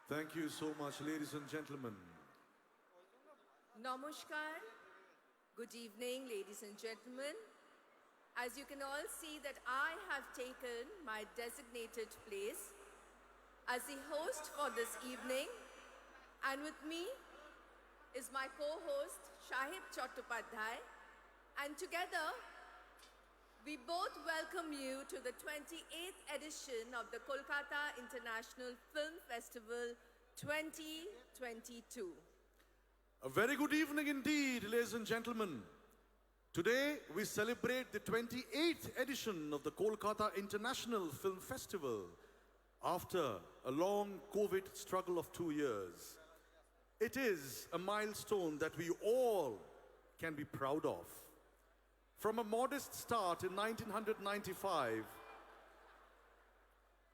Thank you so much, ladies and gentlemen. Namaskar. Good evening, ladies and gentlemen. As you can all see that I have taken my designated place as the host for this evening, and with me is my co-host Shahid Chattopadhyay, and together we both welcome you to the 28th edition of the Kolkata International Film Festival 2022. A very good evening indeed, ladies and gentlemen. Today we celebrate the 28th edition of the Kolkata International Film Festival after a long COVID struggle of 2 years. It is a milestone that we all can be proud of. From a modest start in 1995,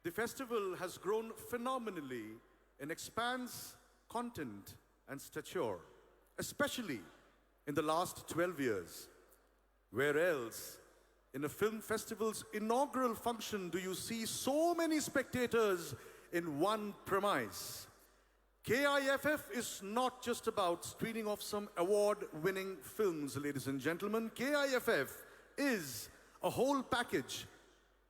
the festival has grown phenomenally and expands content and stature, especially in the last 12 years. Where else, in a film festival's inaugural function, do you see so many spectators in one premise? KIFF is not just about screening of some award-winning films, ladies and gentlemen. KIFF is a whole package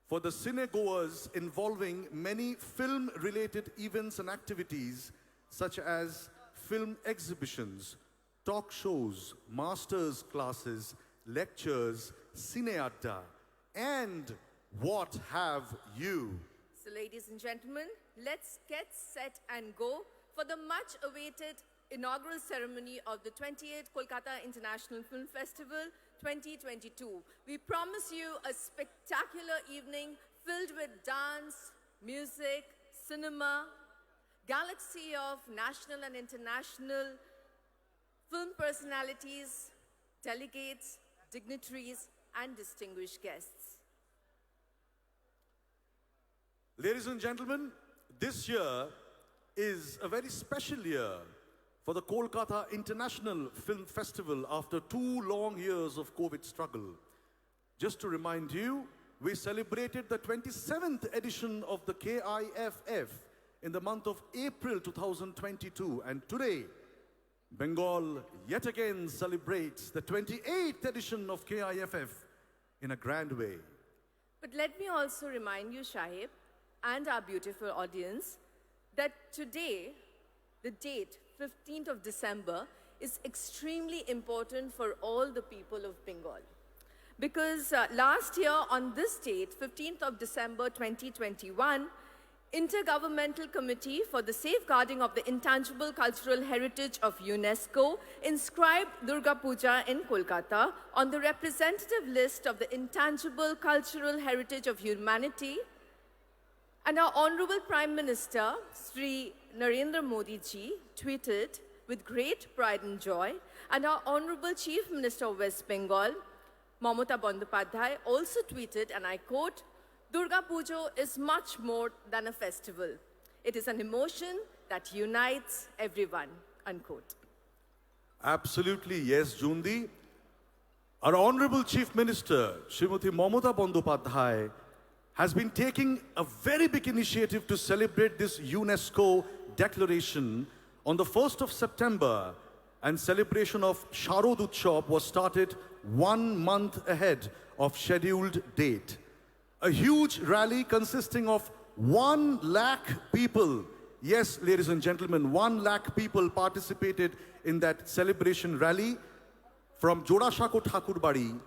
for the cinegoers involving many film-related events and activities such as film exhibitions, talk shows, masters classes, lectures, cineadda, and what have you. So ladies and gentlemen, let's get set and go for the much-awaited inaugural ceremony of the 28th Kolkata International Film Festival 2022. We promise you a spectacular evening filled with dance, music, cinema, galaxy of national and international film personalities, delegates, dignitaries, and distinguished guests. Ladies and gentlemen, this year is a very special year for the Kolkata International Film Festival after 2 long years of COVID struggle. Just to remind you, we celebrated the 27th edition of the KIFF in the month of April 2022, and today, Bengal yet again celebrates the 28th edition of KIFF in a grand way. But let me also remind you, Shahib, and our beautiful audience, that today, the date, 15th of December, is extremely important for all the people of Bengal. Because last year on this date, 15th of December 2021, Intergovernmental Committee for the Safeguarding of the Intangible Cultural Heritage of UNESCO inscribed Durga Puja in Kolkata on the representative list of the Intangible Cultural Heritage of Humanity. And our Honorable Prime Minister, Sri Narendra Modi ji, tweeted with great pride and joy, and our Honorable Chief Minister of West Bengal, Mamata Bandyopadhyay, also tweeted, and I quote, "Durga Puja is much more than a festival. It is an emotion that unites everyone," unquote. Absolutely, yes, Jundi. Our Honorable Chief Minister, Srimati Mamata Bandyopadhyay, has been taking a very big initiative to celebrate this UNESCO declaration on the 1st of September, and celebration of Sharad Utsav was started 1 month ahead of scheduled date. A huge rally consisting of 1 lakh people, yes, ladies and gentlemen, 1 lakh people participated in that celebration rally from Jodashako Thakurbari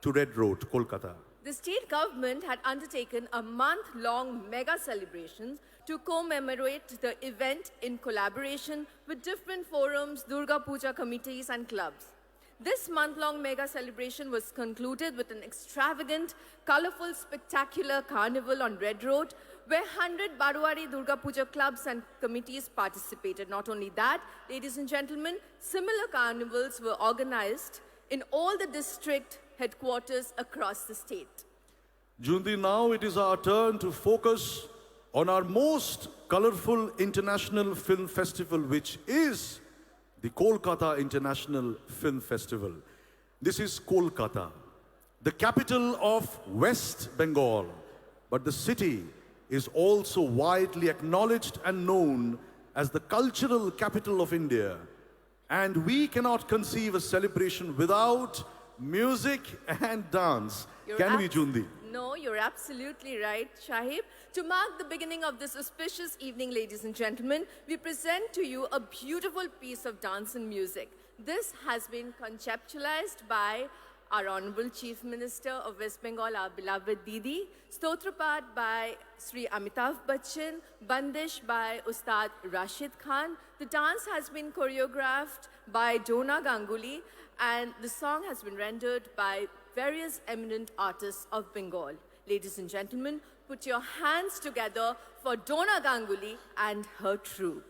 to Red Road, Kolkata. The state government had undertaken a month-long mega celebration to commemorate the event in collaboration with different forums, Durga Puja committees and clubs. This month-long mega celebration was concluded with an extravagant, colorful, spectacular carnival on Red Road, where 100 Baruari Durga Puja clubs and committees participated. Not only that, ladies and gentlemen, similar carnivals were organized in all the district headquarters across the state. Jundi, now it is our turn to focus on our most colorful international film festival, which is the Kolkata International Film Festival. This is Kolkata, the capital of West Bengal, but the city is also widely acknowledged and known as the cultural capital of India. And we cannot conceive a celebration without music and dance. Can we, Jundi? No, you're absolutely right, Shahib. To mark the beginning of this auspicious evening, ladies and gentlemen, we present to you a beautiful piece of dance and music. This has been conceptualized by our Honorable Chief Minister of West Bengal, our beloved Didi, Stotrapat by Sri Amitav Bachchan, Bandish by Ustad Rashid Khan. The dance has been choreographed by Dona Ganguly, and the song has been rendered by various eminent artists of Bengal. Ladies and gentlemen, put your hands together for Dona Ganguly and her troupe.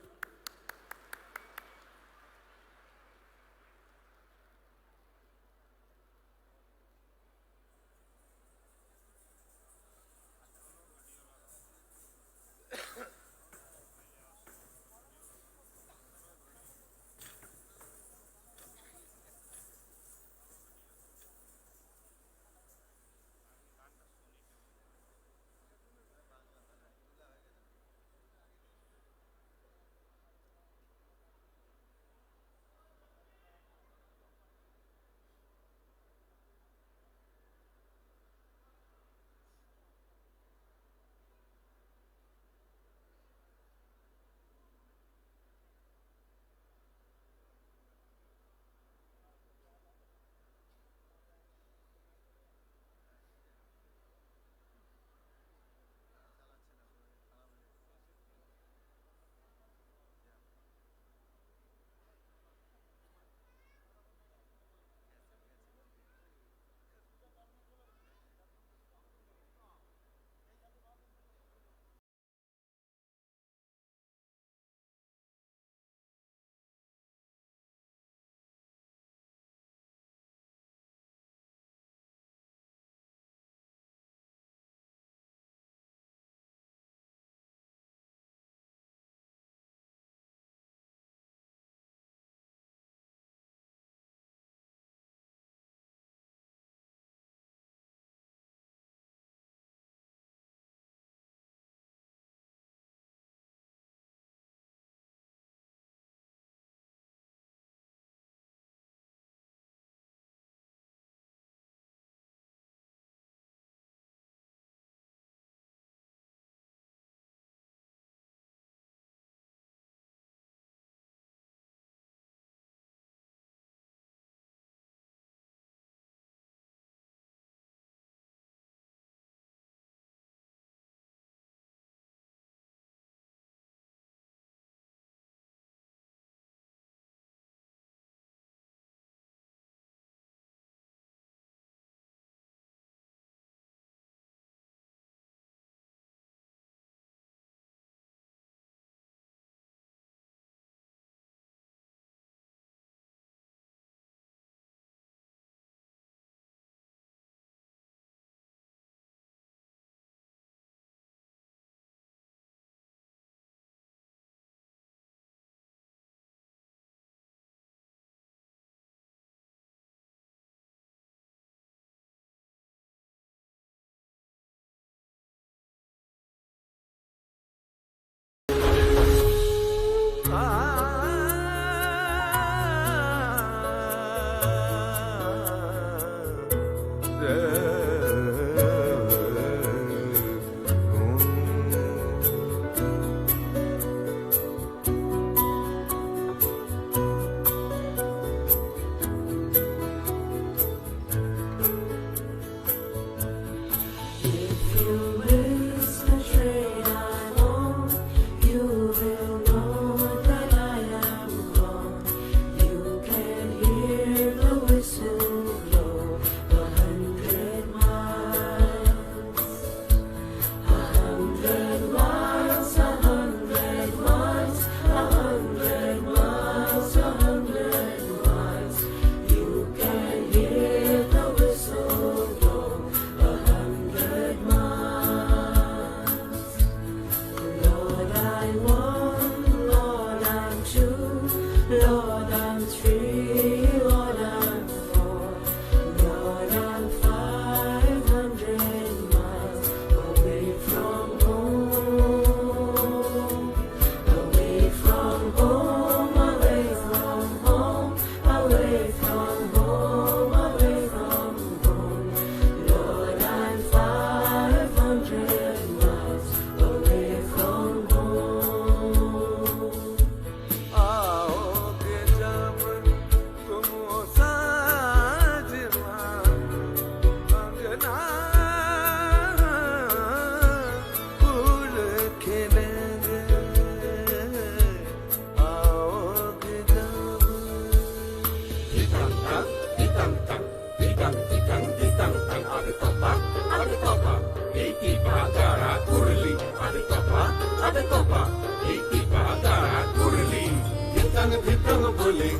বলে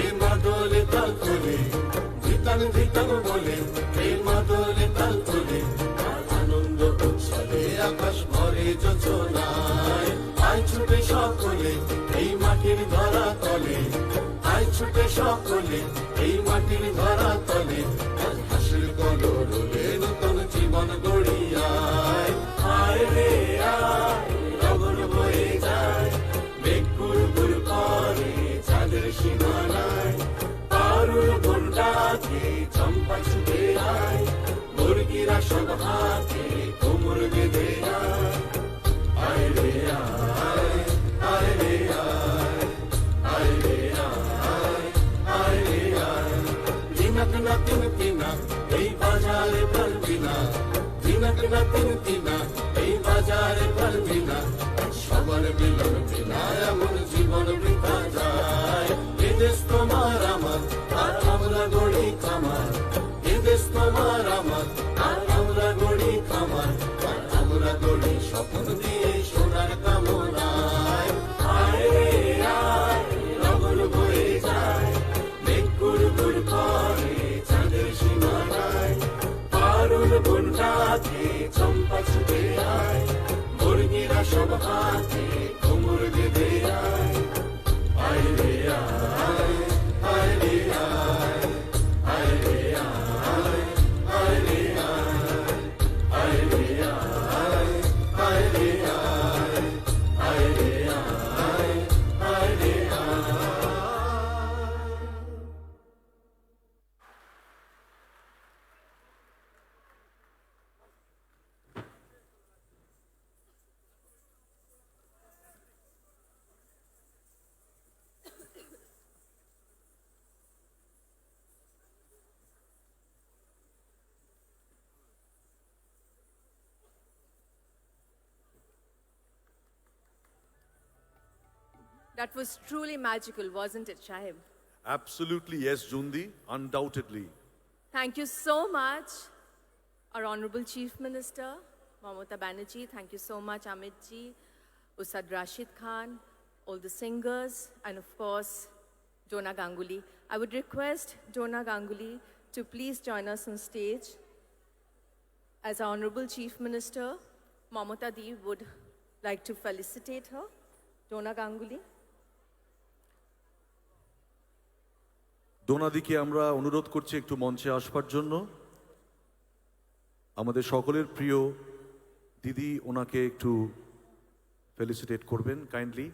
এ মাদলে তাল তোলে ধিতান ধিতান বলে এ মাদলে তাল তোলে আর আনন্দ উচ্ছলে আকাশ ভরে যোচনায় আয় ছুটে সকলে এই মাটির ধরা তলে আয় ছুটে সকলে এই মাটির ধরা তলে আজ হাসির কলরলে নতুন জীবন গড়িয়ায় আয় রে আয় লগন বয়ে যায় মেঘ গুড় গুড় করে চাঁদের সীমানায় পারুল বনটাকে চম্পা ছুটে আয় মুরগিরা সব হাতে কোমর বেঁধে আয় আয় রে আয় আয় রে আয় আয় রে আয় আয় রে আয় দিনক না তিন তিনা এই বাজারে পারবি না দিনক না তিন তিনা এই বাজারে পারবি না সবার মিলন বিনা এমন জীবন বৃথা যায় এদেশ তোমার আমার আর আমরা গড়ি খামার এদেশ তোমার আমার আর আমরা গড়ি খামার আর আমরা গড়ি স্বপ্ন দিয়ে সোনার কামনায় আয় রে আয় লগন বয়ে যায় মেঘ গুড় গুড় করে চাঁদের সীমানায় পারুল বনটাকে চম্পা ছুটে আয় মুরগিরা সব হাতে কোমর বেঁধে আয় আয় রে আয় আয় রে আয় আয় রে আয় আয় রে আয় আয় রে আয় আয় রে আয় আয় রে আয় আয় রে আয় That was truly magical, wasn't it, Shahib? Absolutely, yes, Jundi, undoubtedly. Thank you so much, our Honorable Chief Minister, Mamata Banerjee. Thank you so much, Amit ji, Ustad Rashid Khan, all the singers, and of course, Dona Ganguly. I would request Dona Ganguly to please join us on stage. As our Honorable Chief Minister, Mamata Di would like to felicitate her. Dona Ganguly. ডোনাদিকে আমরা অনুরোধ করছি একটু মঞ্চে আসবার জন্য। আমাদের সকলের প্রিয় দিদি ওনাকে একটু ফেলিসিটেট করবেন kindly.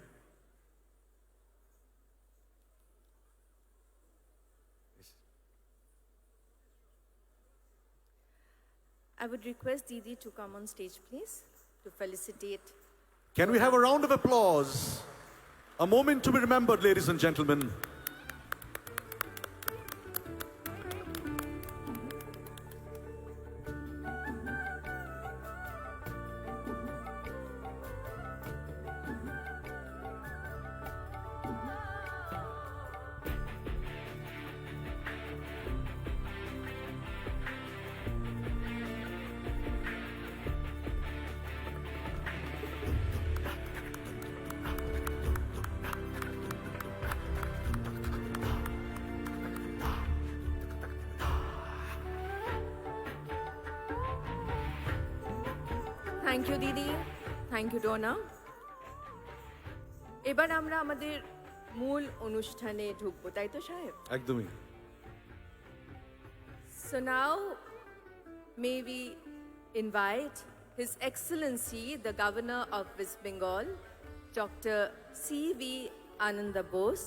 I would request Didi to come on stage, please, to felicitate. Can we have a round of applause? A moment to be remembered, ladies and gentlemen. Thank you, Didi. Thank you, Donna. এবার আমরা আমাদের মূল অনুষ্ঠানে ঢুকবো, তাই তো সাহেব? একদমই। So now, may we invite His Excellency, the Governor of West Bengal, Dr. C.V. Ananda Bose,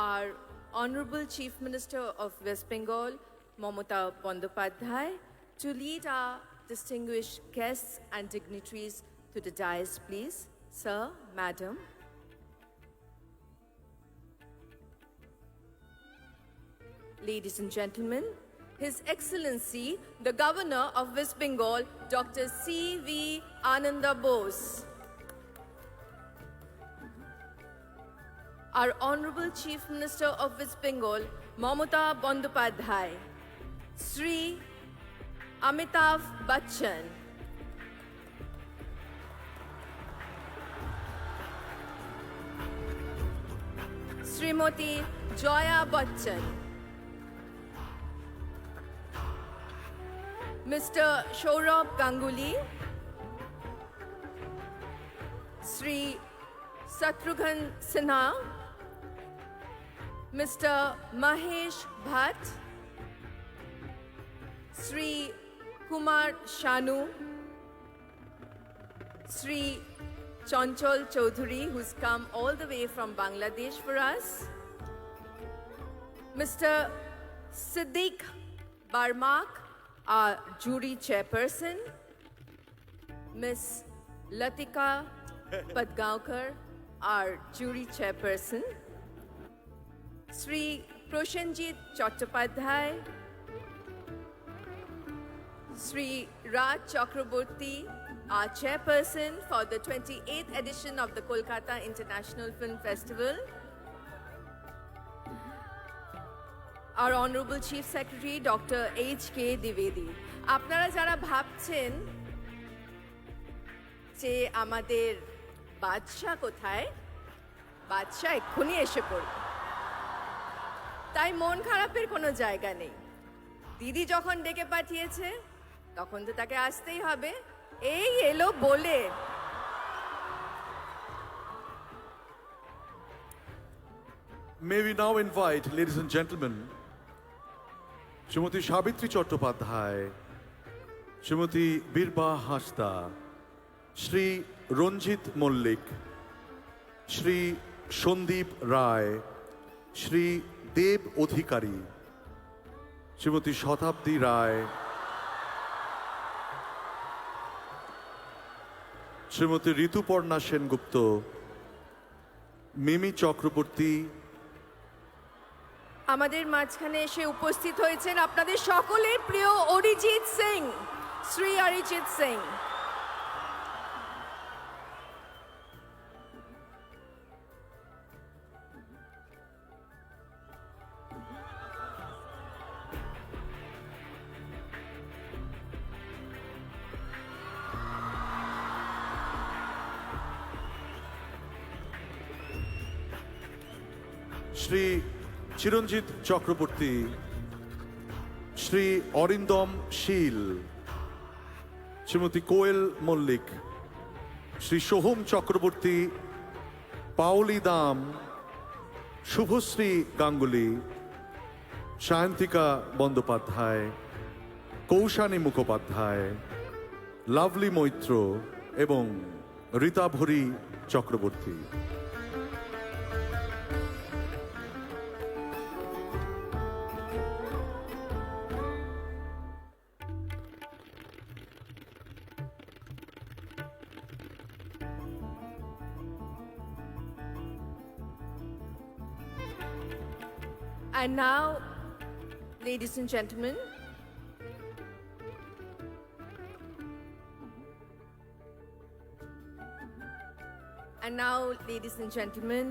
our Honorable Chief Minister of West Bengal, Mamata Bandyopadhyay, to lead our distinguished guests and dignitaries to the dais, please. Sir, Madam. Ladies and gentlemen, His Excellency, the Governor of West Bengal, Dr. C.V. Ananda Bose. Our Honorable Chief Minister of West Bengal, Mamata Bandyopadhyay. Sri Amitav Bachchan. Srimati Joya Bachchan, Mr. Saurabh Ganguly, Sri Shatrughan Sinha, Mr. Mahesh Bhatt, Sri Kumar Shanu, Sri Chanchal Chaudhary, who's come all the way from Bangladesh for us, Mr. Siddiq Barmak, our jury chairperson, Miss Latika Padgaonkar, our jury chairperson, Sri Proshenjit Chattopadhyay, Sri Raj Chakraborty, our chairperson for the 28th edition of the Kolkata International Film Festival, our Honorable Chief Secretary, Dr. H.K. Dwivedi. আপনারা যারা ভাবছেন যে আমাদের বাদশা কোথায়, বাদশা এক্ষুনি এসে পড়বে, তাই মন খারাপের কোনো জায়গা নেই। দিদি যখন ডেকে পাঠিয়েছে তখন তো তাকে আসতেই হবে, এই এলো বলে। May we now invite, ladies and gentlemen, Srimati Sabitri Chattopadhyay, Srimati Birba Hasda, Shri Ranjit Mollik, Shri Shondeep Rai, Shri Deb Odhikari, Srimati Shatabdi Rai, Srimati Rituparna Sengupta, Mimi Chakraborty, আমাদের মাঝখানে এসে উপস্থিত হয়েছেন আপনাদের সকলের প্রিয় Arijit Singh, Shri Arijit Singh. Shri Chiranjit Chakraborty, Shri Arindam Sheel, Srimati Koel Mollik, Shri Shoham Chakraborty, Pauli Dam, Shubhasri Ganguly, Shayantika Bandopadhyay, Kaushani Mukhopadhyay, Lovely Moitro এবং Rita Bhuri Chakraborty. And now, ladies and gentlemen,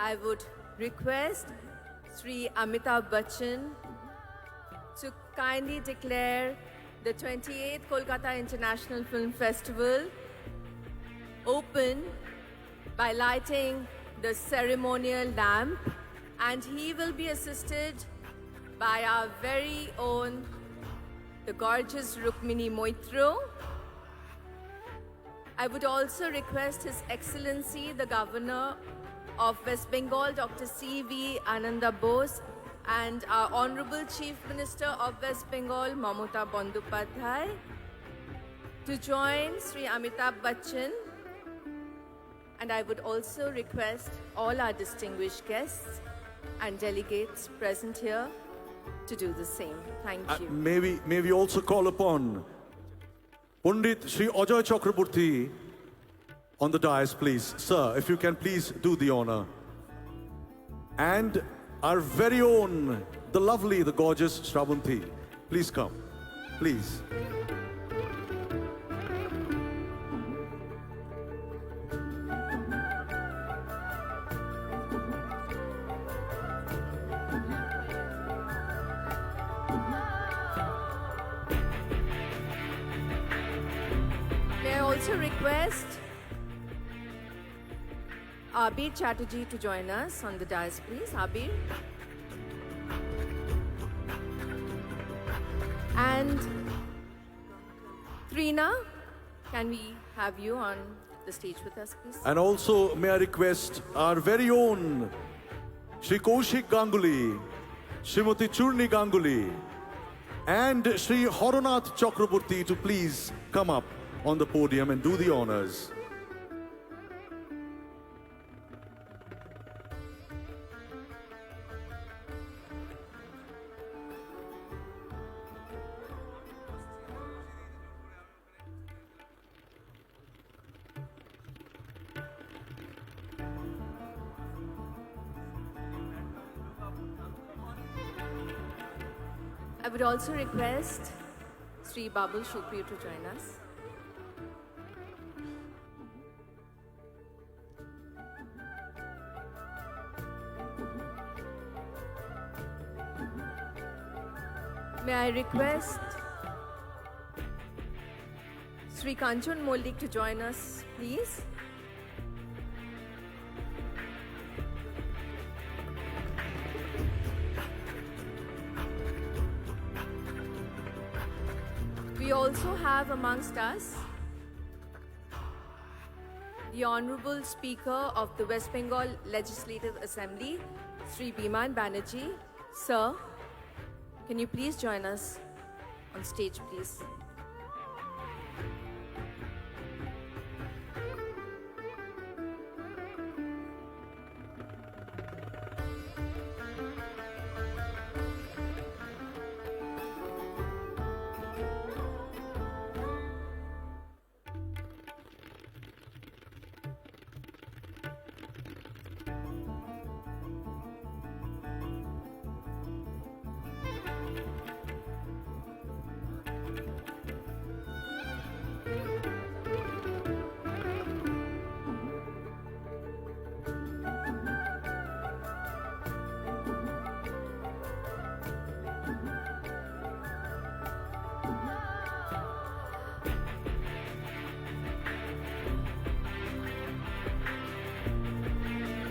I would request Sri Amitabh Bachchan to kindly declare the 28th Kolkata International Film Festival open by lighting the ceremonial lamp, and he will be assisted by our very own, the gorgeous Rukmini Moitro. I would also request His Excellency, the Governor of West Bengal, Dr. C.V. Ananda Bose, and our Honorable Chief Minister of West Bengal, Mamata Bandopadhyay, to join Sri Amitabh Bachchan. And I would also request all our distinguished guests and delegates present here to do the same. Thank you. May we also call upon Pandit Sri Ajay Chakraborty on the dais, please. Sir, if you can please do the honor. And our very own, the lovely, the gorgeous Shravanti. Please come. Please. May I also request Abir Chatterjee to join us on the dais, please. Abir. And Trina, can we have you on the stage with us, please? And also, may I request our very own Shri Kaushik Ganguly, Srimati Churni Ganguly, and Shri Horonath Chakraborty to please come up on the podium and do the honors. I would also request Sri Babul Shukri to join us. May I request Sri Kanchan Moldik to join us, please? We also have amongst us the Honorable Speaker of the West Bengal Legislative Assembly, Sri Biman Banerjee. Sir, can you please join us on stage, please?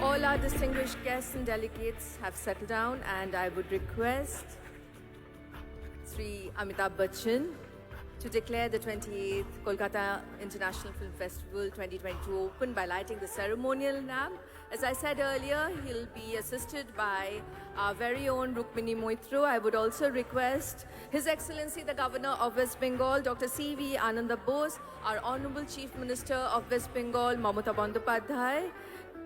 All our distinguished guests and delegates have settled down, and I would request Sri Amitabh Bachchan to declare the 28th Kolkata International Film Festival 2022 open by lighting the ceremonial lamp. As I said earlier, he'll be assisted by our very own Rukmini Moitro. I would also request His Excellency the Governor of West Bengal, Dr. C.V. Ananda Bose, our Honorable Chief Minister of West Bengal, Mamata Bandyopadhyay,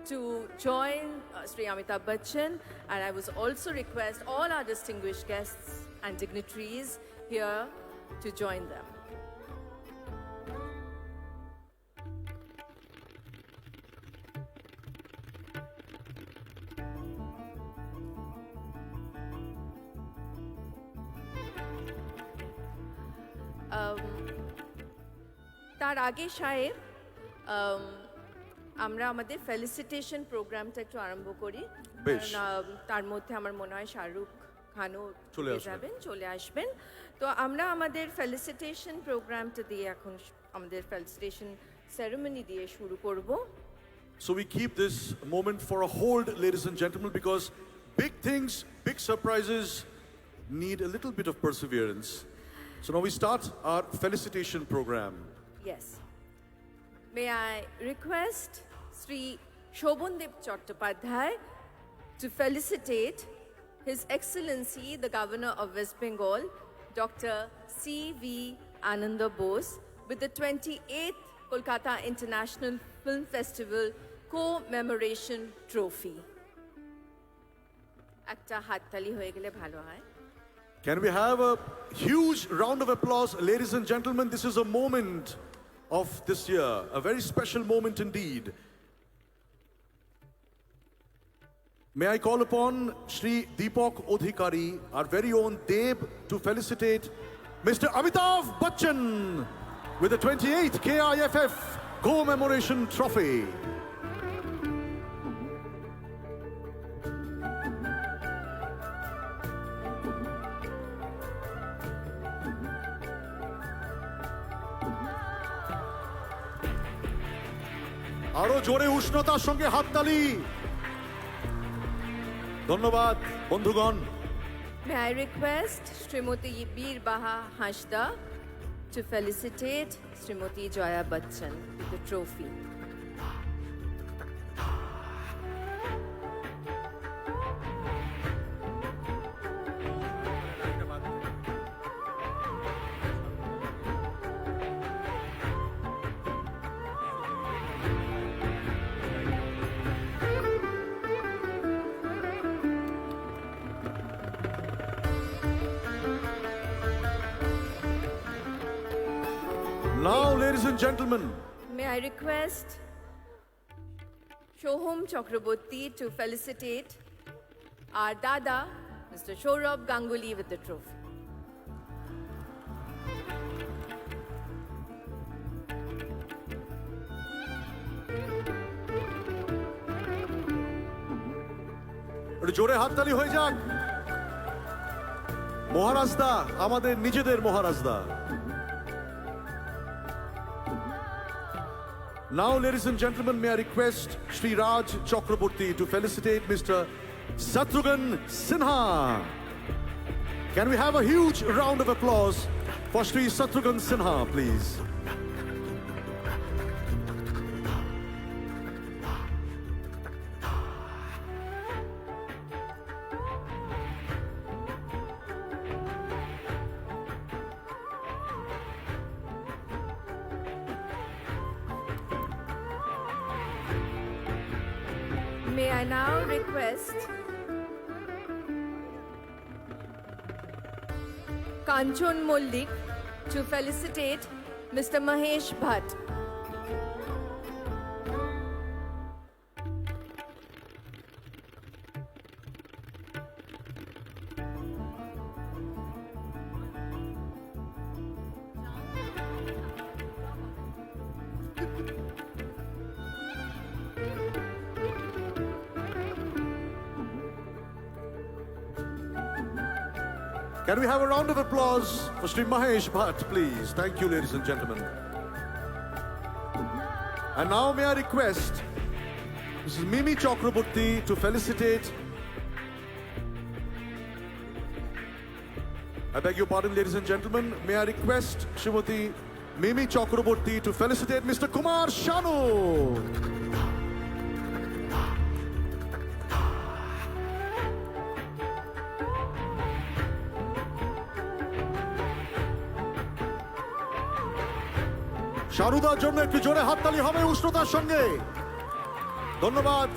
to join Sri Amitabh Bachchan, and I would also request all our distinguished guests and dignitaries here to join them. তার আগে সাহেব আমরা আমাদের felicitation প্রোগ্রামটা একটু আরম্ভ করি। বেশ। কারণ, তার মধ্যে আমার মনে হয় শাহরুখ খানও চলে আসবেন। তো আমরা আমাদের ফেলিসিটেশন প্রোগ্রামটা দিয়ে এখন আমাদের ফেলিসিটেশন সেরেমনি দিয়ে শুরু করব। So we keep this moment for a hold, ladies and gentlemen, because big things, big surprises need a little bit of perseverance. So now we start our felicitation program. Yes. May I request Sri Shobhandev Chattopadhyay to felicitate His Excellency the Governor of West Bengal, Dr. C.V. Ananda Bose, with the 28th Kolkata International Film Festival Commemoration Trophy. একটা হাততালি হয়ে গেলে ভালো হয়। Can we have a huge round of applause, ladies and gentlemen? This is a moment of this year, a very special moment indeed. May I call upon Shri Deepak Odhikari, our very own Deb, to felicitate Mr. Amitabh Bachchan with the 28th KIFF Commemoration Trophy. আরো জোরে উষ্ণতার সঙ্গে হাততালি। ধন্যবাদ বন্ধুগণ। May I request Srimati Bir Baha Hashda to felicitate Srimati Joya Bachchan with the trophy. Now, ladies and gentlemen, May I request Shohom Chakraborty to felicitate our Dada, Mr. Shorab Ganguly, with the trophy. একটু জোরে হাততালি হয়ে যাক। মহারাজদা, আমাদের নিজেদের মহারাজদা। Now, ladies and gentlemen, may I request Shri Raj Chakraborty to felicitate Mr. Shatrughan Sinha. Can we have a huge round of applause for Shri Shatrughan Sinha, please? May I now request Kanchon Mollik to felicitate Mr. Mahesh Bhatt. Can we have a round of applause for Shri Mahesh Bhatt, please? Thank you, ladies and gentlemen. And now may I request Mrs. Mimi Chakraborty to felicitate. I beg your pardon, ladies and gentlemen. May I request Srimati Mimi Chakraborty to felicitate Mr. Kumar Shanu. শারুদার জন্য একটু জোরে হাততালি হবে উষ্ণতার সঙ্গে। ধন্যবাদ।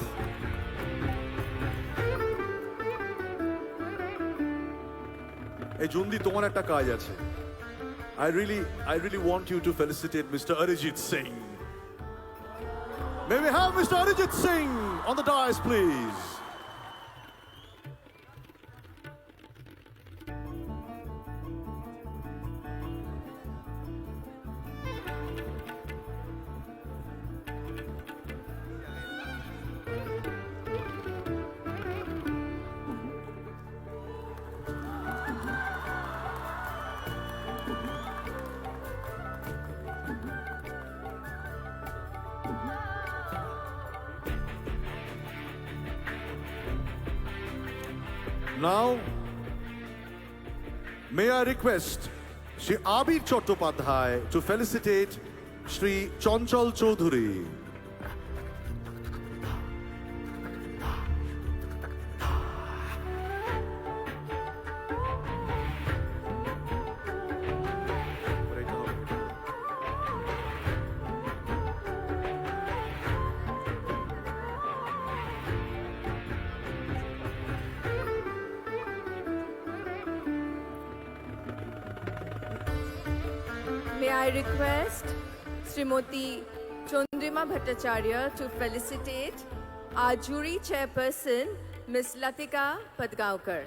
এই জুন্দি, তোমার একটা কাজ আছে। I really want you to felicitate Mr. Arijit Singh. May we have Mr. Arijit Singh on the dais, please? Now, may I request Shri Abir Chattopadhyay to felicitate Shri Chanchal Chaudhary. May I request Srimati Chandrima Bhattacharya to felicitate our jury chairperson, Ms. Latika Padgaonkar.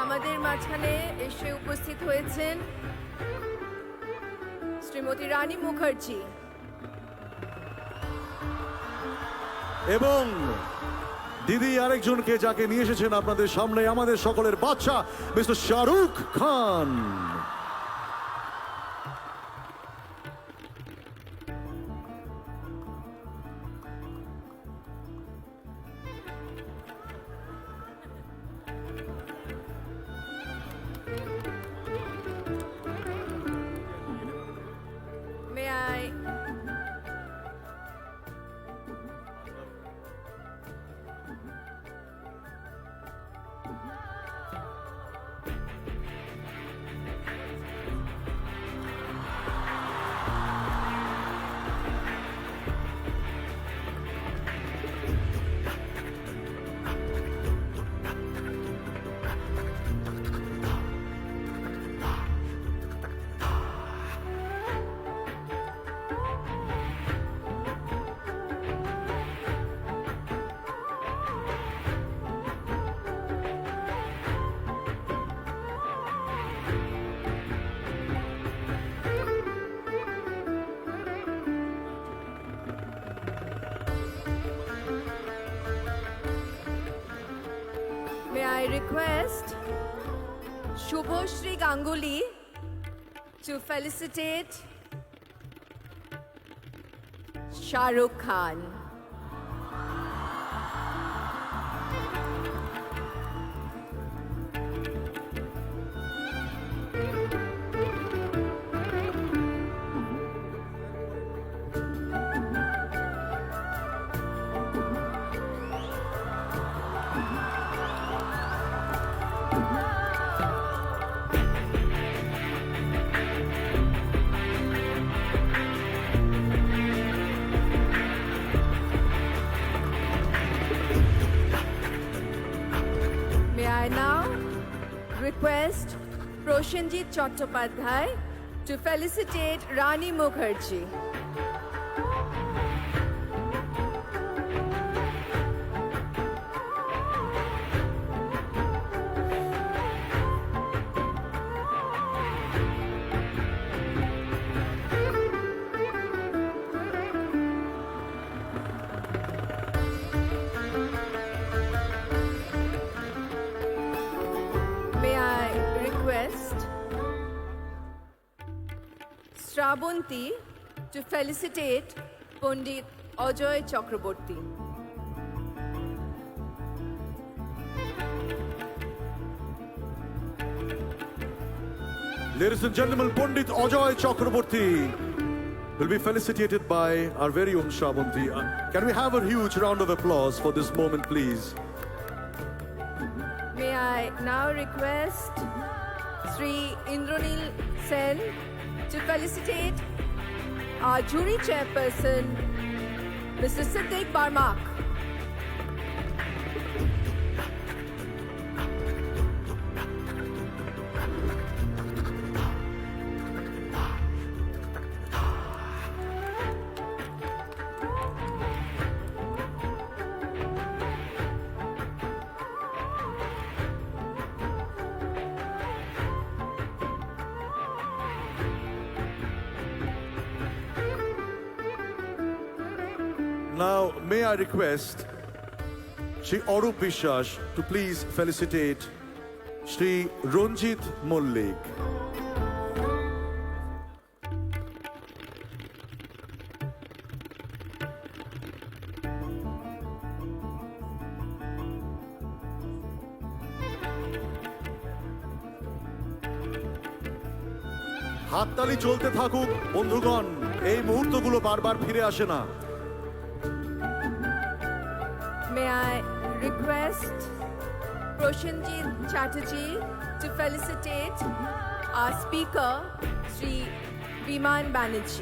আমাদের মাঝখানে এসে উপস্থিত হয়েছেন শ্রীমতী রানী মুখার্জি এবং দিদি আরেকজনকে যাকে নিয়ে এসেছেন আপনাদের সামনে আমাদের সকলের বাচ্চা mister Shahrukh Khan. May I? May I request Shubhoshri Ganguly to felicitate Shah Rukh Khan. May I now request Proshenjit Chattopadhyay to felicitate Rani Mukherjee. May I request Shravanti to felicitate Pandit Ajoy Chakraborty. Ladies and gentlemen, Pandit Ajoy Chakraborty will be felicitated by our very own Shravanti. Can we have a huge round of applause for this moment, please? May I now request Sri Indranil Sen to felicitate our jury chairperson, Mr. Siddiq Barmak. Now, may I request Shri Arup Biswas to please felicitate Shri Ranjit Mollik. হাততালি চলতে থাকুক বন্ধুগণ, এই মুহূর্তগুলো বারবার ফিরে আসে না। May I request Proshenjit Chatterjee to felicitate our speaker, Sri Biman Banerjee.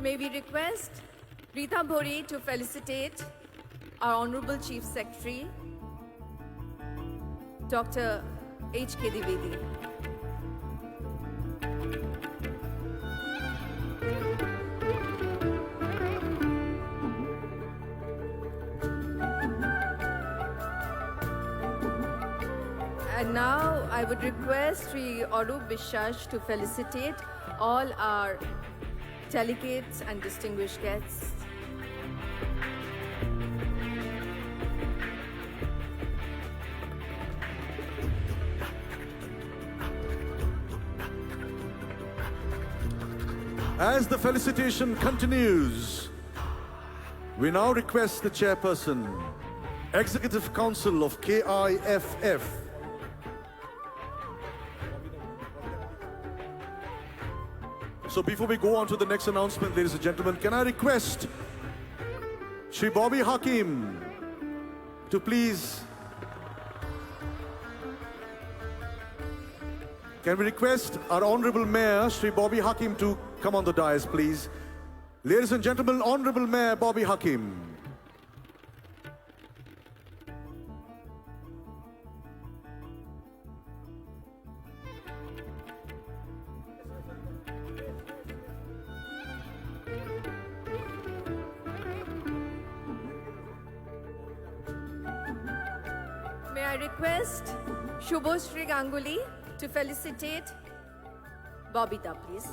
May we request Rita Bhori to felicitate our Honorable Chief Secretary, Dr. H.K. Dwivedi. And now I would request Sri Arup বিশ্বাস to felicitate all our delegates and distinguished guests. As the felicitation continues, we now request the chairperson, Executive Council of KIFF, so before we go on to the next announcement, ladies and gentlemen, can I request Shri Bobby Hakim to please... Can we request our Honorable Mayor, Shri Bobby Hakim, to come on the dais, please? Ladies and gentlemen, Honorable Mayor Bobby Hakim. May I request Shubhoshri Ganguly to felicitate Bobita, please.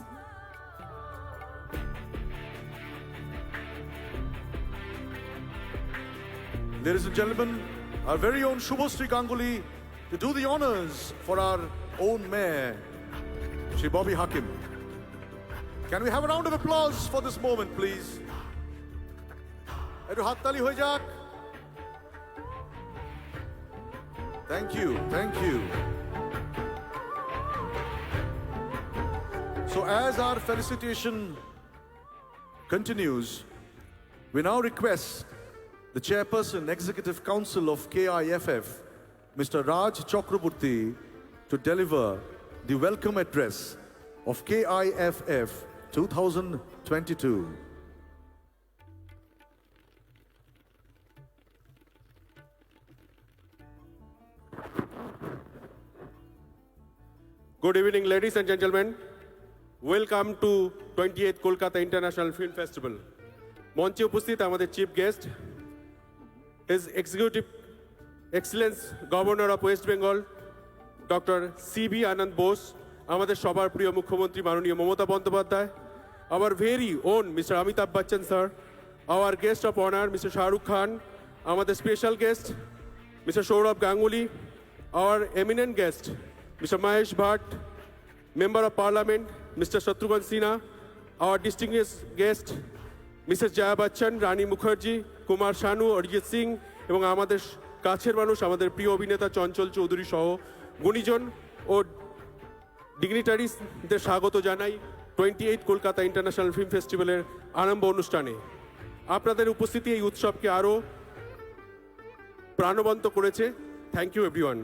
Ladies and gentlemen, our very own Shubhoshri Ganguly to do the honors for our own mayor, Shri Bobby Hakim. Can we have a round of applause for this moment, please? Ekটু হাততালি হয়ে যাক। Thank you, thank you. So as our felicitation continues, we now request the Chairperson, Executive Council of KIFF, Mr. Raj Chakraborty, to deliver the welcome address of KIFF 2022. Good evening, ladies and gentlemen. Welcome to 28th Kolkata International Film Festival. মঞ্চে উপস্থিত আমাদের chief guest, His Executive Excellence Governor of West Bengal, Dr. C.B. Anand Bose, আমাদের সবার প্রিয় মুখ্যমন্ত্রী মাননীয় Mamata Bandyopadhyay, our very own Mr. Amitabh Bachchan sir, our guest of honor Mr. Shah Rukh Khan, আমাদের special guest Mr. Saurabh Ganguly, our eminent guest Mr. Mahesh Bhatt, Member of Parliament Mr. Shatrughan Sinha, our distinguished guest Mrs. Jaya Bachchan, Rani Mukherjee, Kumar Sanu, Arijit Singh এবং আমাদের কাছের মানুষ আমাদের প্রিয় অভিনেতা চঞ্চল চৌধুরী সহ গুণীজন ও ডিগনিটারিজদের স্বাগত জানাই 28 কলকাতা ইন্টারন্যাশনাল ফিল্ম ফেস্টিভ্যালের আরম্ভ অনুষ্ঠানে। আপনাদের উপস্থিতি এই উৎসবকে আরও প্রাণবন্ত করেছে। Thank you everyone.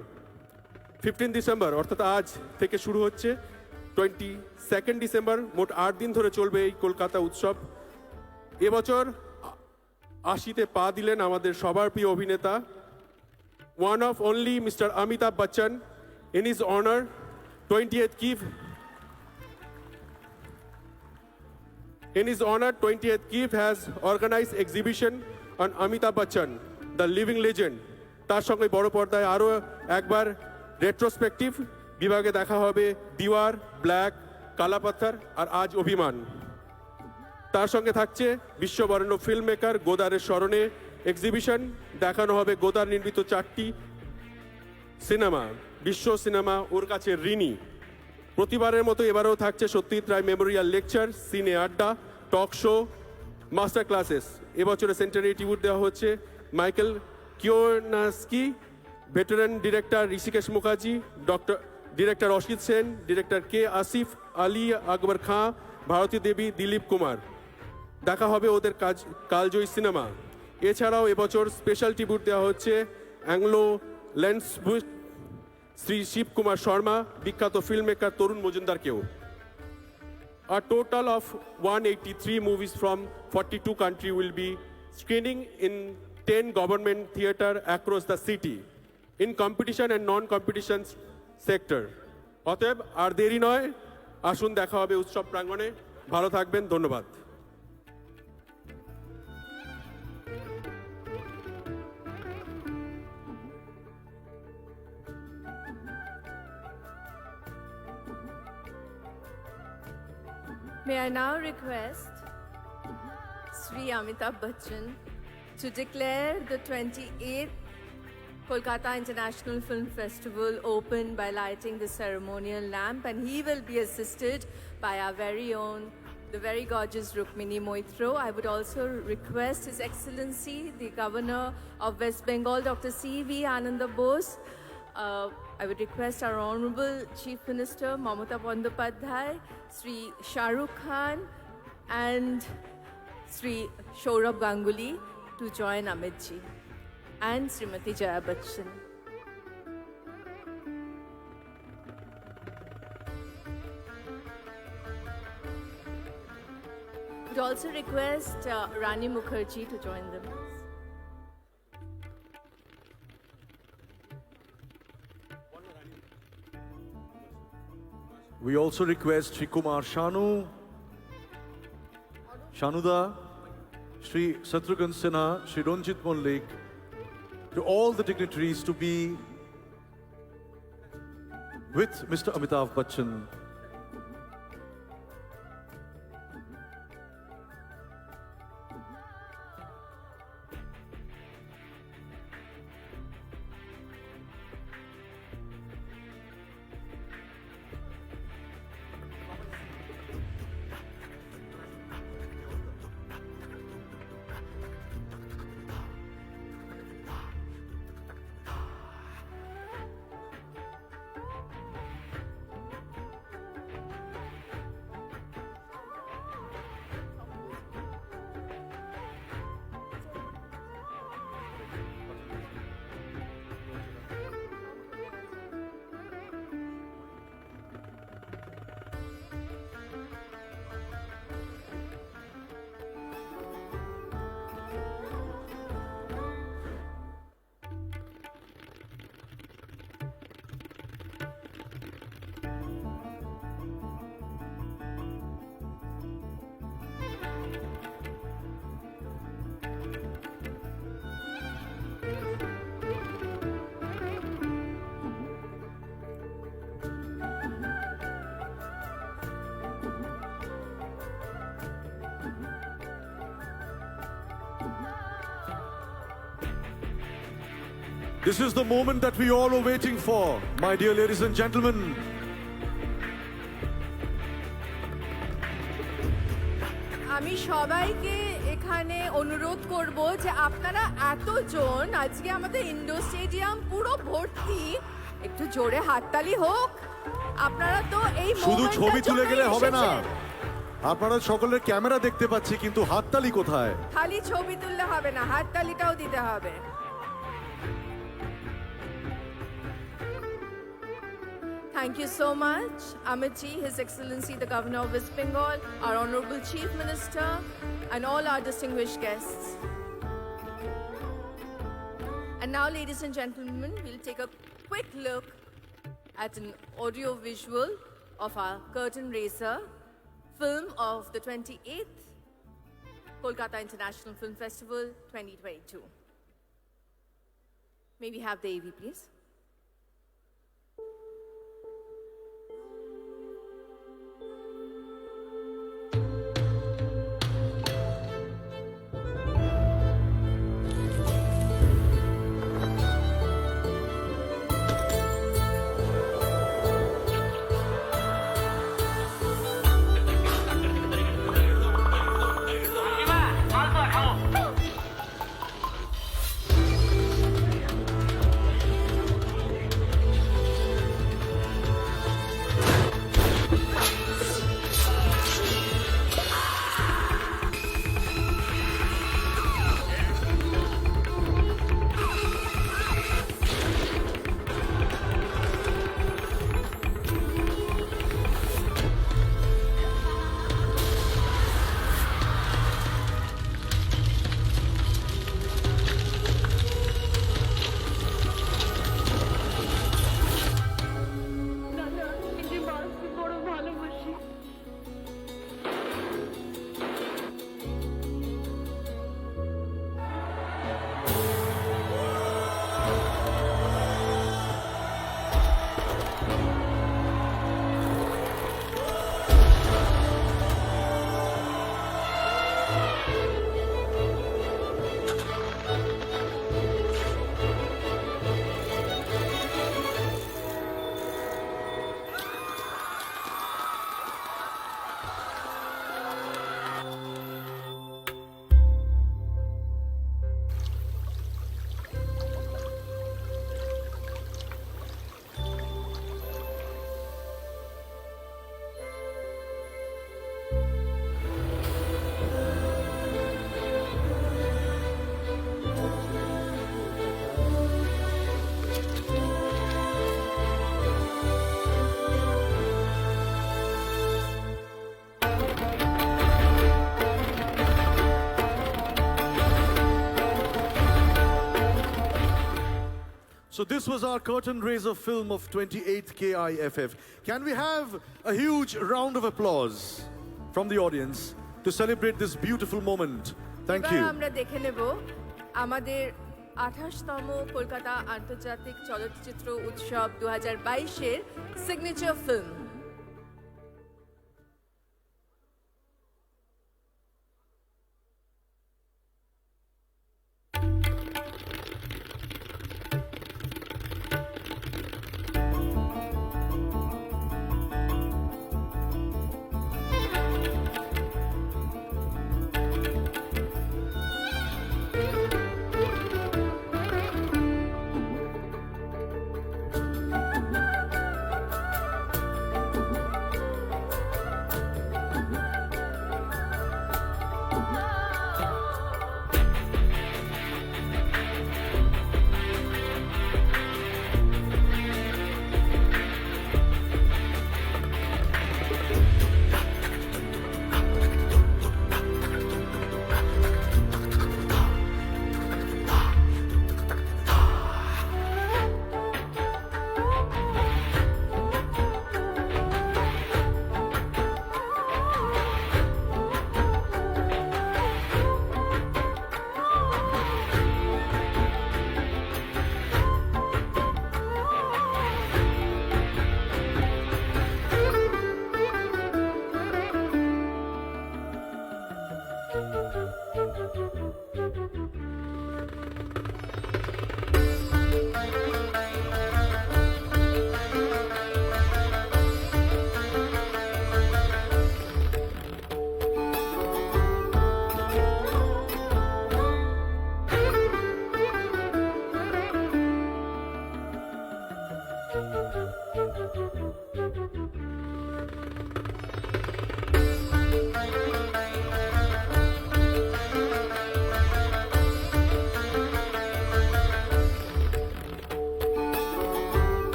15 ডিসেম্বর অর্থাৎ আজ থেকে শুরু হচ্ছে 22 ডিসেম্বর, মোট 8 দিন ধরে চলবে এই কলকাতা উৎসব। এবছর 80তে পা দিলেন আমাদের সবার প্রিয় অভিনেতা, one of only Mr. Amitabh Bachchan. In his honor, 28th KIFF has organized exhibition on Amitabh Bachchan, the living legend. তার সঙ্গে বড় পর্দায় আরও একবার রেট্রোস্পেকটিভ বিভাগে দেখা হবে দিওয়ার, ব্ল্যাক, কালা পাথর আর আজ অভিমান। তার সঙ্গে থাকছে বিশ্ববরেণ্য ফিল্ম মেকার গোদারের স্মরণে এক্সিবিশন, দেখানো হবে গোদার নির্মিত 4টি সিনেমা, বিশ্ব সিনেমা ওর কাছে ঋণী। প্রতিবারের মতো এবারেও থাকছে সত্যজিৎ রায় মেমোরিয়াল লেকচার, সিনে আড্ডা, টক শো, মাস্টার ক্লাসেস। এবছরে সেন্টারে ট্রিবিউট দেওয়া হচ্ছে মাইকেল কিওনাস্কি, veteran director Hrishikesh Mukherjee, director Asit Sen, director K Asif Ali Akbar Khan, Bharati Devi, Dilip Kumar. দেখা হবে ওদের কালজয়ী সিনেমা। এছাড়াও এবছর স্পেশাল ট্রিবিউট দেওয়া হচ্ছে অ্যাংলো ল্যান্ডসবুক শ্রী শিব কুমার শর্মা, বিখ্যাত ফিল্ম মেকার তরুণ মজুমদারকেও। A total of 183 movies from 42 countries will be screening in 10 government theater across the city in competition and non-competition sector. অতএব আর দেরি নয়, আসুন দেখা হবে উৎসব প্রাঙ্গণে। ভালো থাকবেন, ধন্যবাদ। May I now request Sri Amitabh Bachchan to declare the 28th Kolkata International Film Festival open by lighting the ceremonial lamp, and he will be assisted by our very own, the very gorgeous Rukmini Moitro. I would also request His Excellency, the Governor of West Bengal, Dr. C.V. Ananda Bose. I would request our Honorable Chief Minister Mamata Bandopadhyay, Sri Shah Rukh Khan and Sri Saurabh Ganguly to join Amit ji and Srimati Jaya Bachchan. Would also request Rani Mukherjee to join them. We also request Sri Kumar Shanuda, Sri Satrughan Sinha, Sri Ranjit Mollik, to all the dignitaries to be with Mr. Amitabh Bachchan. This is the moment that we all are waiting for, my dear ladies and gentlemen. আমি সবাইকে এখানে অনুরোধ করব যে আপনারা এতজন, আজকে আমাদের ইন্ডোর স্টেডিয়াম পুরো ভর্তি, একটু জোরে হাততালি হোক। আপনারা তো এই শুধু ছবি তুলে গেলে হবে না, এসেছেন। আপনারা সকলের ক্যামেরা দেখতে পাচ্ছি, কিন্তু হাততালি কোথায়? খালি ছবি তুললে হবে না, হাততালিটাও দিতে হবে। Thank you so much, Amit ji, His Excellency the Governor of West Bengal, our Honorable Chief Minister, and all our distinguished guests. And now, ladies and gentlemen, we'll take a quick look at an audio visual of our curtain raiser film of the 28th Kolkata International Film Festival 2022. May we have the AV, please? So this was our curtain raiser film of 28th KIFF. Can we have a huge round of applause from the audience to celebrate this beautiful moment? Thank এবার you. আমরা দেখে নেব আমাদের 28তম কলকাতা আন্তর্জাতিক চলচ্চিত্র উৎসব 2022-এর signature film.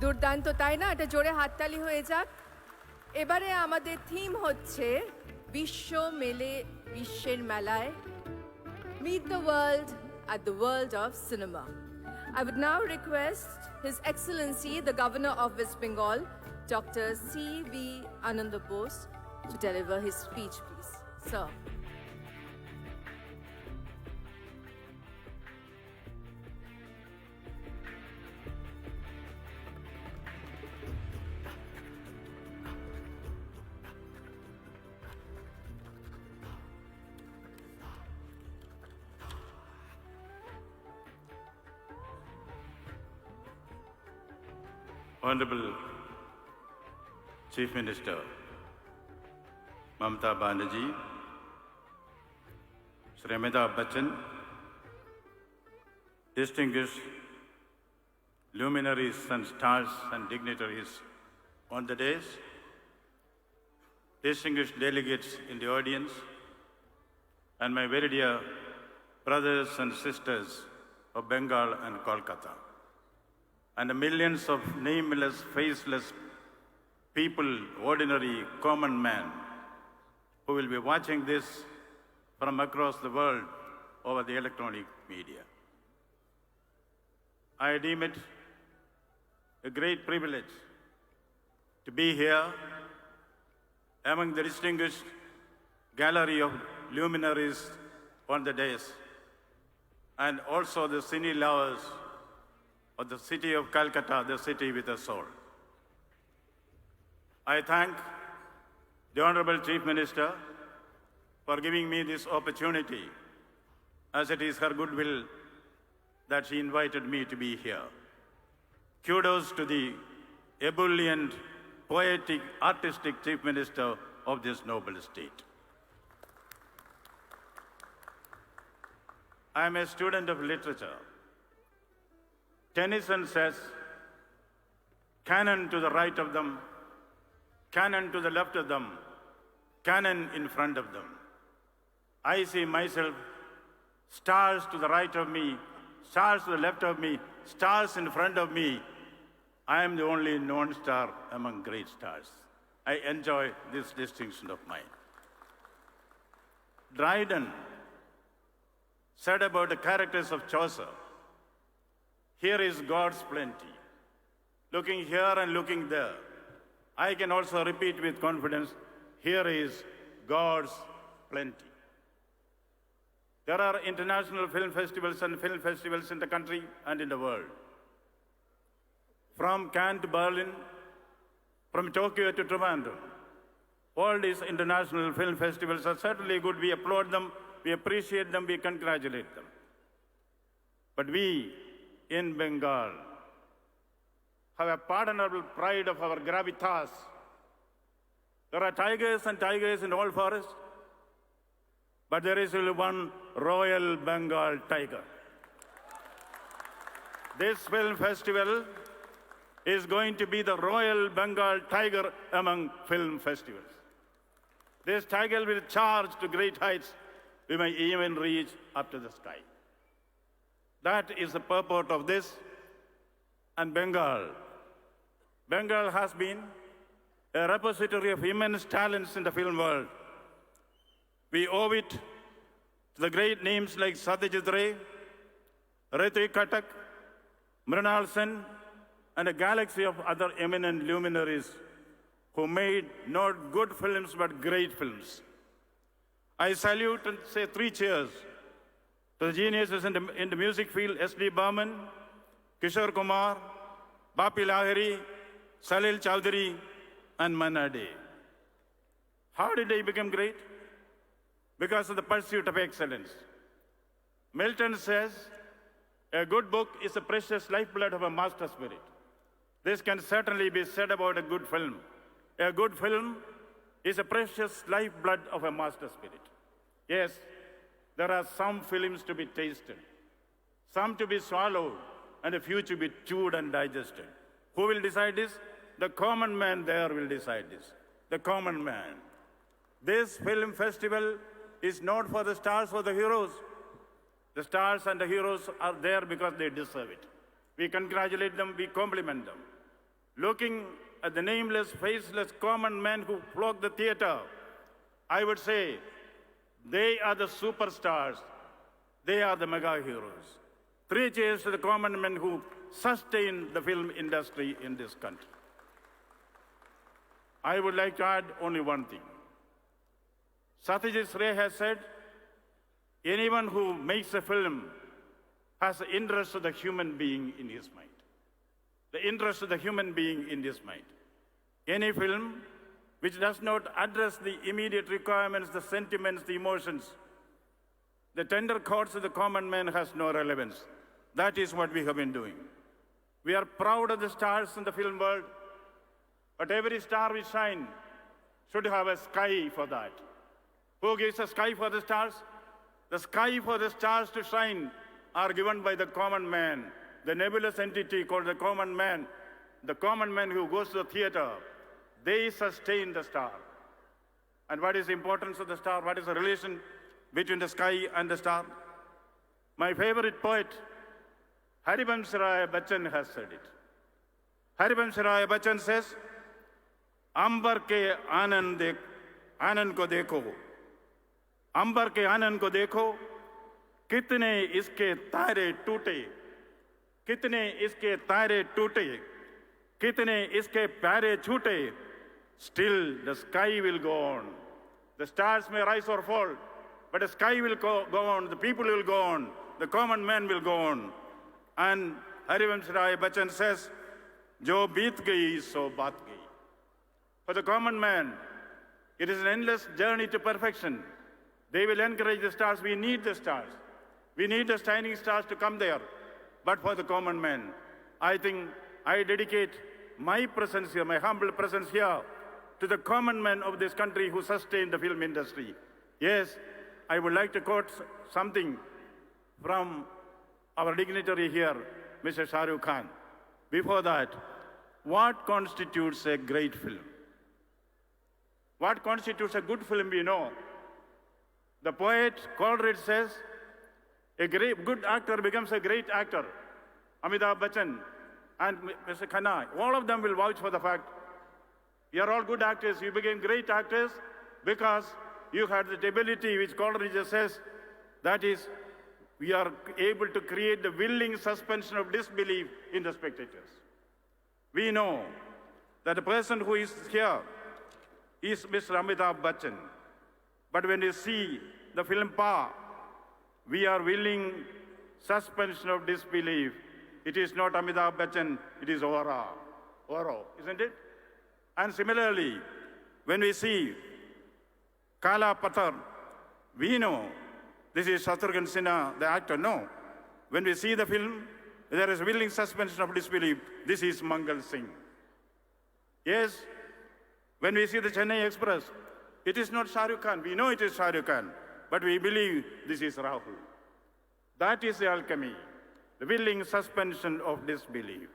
দুর্দান্ত, তাই না? এটা জোরে হাততালি হয়ে যাক। এবারে আমাদের থিম হচ্ছে বিশ্ব মেলে বিশ্বের মেলায় Meet the world at the world of cinema. I would now request His Excellency, the Governor of West Bengal, Dr. C.V. Ananda Bose, to deliver his speech, please. Sir. Honorable Chief Minister Mamata Banerjee, Shri Amitabh Bachchan, distinguished luminaries and stars and dignitaries on the dais, distinguished delegates in the audience, and my very dear brothers and sisters of Bengal and Kolkata, and the millions of nameless, faceless people, ordinary, common men, who will be watching this from across the world over the electronic media. I deem it a great privilege to be here among the distinguished gallery of luminaries on the dais, and also the cine lovers of the city of Calcutta, the city with a soul. I thank the Honorable Chief Minister for giving me this opportunity, as it is her goodwill that she invited me to be here. Kudos to the ebullient, poetic, artistic Chief Minister of this noble state. I am a student of literature. Tennyson says, cannon to the right of them, cannon to the left of them, cannon in front of them. I see myself, stars to the right of me, stars to the left of me, stars in front of me. I am the only non-star among great stars. I enjoy this distinction of mine. Dryden said about the characters of Chaucer, here is God's plenty. Looking here and looking there. I can also repeat with confidence, here is God's plenty. There are international film festivals and film festivals in the country and in the world. From Cannes to Berlin, from Tokyo to Trivandrum. All these international film festivals are certainly good. We applaud them, we appreciate them, we congratulate them. But we in Bengal have a pardonable pride of our gravitas. There are tigers and tigers in all forests, but there is only one Royal Bengal tiger. This film festival is going to be the Royal Bengal tiger among film festivals. This tiger will charge to great heights. We may even reach up to the sky. That is the purport of this. And Bengal has been a repository of immense talents in the film world. We owe it to the great names like Satyajit Ray, Ritik Katak, Mrinal Sen, and a galaxy of other eminent luminaries who made not good films but great films. I salute and say 3 cheers to the geniuses in the music field, S.D. Burman, Kishore Kumar, Bapi Lahiri, Salil Chowdhury, and Manna Dey. How did they become great? Because of the pursuit of excellence. Milton says, a good book is the precious lifeblood of a master spirit. This can certainly be said about a good film. A good film is a precious lifeblood of a master spirit. Yes, there are some films to be tasted, some to be swallowed, and a few to be chewed and digested. Who will decide this? The common man there will decide this. The common man. This film festival is not for the stars or the heroes. The stars and the heroes are there because they deserve it. We congratulate them, we compliment them. Looking at the nameless, faceless, common men who flock the theater, I would say they are the superstars. They are the mega heroes. 3 cheers to the common men who sustain the film industry in this country. I would like to add only one thing. Satyajit Ray has said, anyone who makes a film has the interest of the human being in his mind. The interest of the human being in his mind. Any film which does not address the immediate requirements, the sentiments, the emotions, the tender chords of the common man has no relevance. That is what we have been doing. We are proud of the stars in the film world, but every star we shine should have a sky for that. Who gives a sky for the stars? The sky for the stars to shine are given by the common man, the nebulous entity called the common man who goes to the theater. They sustain the star. And what is the importance of the star? What is the relation between the sky and the star? My favorite poet, Haribams Rai Bachchan, has said it. Haribams Rai Bachchan says, अंबर के आनंद को देखो, अंबर के आनंद को देखो, कितने इसके तारे टूटे, कितने इसके तारे टूटे, कितने इसके प्यारे छूटे. Still the sky will go on. The stars may rise or fall, but the sky will go on, the people will go on, the common man will go on. And Haribams Rai Bachchan says, जो बीत गई सो बात गई. For the common man, it is an endless journey to perfection. They will encourage the stars. We need the stars. We need the shining stars to come there. But for the common man, I think I dedicate my presence here, my humble presence here, to the common men of this country who sustain the film industry. Yes, I would like to quote something from our dignitary here, Mr. Shah Rukh Khan. Before that, what constitutes a great film? What constitutes a good film, we know. The poet Coleridge says, a good actor becomes a great actor. Amitabh Bachchan and Mr. Khanna, all of them will vouch for the fact, you are all good actors, you became great actors because you had the ability which Coleridge says, that is, we are able to create the willing suspension of disbelief in the spectators. We know that the person who is here is Mr. Amitabh Bachchan. But when we see the film Pa, we are willing suspension of disbelief. It is not Amitabh Bachchan, it is Oro, isn't it? And similarly, when we see Kala Pathar, we know this is Shatrughan Sinha, the actor. No. When we see the film, there is willing suspension of disbelief. This is Mangal Singh. Yes, when we see the Chennai Express, it is not Shah Rukh Khan. We know it is Shah Rukh Khan, but we believe this is Rahul. That is the alchemy, the willing suspension of disbelief.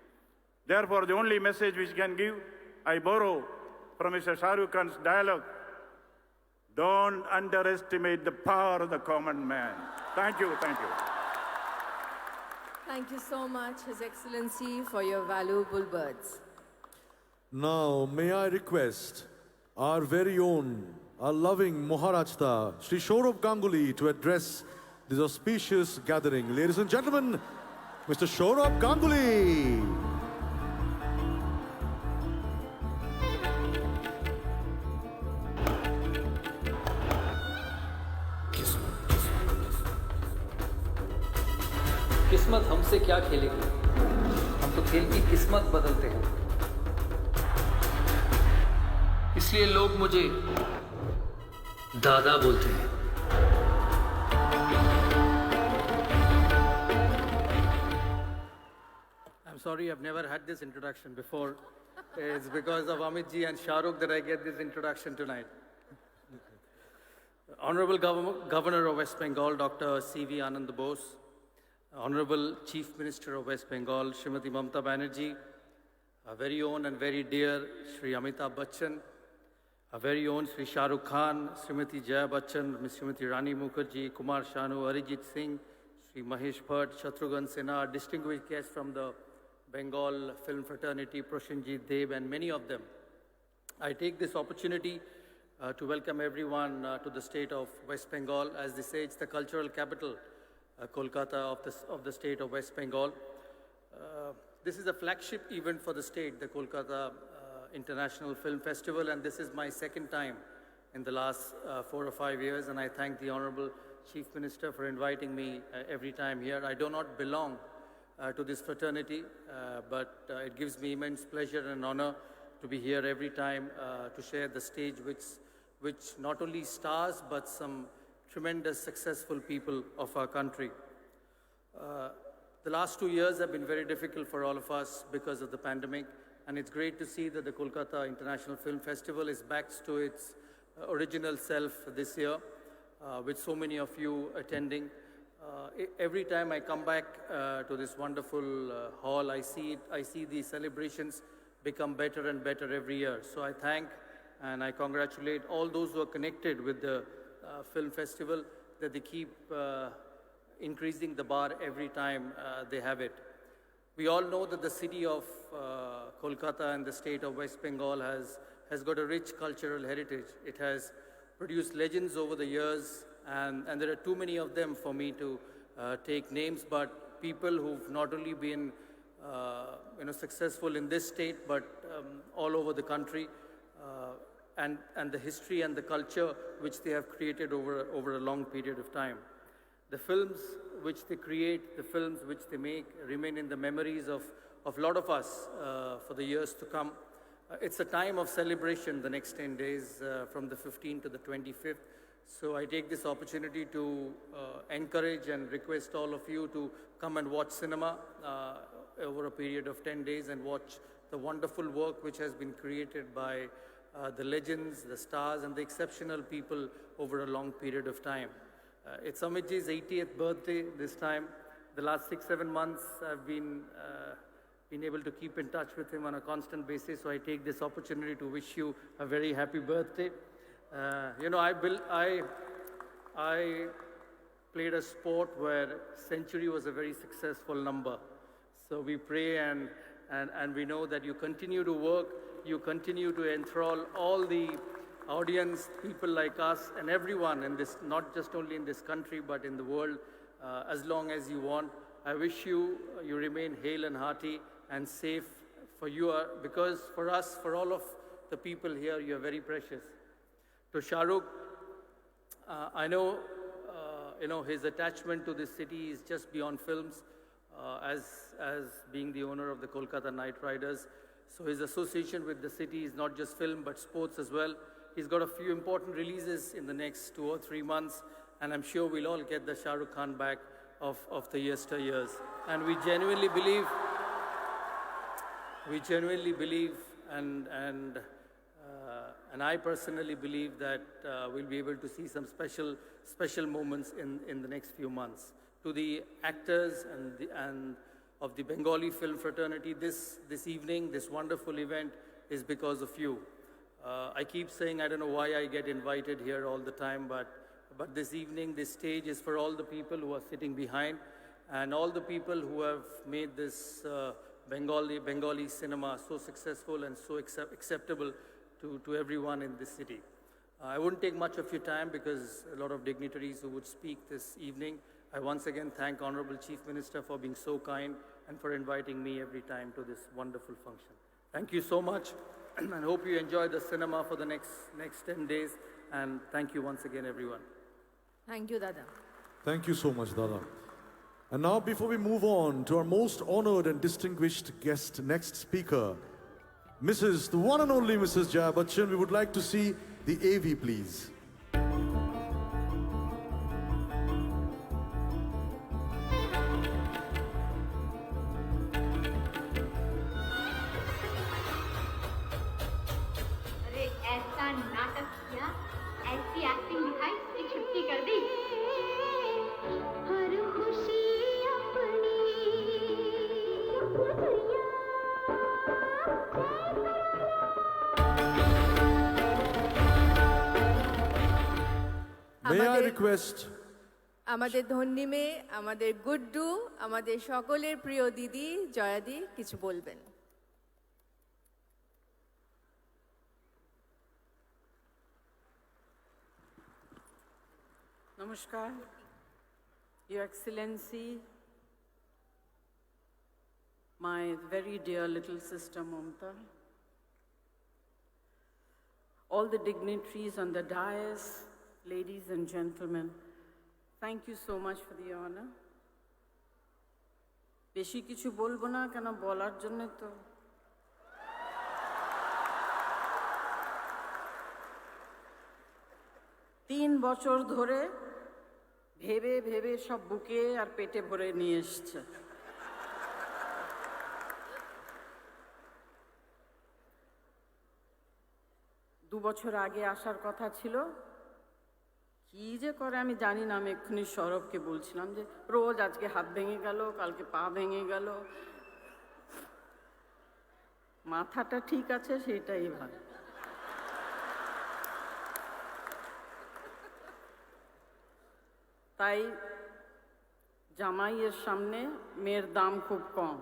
Therefore, the only message which can give, I borrow from Mr. Shah Rukh Khan's dialogue, don't underestimate the power of the common man. Thank you, thank you. Thank you so much, His Excellency, for your valuable words. Now, may I request our very own, our loving Maharajta, Shri Saurabh Ganguly, to address this auspicious gathering. Ladies and gentlemen, Mr. Saurabh Ganguly. किस्मत हमसे क्या खेलेगी, हम तो खेल की किस्मत बदलते हैं। इसलिए लोग मुझे दादा बोलते हैं। I'm sorry, I've never had this introduction before. It's because of Amit ji and Shah Rukh that I get this introduction tonight. Honorable Governor of West Bengal, Dr. C.V. Anand Bose, Honorable Chief Minister of West Bengal, Srimati Mamata Banerjee, our very own and very dear Shri Amitabh Bachchan, our very own Shri Shah Rukh Khan, Srimati Jaya Bachchan, Ms. Srimati Rani Mukherjee, Kumar Sanu, Arijit Singh, Shri Mahesh Bhatt, Shatrughan Sinha, distinguished guests from the Bengal film fraternity, Proshenjit Dev, and many of them. I take this opportunity to welcome everyone to the state of West Bengal. As they say, it's the cultural capital, Kolkata of the state of West Bengal. This is a flagship event for the state, the Kolkata International Film Festival, and this is my second time in the last 4 or 5 years, and I thank the Honorable Chief Minister for inviting me every time here. I do not belong to this fraternity, but it gives me immense pleasure and honor to be here every time to share the stage which not only stars, but some tremendous successful people of our country. The last 2 years have been very difficult for all of us because of the pandemic, and it's great to see that the Kolkata International Film Festival is back to its original self this year, with so many of you attending. Every time I come back to this wonderful hall, I see the celebrations become better and better every year. So I thank and I congratulate all those who are connected with the film festival, that they keep increasing the bar every time they have it. We all know that the city of Kolkata and the state of West Bengal has got a rich cultural heritage. It has produced legends over the years, and there are too many of them for me to take names, but people who've not only been successful in this state, but all over the country, and the history and the culture which they have created over a long period of time. The films which they create, the films which they make, remain in the memories of a lot of us for the years to come. It's a time of celebration the next 10 days, from the 15th to the 25th. So I take this opportunity to encourage and request all of you to come and watch cinema over a period of 10 days and watch the wonderful work which has been created by the legends, the stars, and the exceptional people over a long period of time. It's Amitji's 80th birthday this time. The last 6-7 months I've been able to keep in touch with him on a constant basis, so I take this opportunity to wish you a very happy birthday. I played a sport where century was a very successful number. So we pray and we know that you continue to work, you continue to enthrall all the audience, people like us and everyone in this, not just only in this country, but in the world, as long as you want. I wish you remain hale and hearty and safe, for you are, because for us, for all of the people here, you are very precious. To Shah Rukh, I know, his attachment to this city is just beyond films, as being the owner of the Kolkata Knight Riders. So his association with the city is not just film, but sports as well. He's got a few important releases in the next 2 or 3 months, and I'm sure we'll all get the Shah Rukh Khan back of the yesteryears. And we genuinely believe, and I personally believe that we'll be able to see some special moments in the next few months. To the actors and of the Bengali film fraternity, this evening, this wonderful event is because of you. I keep saying I don't know why I get invited here all the time, but this evening, this stage is for all the people who are sitting behind and all the people who have made this Bengali cinema so successful and so acceptable to everyone in this city. I wouldn't take much of your time because a lot of dignitaries who would speak this evening. I once again thank Honorable Chief Minister for being so kind and for inviting me every time to this wonderful function. Thank you so much, and hope you enjoy the cinema for the next 10 days. And thank you once again, everyone. Thank you, Dada. Thank you so much, Dada. And now, before we move on to our most honored and distinguished guest, next speaker, the one and only Mrs. Jaya Bachchan, we would like to see the AV, please. अरे ऐसा नाटक किया, ऐसी acting दिखाई कि छुट्टी कर दी। हर खुशी अपनी May I request আমাদের ধন্যী মেয়ে, আমাদের গুড্ডু, আমাদের সকলের প্রিয় দিদি জয়াদি কিছু বলবেন। Namaskar, Your Excellency, my very dear little sister Mamta, all the dignitaries on the dais, ladies and gentlemen, thank you so much for the honor. বেশি কিছু বলবো না কেন বলার জন্য তো তিন বছর ধরে ভেবে ভেবে সব বুকে আর পেটে ভরে নিয়ে এসছে। দু বছর আগে আসার কথা ছিল, কি যে করে আমি জানি না। আমি এক্ষুনি সৌরভকে বলছিলাম যে রোজ আজকে হাত ভেঙে গেল, কালকে পা ভেঙে গেল, মাথাটা ঠিক আছে সেটাই ভালো। তাই জামাইয়ের সামনে মেয়ের দাম খুব কম।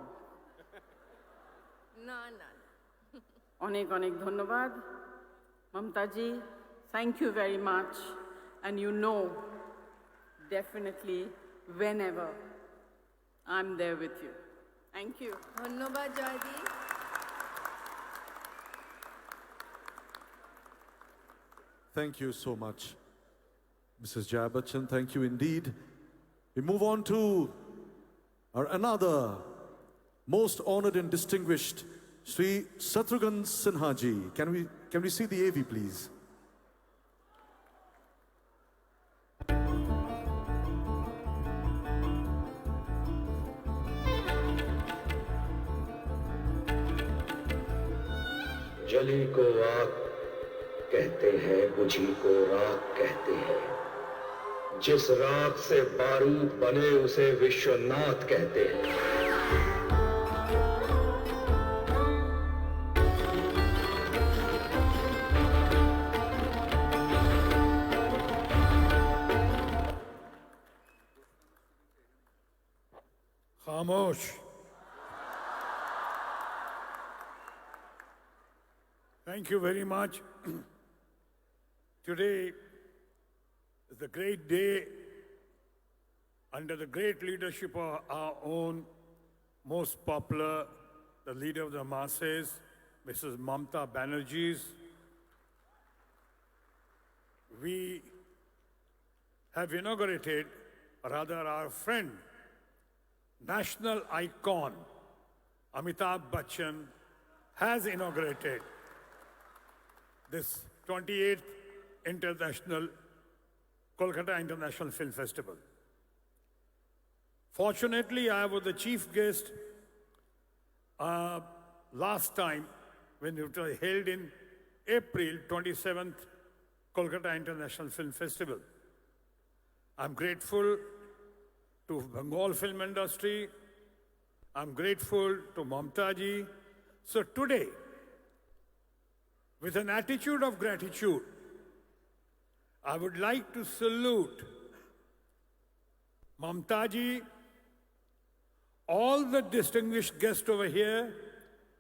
না না, অনেক অনেক ধন্যবাদ মমতাজি, thank you very much, and you know definitely whenever I'm there with you. Thank you. ধন্যবাদ জয়দি। Thank you so much, Mrs. Jaya Bachchan. Thank you indeed. We move on to our another most honored and distinguished, Sri Shatrughan Sinha ji. Can we see the AV, please? जली को आग कहते हैं, बुझी को राख कहते हैं, जिस राख से बारूद बने उसे विश्वनाथ कहते हैं। खामोश। Thank you very much. Today is a great day under the great leadership of our own most popular, the leader of the masses, Mrs. Mamta Banerjee. We have inaugurated, or rather our friend, national icon, Amitabh Bachchan, has inaugurated this 28th Kolkata International Film Festival. Fortunately, I was the chief guest last time when it was held in April 27th Kolkata International Film Festival. I'm grateful to Bengal film industry. I'm grateful to Mamta ji. So today, with an attitude of gratitude, I would like to salute Mamta ji, all the distinguished guests over here,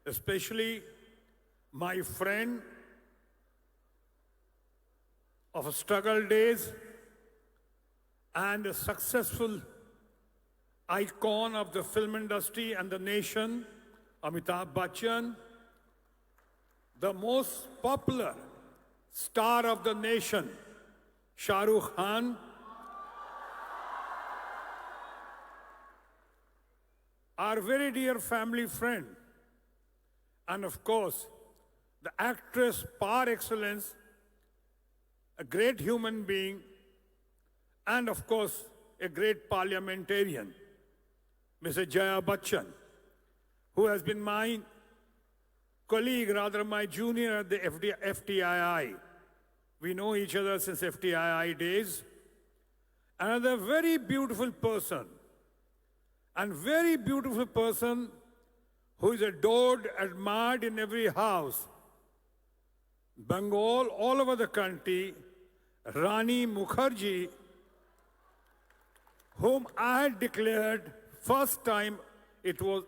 especially my friend of struggle days and a successful icon of the film industry and the nation, Amitabh Bachchan, the most popular star of the nation, Shah Rukh Khan, our very dear family friend, and of course, the actress par excellence, a great human being, and of course, a great parliamentarian, Mrs. Jaya Bachchan, who has been my colleague, rather my junior at the FTII. We know each other since FTII days. Another very beautiful person, and very beautiful person who is adored, admired in every house. Bengal, all over the country, Rani Mukherjee, whom I had declared first time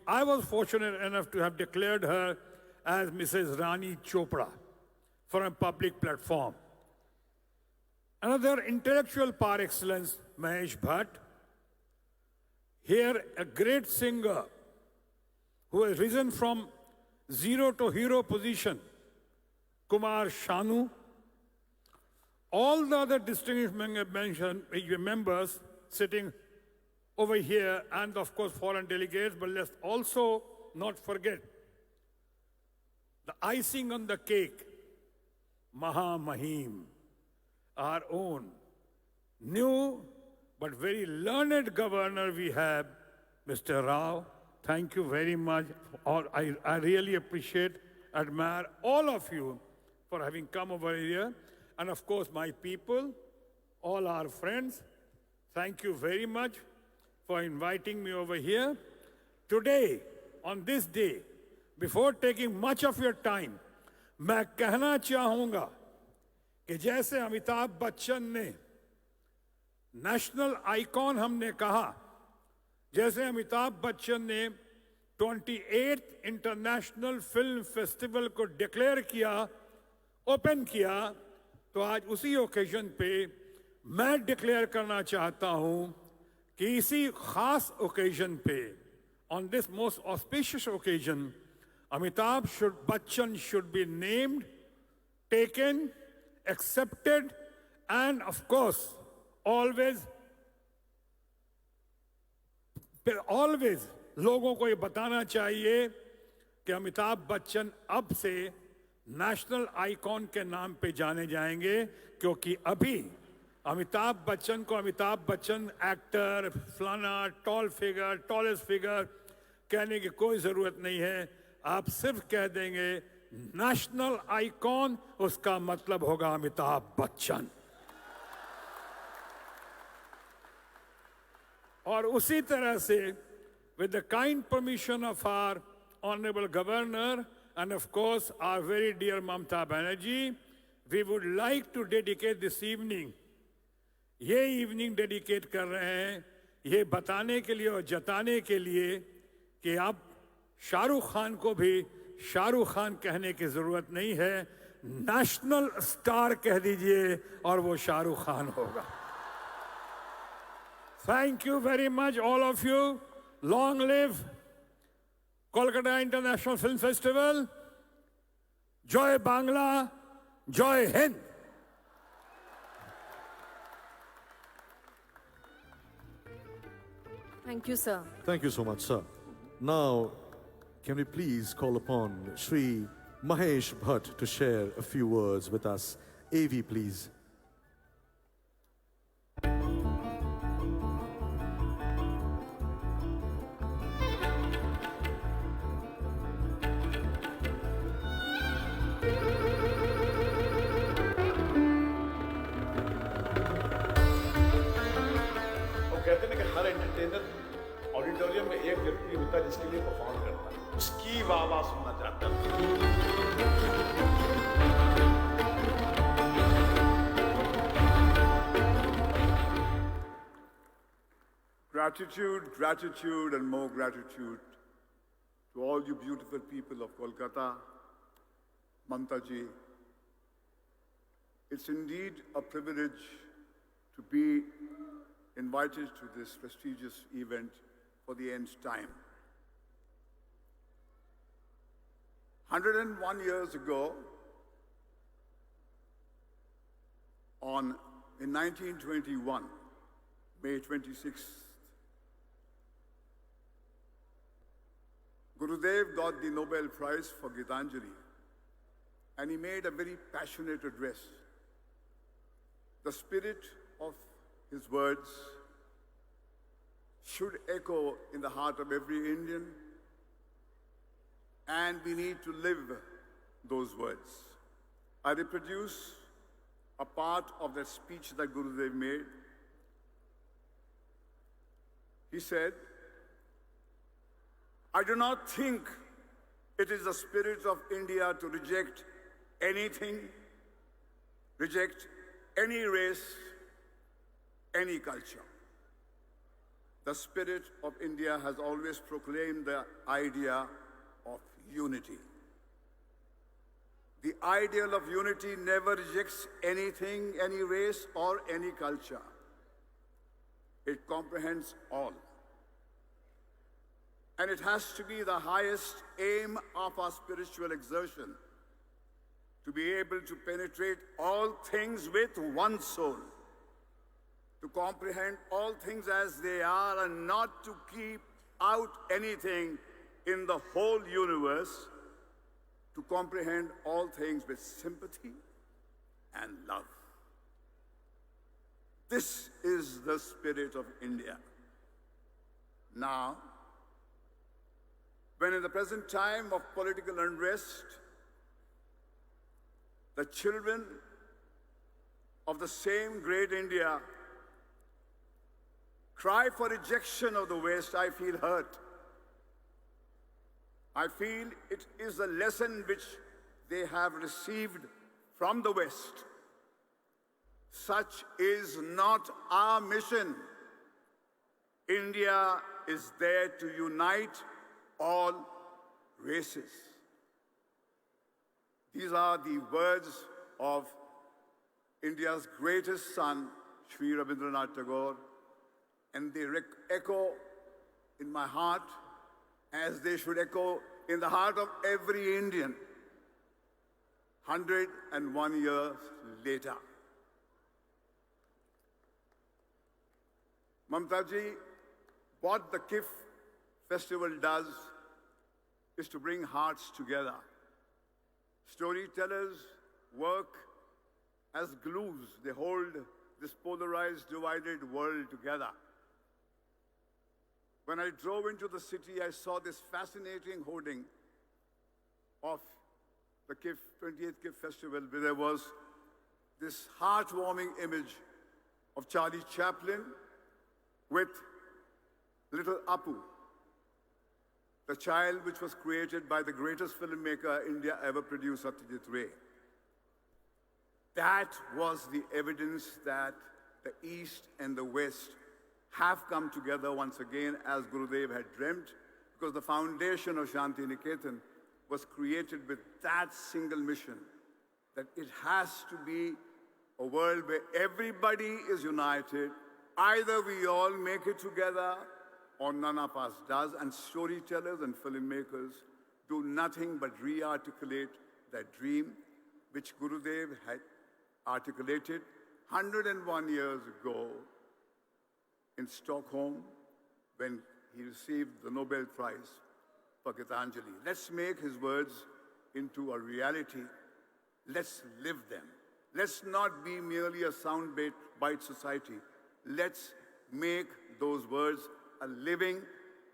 I was fortunate enough to have declared her as Mrs. Rani Chopra for a public platform. Another intellectual par excellence, Mahesh Bhatt. Here, a great singer who has risen from zero to hero position, Kumar Shanu. All the other distinguished members sitting over here, and of course foreign delegates, but let's also not forget the icing on the cake, Maha Mahim, our own new but very learned governor we have, Mr. Rao. Thank you very much. I really appreciate, admire all of you for having come over here. And of course, my people, all our friends, thank you very much for inviting me over here. Today, on this day, before taking much of your time, मैं कहना चाहूँगा कि जैसे अमिताभ बच्चन ने national icon हमने कहा, जैसे अमिताभ बच्चन ने 28th इंटरनेशनल फिल्म फेस्टिवल को डिक्लेयर किया, ओपन किया, तो आज उसी ओकेजन पे मैं डिक्लेयर करना चाहता हूं कि इसी खास ओकेजन पे, on this most auspicious occasion, Amitabh Bachchan should be named, taken, accepted, and of course, always लोगों को ये बताना चाहिए कि अमिताभ बच्चन अब से नेशनल आइकॉन के नाम पे जाने जाएंगे, क्योंकि अभी अमिताभ बच्चन को अमिताभ बच्चन एक्टर, फलाना, टॉल फिगर, टॉलेस्ट फिगर कहने की कोई जरूरत नहीं है. आप सिर्फ कह देंगे नेशनल आइकॉन, उसका मतलब होगा अमिताभ बच्चन. और उसी तरह से, with the kind permission of our honorable governor and of course our very dear Mamta Banerjee, we would like to dedicate this evening, ये evening dedicate कर रहे हैं ये बताने के लिए और जताने के लिए कि अब शाहरुख खान को भी शाहरुख खान कहने की जरूरत नहीं है, नेशनल स्टार कह दीजिए और वो शाहरुख खान होगा. Thank you very much, all of you. Long live Kolkata International Film Festival. Joy Bangla, Joy Hind. Thank you, sir. Thank you so much, sir. Now, can we please call upon Shri Mahesh Bhatt to share a few words with us? AV, please. कहते हैं कि हर entertainer auditorium में एक व्यक्ति होता है जिसके लिए परफॉर्म करता है, उसकी वाह सुनना चाहता है. Gratitude, gratitude, and more gratitude to all you beautiful people of Kolkata, Mamta ji. It's indeed a privilege to be invited to this prestigious event for the nth time. 101 years ago, in 1921, May 26th, Gurudev got the Nobel Prize for Gitanjali, and he made a very passionate address. The spirit of his words should echo in the heart of every Indian, and we need to live those words. I reproduce a part of that speech that Gurudev made. He said, "I do not think it is the spirit of India to reject anything, reject any race, any culture. the spirit of India has always proclaimed the idea of unity. The ideal of unity never rejects anything, any race, or any culture. It comprehends all. And it has to be the highest aim of our spiritual exertion, to be able to penetrate all things with one soul, to comprehend all things as they are and not to keep out anything in the whole universe, to comprehend all things with sympathy and love. This is the spirit of India. Now, when in the present time of political unrest, the children of the same great India cry for rejection of the West, I feel hurt. I feel it is a lesson which they have received from the West. Such is not our mission. India is there to unite all races. These are the words of India's greatest son, Shri Rabindranath Tagore, and they echo in my heart as they should echo in the heart of every Indian 101 years later. Mamtaji, what the KIFF festival does is to bring hearts together. Storytellers work as glues. They hold this polarized, divided world together. When I drove into the city, I saw this fascinating hoarding of the 28th KIFF festival, where there was this heartwarming image of Charlie Chaplin with little Apu, the child which was created by the greatest filmmaker India ever produced, Satyajit Ray. That was the evidence that the East and the West have come together once again as Gurudev had dreamt, because the foundation of Shanti Niketan was created with that single mission, that it has to be a world where everybody is united. Either we all make it together or none of us does, and storytellers and filmmakers do nothing but re-articulate that dream which Gurudev had articulated 101 years ago in Stockholm when he received the Nobel Prize for Gitanjali. Let's make his words into a reality. Let's live them. Let's not be merely a soundbite society. Let's make those words a living,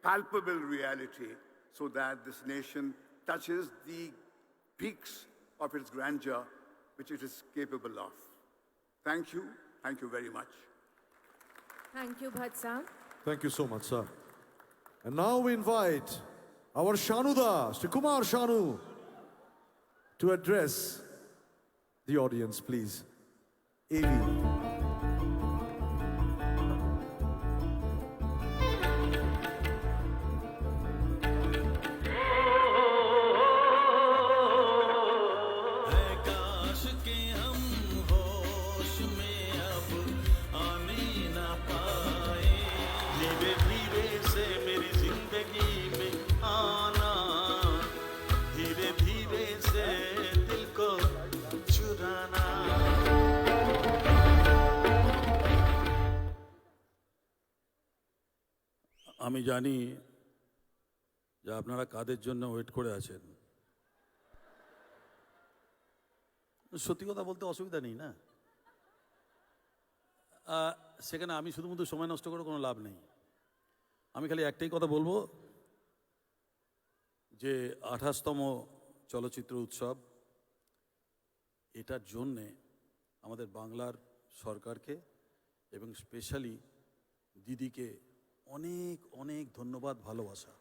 palpable reality so that this nation touches the peaks of its grandeur which it is capable of. Thank you. Thank you very much. Thank you, Bhatt. Thank you so much, sir. And now we invite our Shanuda, Shri Kumar Shanu, to address the audience, please. AV. আমি জানি যে আপনারা কাদের জন্য wait করে আছেন। সত্যি কথা বলতে অসুবিধা নেই না, সেখানে আমি শুধুমাত্র সময় নষ্ট করে কোনো লাভ নেই। আমি খালি একটাই কথা বলবো যে 28তম চলচ্চিত্র উৎসব, এটার জন্যে আমাদের বাংলার সরকারকে এবং স্পেশালি দিদিকে অনেক অনেক ধন্যবাদ, ভালোবাসা।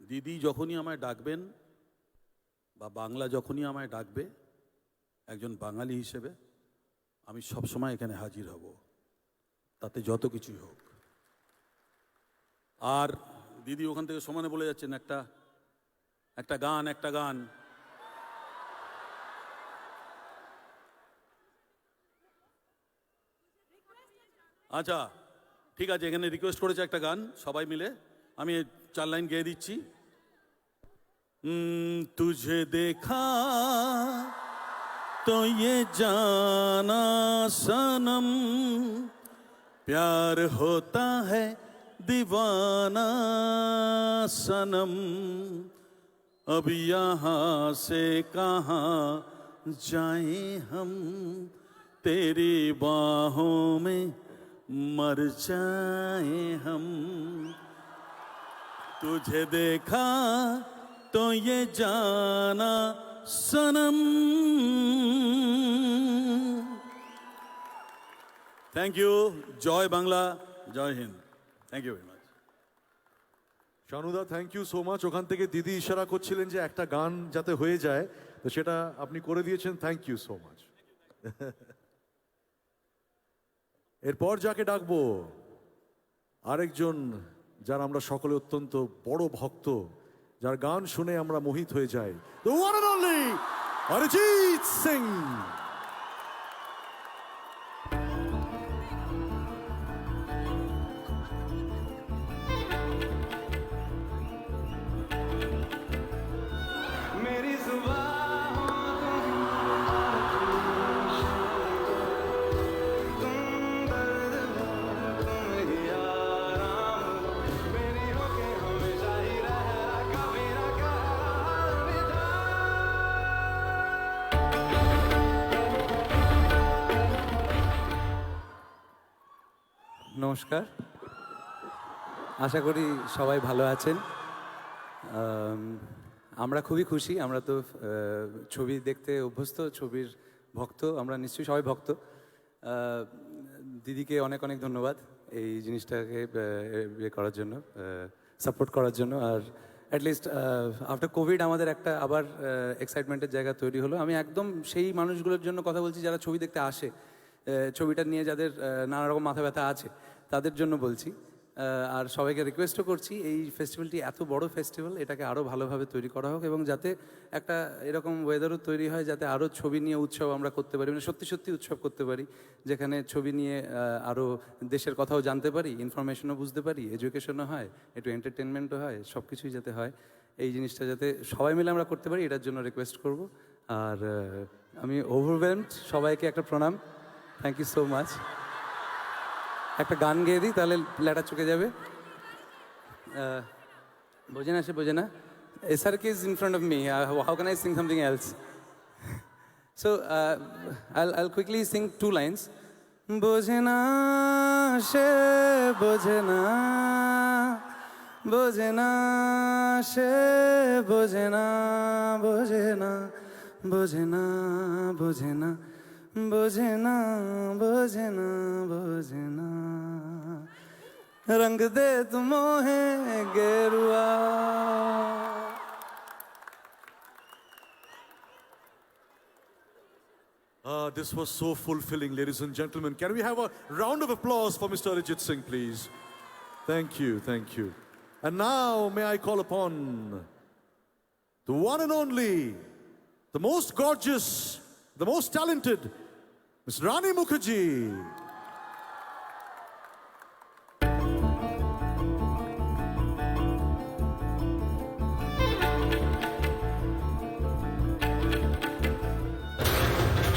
দিদি যখনই আমায় ডাকবেন বা বাংলা যখনই আমায় ডাকবে একজন বাঙালি হিসেবে, আমি সবসময় এখানে হাজির হব, তাতে যত কিছুই হোক। আর দিদি ওখান থেকে সমানে বলে যাচ্ছেন একটা গান। আচ্ছা ঠিক আছে, এখানে রিকোয়েস্ট করেছে একটা গান, সবাই মিলে আমি 4 লাইন গেয়ে দিচ্ছি। तुझे देखा तो ये जाना सनम, प्यार होता है दीवाना सनम, अब यहाँ से कहाँ जाएं हम, तेरी बाहों में मर जाएं हम। तुझे देखा तो ये जाना सनम। Thank you. जय बांग्ला, जय हिंद। थैंक यू वेरी माच। শানুদা থ্যাংক ইউ সো মাচ। ওখান থেকে দিদি ইশারা করছিলেন যে একটা গান যাতে হয়ে যায়, তো সেটা আপনি করে দিয়েছেন, থ্যাংক ইউ সো মাচ। এরপর যাকে ডাকবো আরেকজন যার আমরা সকলে অত্যন্ত বড় ভক্ত, যার গান শুনে আমরা মোহিত হয়ে যাই, the one and only Arijit Singh. নমস্কার, আশা করি সবাই ভালো আছেন। আমরা খুবই খুশি, আমরা তো ছবি দেখতে অভ্যস্ত, ছবির ভক্ত, আমরা নিশ্চয়ই সবাই ভক্ত। দিদিকে অনেক অনেক ধন্যবাদ এই জিনিসটাকে করার জন্য, সাপোর্ট করার জন্য। আর অ্যাটলিস্ট আফটার কোভিড আমাদের একটা আবার এক্সাইটমেন্টের জায়গা তৈরি হলো। আমি একদম সেই মানুষগুলোর জন্য কথা বলছি যারা ছবি দেখতে আসে, ছবিটা নিয়ে যাদের নানা রকম মাথা ব্যথা আছে, তাদের জন্য বলছি। আর সবাইকে রিকোয়েস্টও করছি, এই ফেস্টিভ্যালটি এত বড় ফেস্টিভ্যাল, এটাকে আরও ভালোভাবে তৈরি করা হোক এবং যাতে একটা এরকম ওয়েদারও তৈরি হয় যাতে আরও ছবি নিয়ে উৎসব আমরা করতে পারি, মানে সত্যি সত্যি উৎসব করতে পারি, যেখানে ছবি নিয়ে আরও দেশের কথাও জানতে পারি, ইনফরমেশনও বুঝতে পারি, এডুকেশনও হয়, একটু এন্টারটেনমেন্টও হয়, সব কিছুই যাতে হয়। এই জিনিসটা যাতে সবাই মিলে আমরা করতে পারি, এটার জন্য রিকোয়েস্ট করব। আর আমি ওভারওয়েলমড, সবাইকে একটা প্রণাম, থ্যাংক ইউ সো মাচ। একটা গান গেয়ে দিই, তাহলে লেটা চুকে যাবে। বোঝে না, সে বোঝে না। SRK is in front of me. How can I sing something else? So I'll quickly sing 2 lines. বোঝে না সে বোঝে না, বোঝে না সে বোঝে না, বোঝে না, বোঝে না, বোঝে না, বোঝে না, বোঝে না, বোঝে না, রঙ দে তুমোহে গেরুয়া। This was so fulfilling, ladies and gentlemen. Can we have a round of applause for Mr. Arijit Singh, please? Thank you, thank you. And now may I call upon the one and only, the most gorgeous, the most talented, Ms. Rani Mukherjee.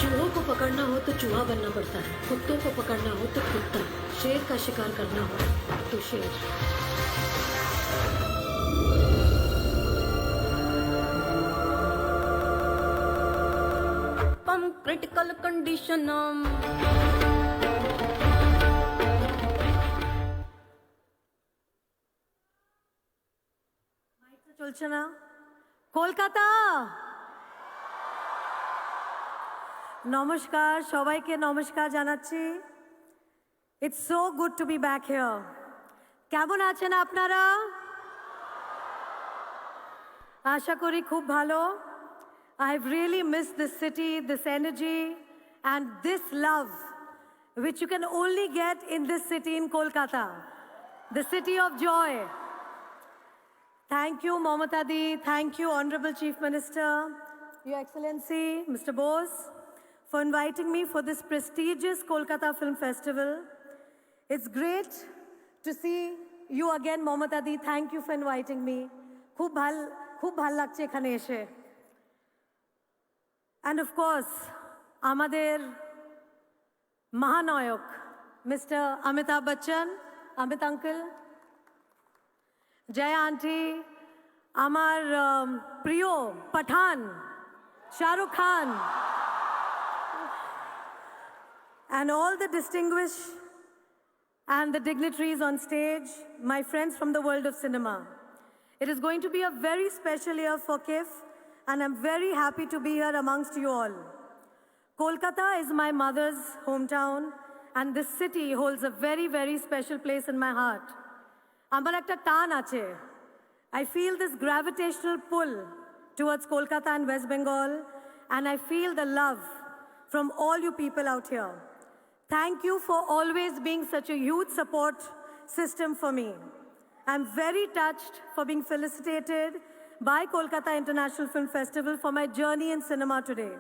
चूहों को पकड़ना हो तो चूहा बनना पड़ता है, कुत्तों को पकड़ना हो तो कुत्ता, शेर का शिकार करना हो तो शेर। Critical condition. চলছে না? কলকাতা, নমস্কার, সবাইকে নমস্কার জানাচ্ছি। It's so good to be back here. কেমন আছেন আপনারা? আশা করি খুব ভালো। I've really missed this city, this energy, and this love, which you can only get in this city in Kolkata, the city of joy. Thank you, Mamata Di. Thank you, Honorable Chief Minister, Your Excellency, Mr. Bose, for inviting me for this prestigious Kolkata Film Festival. It's great to see you again, Mamata Di. Thank you for inviting me. খুব ভাল লাগছে এখানে এসে। And of course, আমাদের মহানায়ক, Mr. Amitabh Bachchan, Amit Uncle, Jaya Auntie, আমার প্রিয় পাঠান, Shahrukh Khan, and all the distinguished and the dignitaries on stage, my friends from the world of cinema. It is going to be a very special year for KIFF, and I'm very happy to be here amongst you all. Kolkata is my mother's hometown, and this city holds a very, very special place in my heart. Amar ekta taan ache. I feel this gravitational pull towards Kolkata and West Bengal, and I feel the love from all you people out here. Thank you for always being such a huge support system for me. I'm very touched for being felicitated by Kolkata International Film Festival for my journey in cinema today.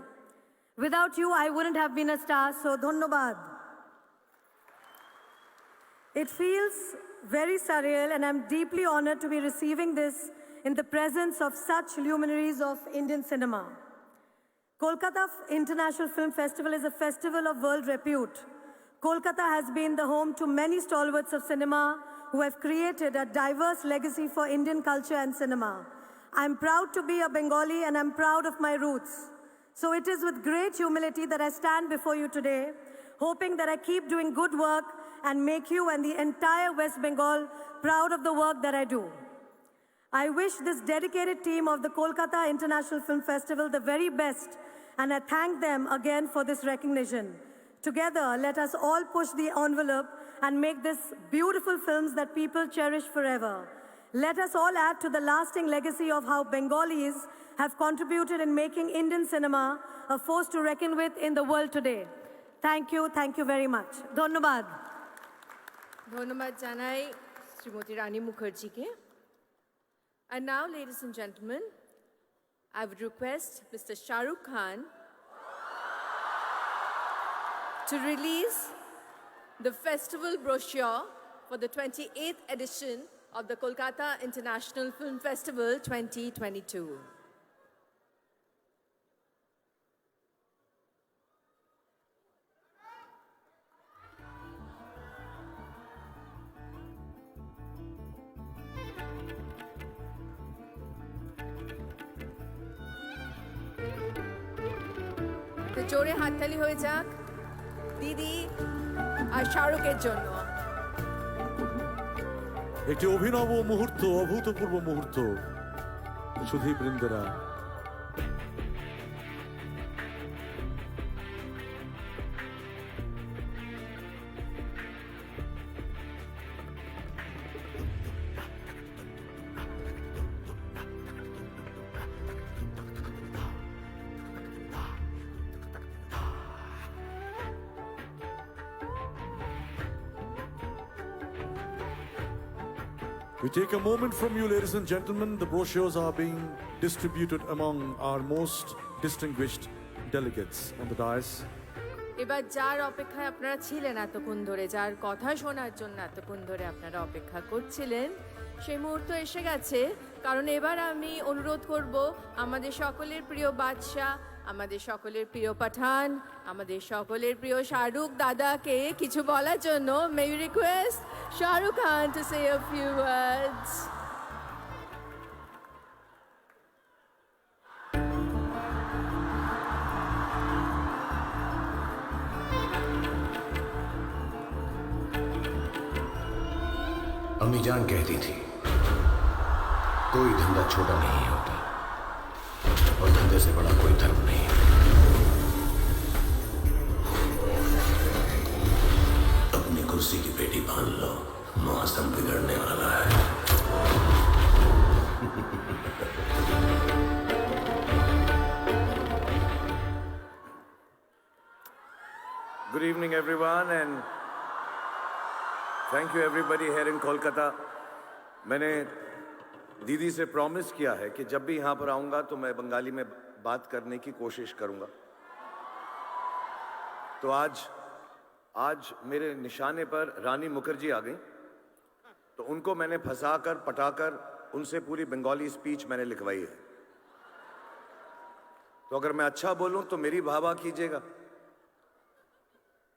Without you, I wouldn't have been a star, so dhonnobad. It feels very surreal, and I'm deeply honored to be receiving this in the presence of such luminaries of Indian cinema. Kolkata International Film Festival is a festival of world repute. Kolkata has been the home to many stalwarts of cinema who have created a diverse legacy for Indian culture and cinema. I'm proud to be a Bengali, and I'm proud of my roots. So it is with great humility that I stand before you today, hoping that I keep doing good work and make you and the entire West Bengal proud of the work that I do. I wish this dedicated team of the Kolkata International Film Festival the very best, and I thank them again for this recognition. Together, let us all push the envelope and make this beautiful films that people cherish forever. Let us all add to the lasting legacy of how Bengalis have contributed in making Indian cinema a force to reckon with in the world today. Thank you very much. Dhonnobad. ধন্যবাদ জানাই শ্রীমতী রানী মুখার্জিকে। And now, ladies and gentlemen, I would request Mr. Shah Rukh Khan to release the festival brochure for the 28th edition of the Kolkata International Film Festival 2022. তো জোরে হাততালি হয়ে যাক দিদি আর শাহরুখের জন্য। একটি অভিনব মুহূর্ত, অভূতপূর্ব মুহূর্ত। সুধীবৃন্দেরা, we take a moment from you, ladies and gentlemen. The brochures are being distributed among our most distinguished delegates on the dais. এবার যার অপেক্ষায় আপনারা ছিলেন এতক্ষণ ধরে, যার কথা শোনার জন্য এতক্ষণ ধরে আপনারা অপেক্ষা করছিলেন, সেই মুহূর্ত এসে গেছে। কারণ এবার আমি অনুরোধ করব আমাদের সকলের প্রিয় বাদশা, আমাদের সকলের প্রিয় পাঠান, আমাদের সকলের প্রিয় শাহরুখ দাদাকে কিছু বলার জন্য। May we request Shah Rukh Khan to say a few words. अम्मी जान कहती थी कोई धंधा छोटा नहीं होता और धंधे से बड़ा कोई धर्म नहीं। अपनी कुर्सी की पेटी बांध लो, मौसम बिगड़ने वाला है। Good evening, everyone, and thank you, everybody here in Kolkata. मैंने दीदी से प्रॉमिस किया है कि जब भी यहाँ पर आऊँगा तो मैं बंगाली में बात करने की कोशिश करूँगा. तो आज मेरे निशाने पर रानी मुखर्जी आ गई, तो उनको मैंने फंसाकर पटाकर उनसे पूरी बंगाली स्पीच मैंने लिखवाई है. तो अगर मैं अच्छा बोलूं तो मेरी वाह कीजिएगा.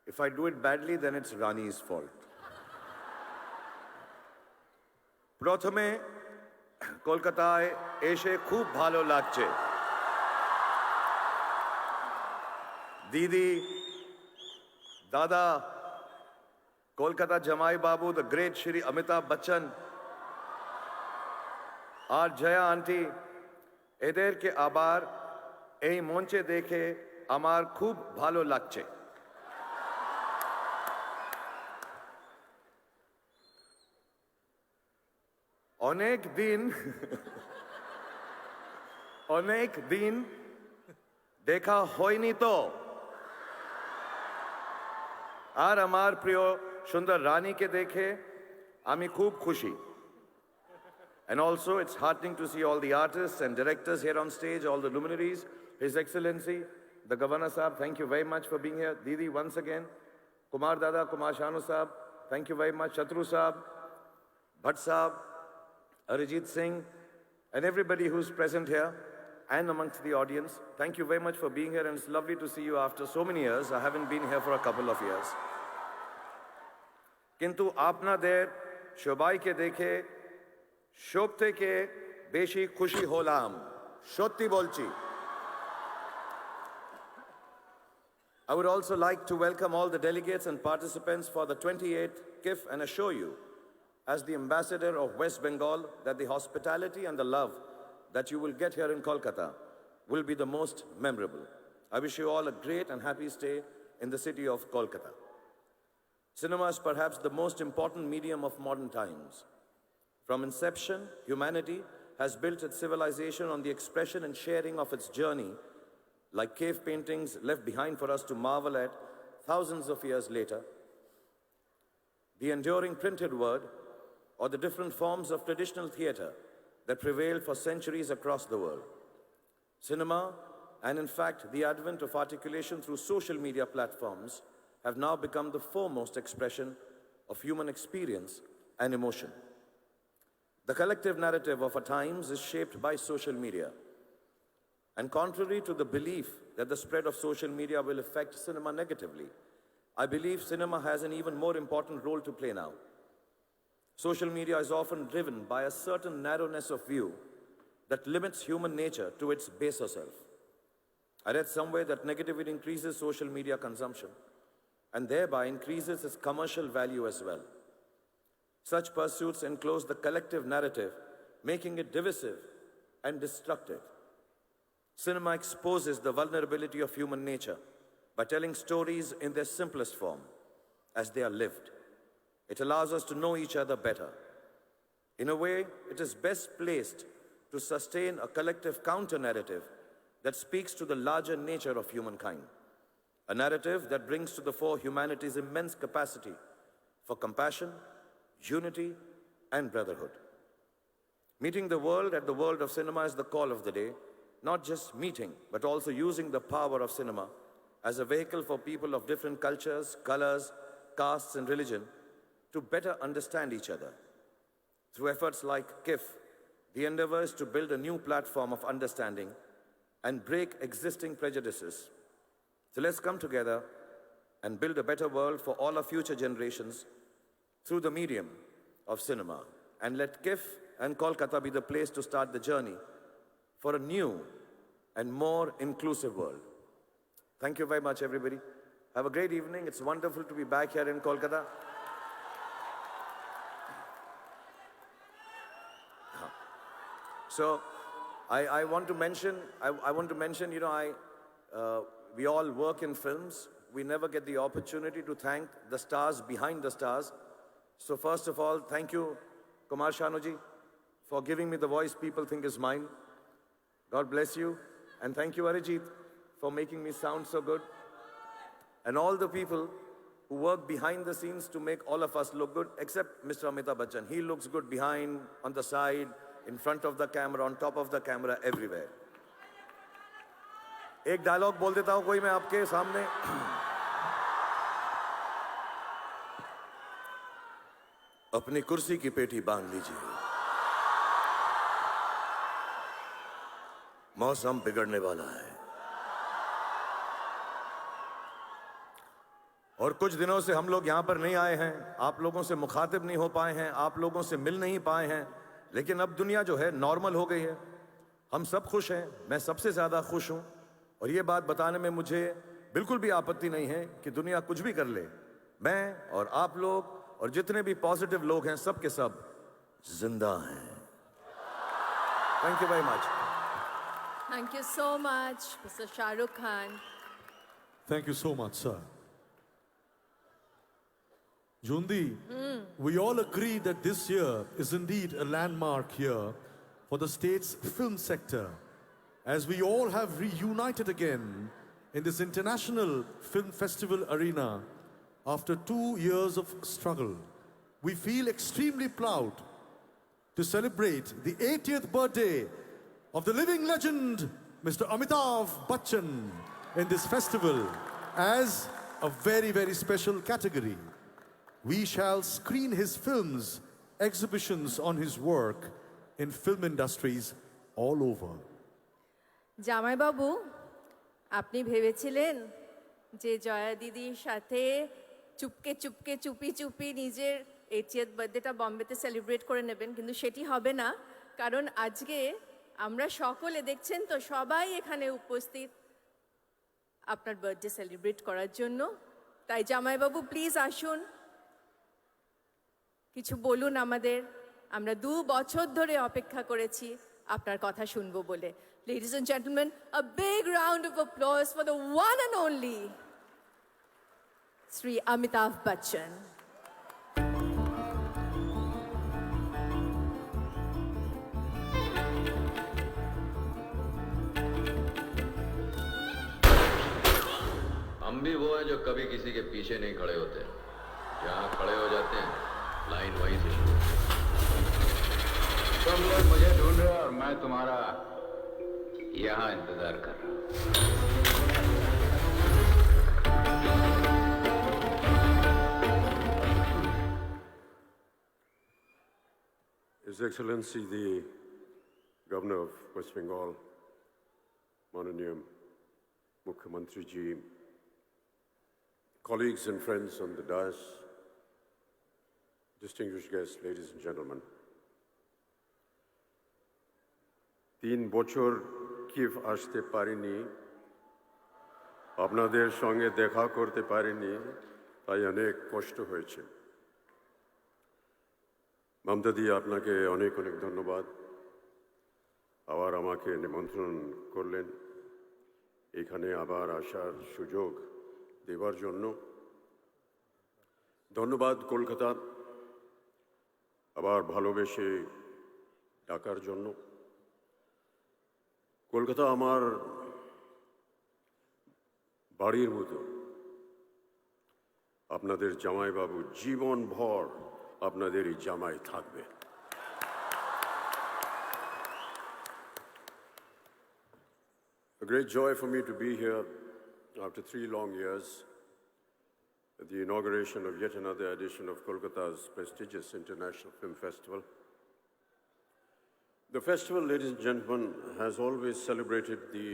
If I do it badly, then it's Rani's fault. প্রথমে কলকাতায় এসে খুব ভালো লাগছে. দিদি, দাদা, কলকাতা জামাই বাবু, the great Shri Amitabh Bachchan, R Jaya aunty, এদেরকে আবার এই মঞ্চে দেখে আমার খুব ভালো লাগছে. অনেক দিন দেখা হয়নি তো, আর আমার প্রিয় সুন্দর রানীকে দেখে আমি খুব খুশি. And also it's heartening to see all the artists and directors here on stage, all the luminaries, His Excellency, the Governor Sahab, thank you very much for being here. Didi, once again, Kumar Dada, Kumar Shanu Sahab, thank you very much. Chatru Sahab, Bhatt Sahab, Arijit Singh, and everybody who's present here and amongst the audience. Thank you very much for being here, and it's lovely to see you after so many years. I haven't been here for a couple of years. কিন্তু আপনাদের সবাইকে দেখে সব থেকে বেশি খুশি হলাম, সত্যি বলছি. I would also like to welcome all the delegates and participants for the 28th KIFF and assure you, as the ambassador of West Bengal, that the hospitality and the love that you will get here in Kolkata will be the most memorable. I wish you all a great and happy stay in the city of Kolkata. Cinema is perhaps the most important medium of modern times. From inception, humanity has built its civilization on the expression and sharing of its journey, like cave paintings left behind for us to marvel at thousands of years later. The enduring printed word, or the different forms of traditional theatre that prevailed for centuries across the world. Cinema, and in fact the advent of articulation through social media platforms, have now become the foremost expression of human experience and emotion. The collective narrative of our times is shaped by social media. And contrary to the belief that the spread of social media will affect cinema negatively, I believe cinema has an even more important role to play now. Social media is often driven by a certain narrowness of view that limits human nature to its baser self. I read somewhere that negativity increases social media consumption and thereby increases its commercial value as well. Such pursuits enclose the collective narrative, making it divisive and destructive. Cinema exposes the vulnerability of human nature by telling stories in their simplest form, as they are lived. It allows us to know each other better. In a way, it is best placed to sustain a collective counter-narrative that speaks to the larger nature of humankind. A narrative that brings to the fore humanity's immense capacity for compassion, unity, and brotherhood. Meeting the world at the world of cinema is the call of the day, not just meeting, but also using the power of cinema as a vehicle for people of different cultures, colors, castes, and religion to better understand each other. Through efforts like KIFF, the endeavor is to build a new platform of understanding and break existing prejudices. So let's come together and build a better world for all our future generations through the medium of cinema. And let KIFF and Kolkata be the place to start the journey for a new and more inclusive world. Thank you very much, everybody. Have a great evening. It's wonderful to be back here in Kolkata. So I want to mention, you know, we all work in films. We never get the opportunity to thank the stars behind the stars. So first of all, thank you, Kumar Shanuji, for giving me the voice people think is mine. God bless you. And thank you, Arijit, for making me sound so good. and all the people who work behind the scenes to make all of us look good, except Mr. Amitabh Bachchan. He looks good behind, on the side, in front of the camera, on top of the camera, everywhere. एक dialogue बोल देता हूं कोई मैं आपके सामने. अपनी कुर्सी की पेटी बांध लीजिए. मौसम बिगड़ने वाला है. और कुछ दिनों से हम लोग यहां पर नहीं आए हैं, आप लोगों से मुखातिब नहीं हो पाए हैं, आप लोगों से मिल नहीं पाए हैं, लेकिन अब दुनिया जो है नॉर्मल हो गई है. हम सब खुश हैं, मैं सबसे ज्यादा खुश हूं. और ये बात बताने में मुझे बिल्कुल भी आपत्ति नहीं है कि दुनिया कुछ भी कर ले, मैं और आप लोग और जितने भी पॉजिटिव लोग हैं सब के सब जिंदा हैं. Thank you very much. Thank you so much, Mr. Shah Rukh Khan. Thank you so much, sir. Jundi, we all agree that this year is indeed a landmark year for the state's film sector, as we all have reunited again in this international film festival arena after 2 years of struggle. We feel extremely proud to celebrate the 80th birthday of the living legend, Mr. Amitabh Bachchan, in this festival as a very, very special category. We shall screen his films, exhibitions on his work in film industries all over. জামাই বাবু, আপনি ভেবেছিলেন যে জয়া দিদির সাথে চুপকে চুপকে চুপি চুপি নিজের 80th বার্থডেটা বম্বেতে celebrate করে নেবেন, কিন্তু সেটি হবে না, কারণ আজকে আমরা সকলে দেখছেন তো সবাই এখানে উপস্থিত আপনার বার্থডে সেলিব্রেট করার জন্য. তাই জামাই বাবু প্লিজ আসুন, কিছু বলুন আমাদের. আমরা 2 বছর ধরে অপেক্ষা করেছি আপনার কথা শুনবো বলে. Ladies and gentlemen, a big round of applause for the one and only Sri Amitabh Bachchan. हम भी वो हैं जो कभी किसी के पीछे नहीं खड़े होते. जहाँ खड़े हो जाते हैं लाइन वहीं से शुरू. तुम लोग मुझे ढूंढ रहे हो और मैं तुम्हारा यहाँ इंतजार कर रहा हूँ. His Excellency the Governor of West Bengal, Mananiya Mukhyamantri Ji, colleagues and friends on the dais, distinguished guests, ladies and gentlemen. 3 বছর কিফ আসতে পারিনি, আপনাদের সঙ্গে দেখা করতে পারিনি, তাই অনেক কষ্ট হয়েছে. মমতা দি, আপনাকে অনেক অনেক ধন্যবাদ. আবার আমাকে নিমন্ত্রণ করলেন এখানে আবার আসার সুযোগ দেওয়ার জন্য. ধন্যবাদ কলকাতা আবার ভালোবেসে ডাকার জন্য. কলকাতা আমার বাড়ির মতো. আপনাদের জামাইবাবু জীবনভর আপনাদেরই জামাই থাকবে. A great joy for me to be here after 3 long years at the inauguration of yet another edition of Kolkata's prestigious International Film Festival. The festival, ladies and gentlemen, has always celebrated the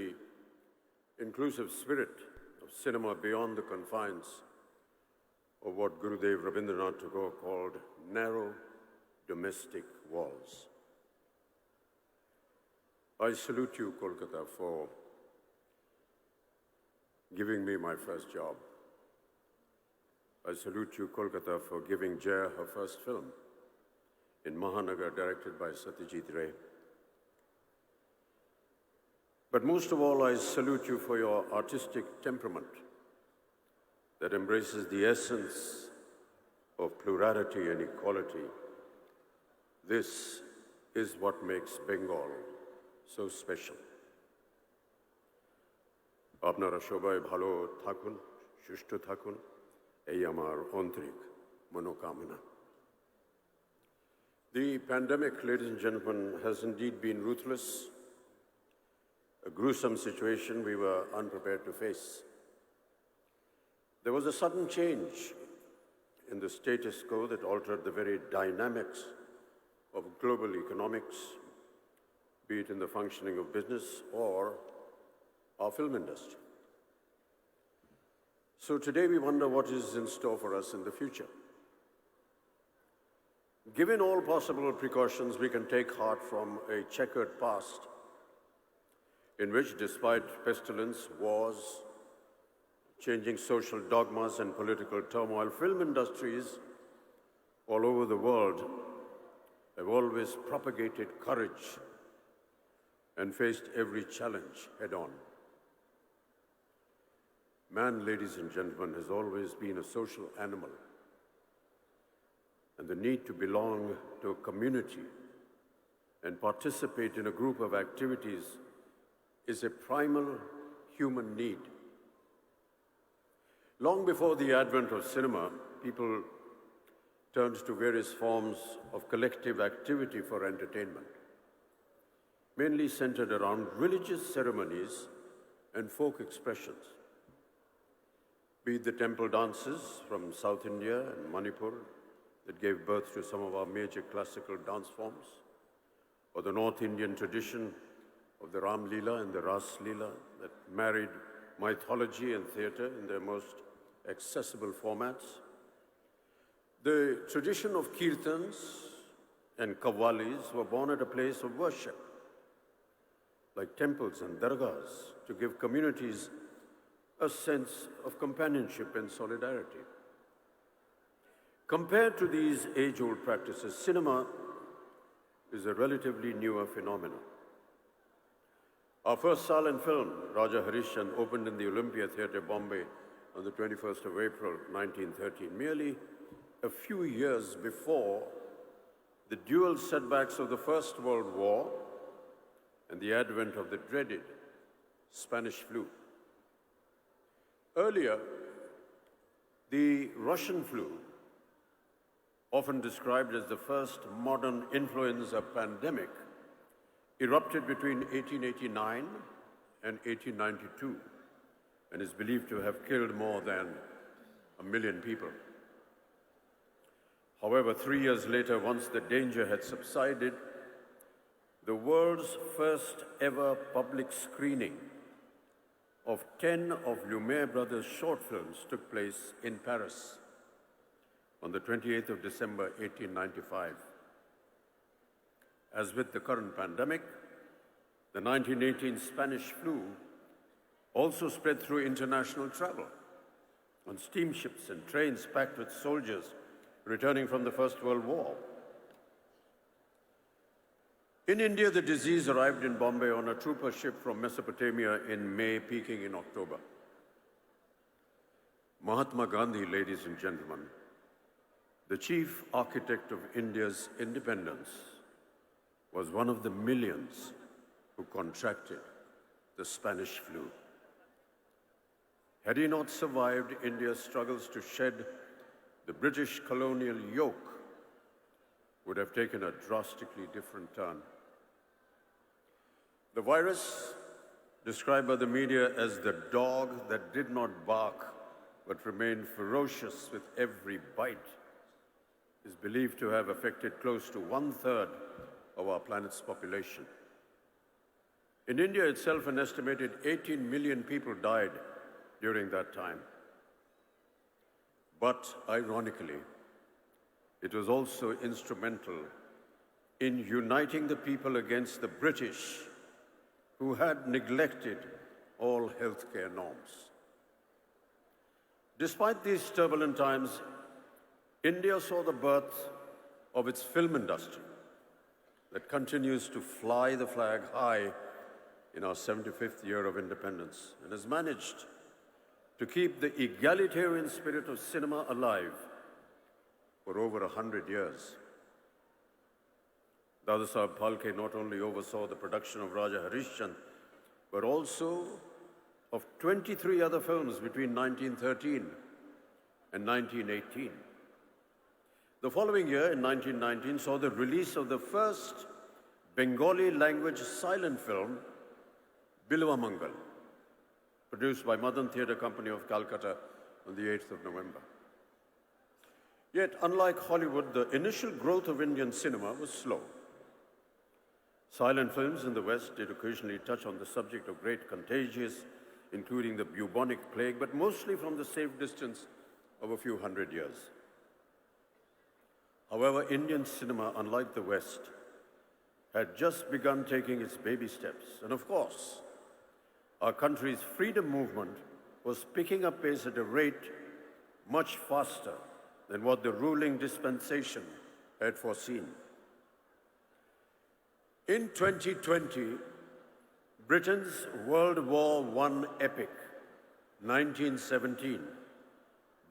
inclusive spirit of cinema beyond the confines of what Gurudev Rabindranath Tagore called narrow domestic walls. I salute you, Kolkata, for giving me my first job. I salute you, Kolkata, for giving Jaya her first film in Mahanagar, directed by Satyajit Ray. But most of all, I salute you for your artistic temperament that embraces the essence of plurality and equality. This is what makes Bengal so special. আপনারা সবাই ভালো থাকুন, সুস্থ থাকুন, এই আমার আন্তরিক মনোকামনা। The pandemic, ladies and gentlemen, has indeed been ruthless, a gruesome situation we were unprepared to face. There was a sudden change in the status quo that altered the very dynamics of global economics, be it in the functioning of business or our film industry. So today we wonder what is in store for us in the future. Given all possible precautions, we can take heart from a checkered past in which, despite pestilence, wars, changing social dogmas and political turmoil, film industries all over the world have always propagated courage and faced every challenge head-on. Man, ladies and gentlemen, has always been a social animal, and the need to belong to a community and participate in a group of activities is a primal human need. Long before the advent of cinema, people turned to various forms of collective activity for entertainment, mainly centered around religious ceremonies and folk expressions. Be it the temple dances from South India and Manipur that gave birth to some of our major classical dance forms, or the North Indian tradition of the Ram Leela and the Ras Leela that married mythology and theatre in their most accessible formats. The tradition of kirtans and qawwalis were born at a place of worship, like temples and dargahs, to give communities a sense of companionship and solidarity. Compared to these age-old practices, cinema is a relatively newer phenomenon. Our first silent film, Raja Harishchandra, opened in the Olympia Theatre, Bombay, on the 21st of April, 1913, merely a few years before the dual setbacks of the First World War and the advent of the dreaded Spanish flu. Earlier, the Russian flu, often described as the first modern influenza pandemic, erupted between 1889 and 1892 and is believed to have killed more than 1 million people. However, 3 years later, once the danger had subsided, the world's first ever public screening of 10 of Lumiere brothers' short films took place in Paris on the 28th of December, 1895. As with the current pandemic, the 1918 Spanish flu also spread through international travel on steamships and trains packed with soldiers returning from the First World War. In India, the disease arrived in Bombay on a trooper ship from Mesopotamia in May, peaking in October. Mahatma Gandhi, ladies and gentlemen, the chief architect of India's independence, was one of the millions who contracted the Spanish flu. Had he not survived India's struggles to shed the British colonial yoke, would have taken a drastically different turn. The virus, described by the media as the dog that did not bark but remained ferocious with every bite, is believed to have affected close to 1/3 of our planet's population. In India itself, an estimated 18 million people died during that time. But ironically, it was also instrumental in uniting the people against the British, who had neglected all healthcare norms. Despite these turbulent times, India saw the birth of its film industry that continues to fly the flag high in our 75th year of independence and has managed to keep the egalitarian spirit of cinema alive for over 100 years. Dadasaheb Phalke not only oversaw the production of Raja Harishchandra, but also of 23 other films between 1913 and 1918. The following year, in 1919, saw the release of the first Bengali language silent film, Bilwa Mangal, produced by Madan Theatre Company of Calcutta on the 8th of November. Yet, unlike Hollywood, the initial growth of Indian cinema was slow. Silent films in the West did occasionally touch on the subject of great contagions, including the bubonic plague, but mostly from the safe distance of a few hundred years. However, Indian cinema, unlike the West, had just begun taking its baby steps. And of course, our country's freedom movement was picking up pace at a rate much faster than what the ruling dispensation had foreseen. In 2020, Britain's World War I epic, 1917,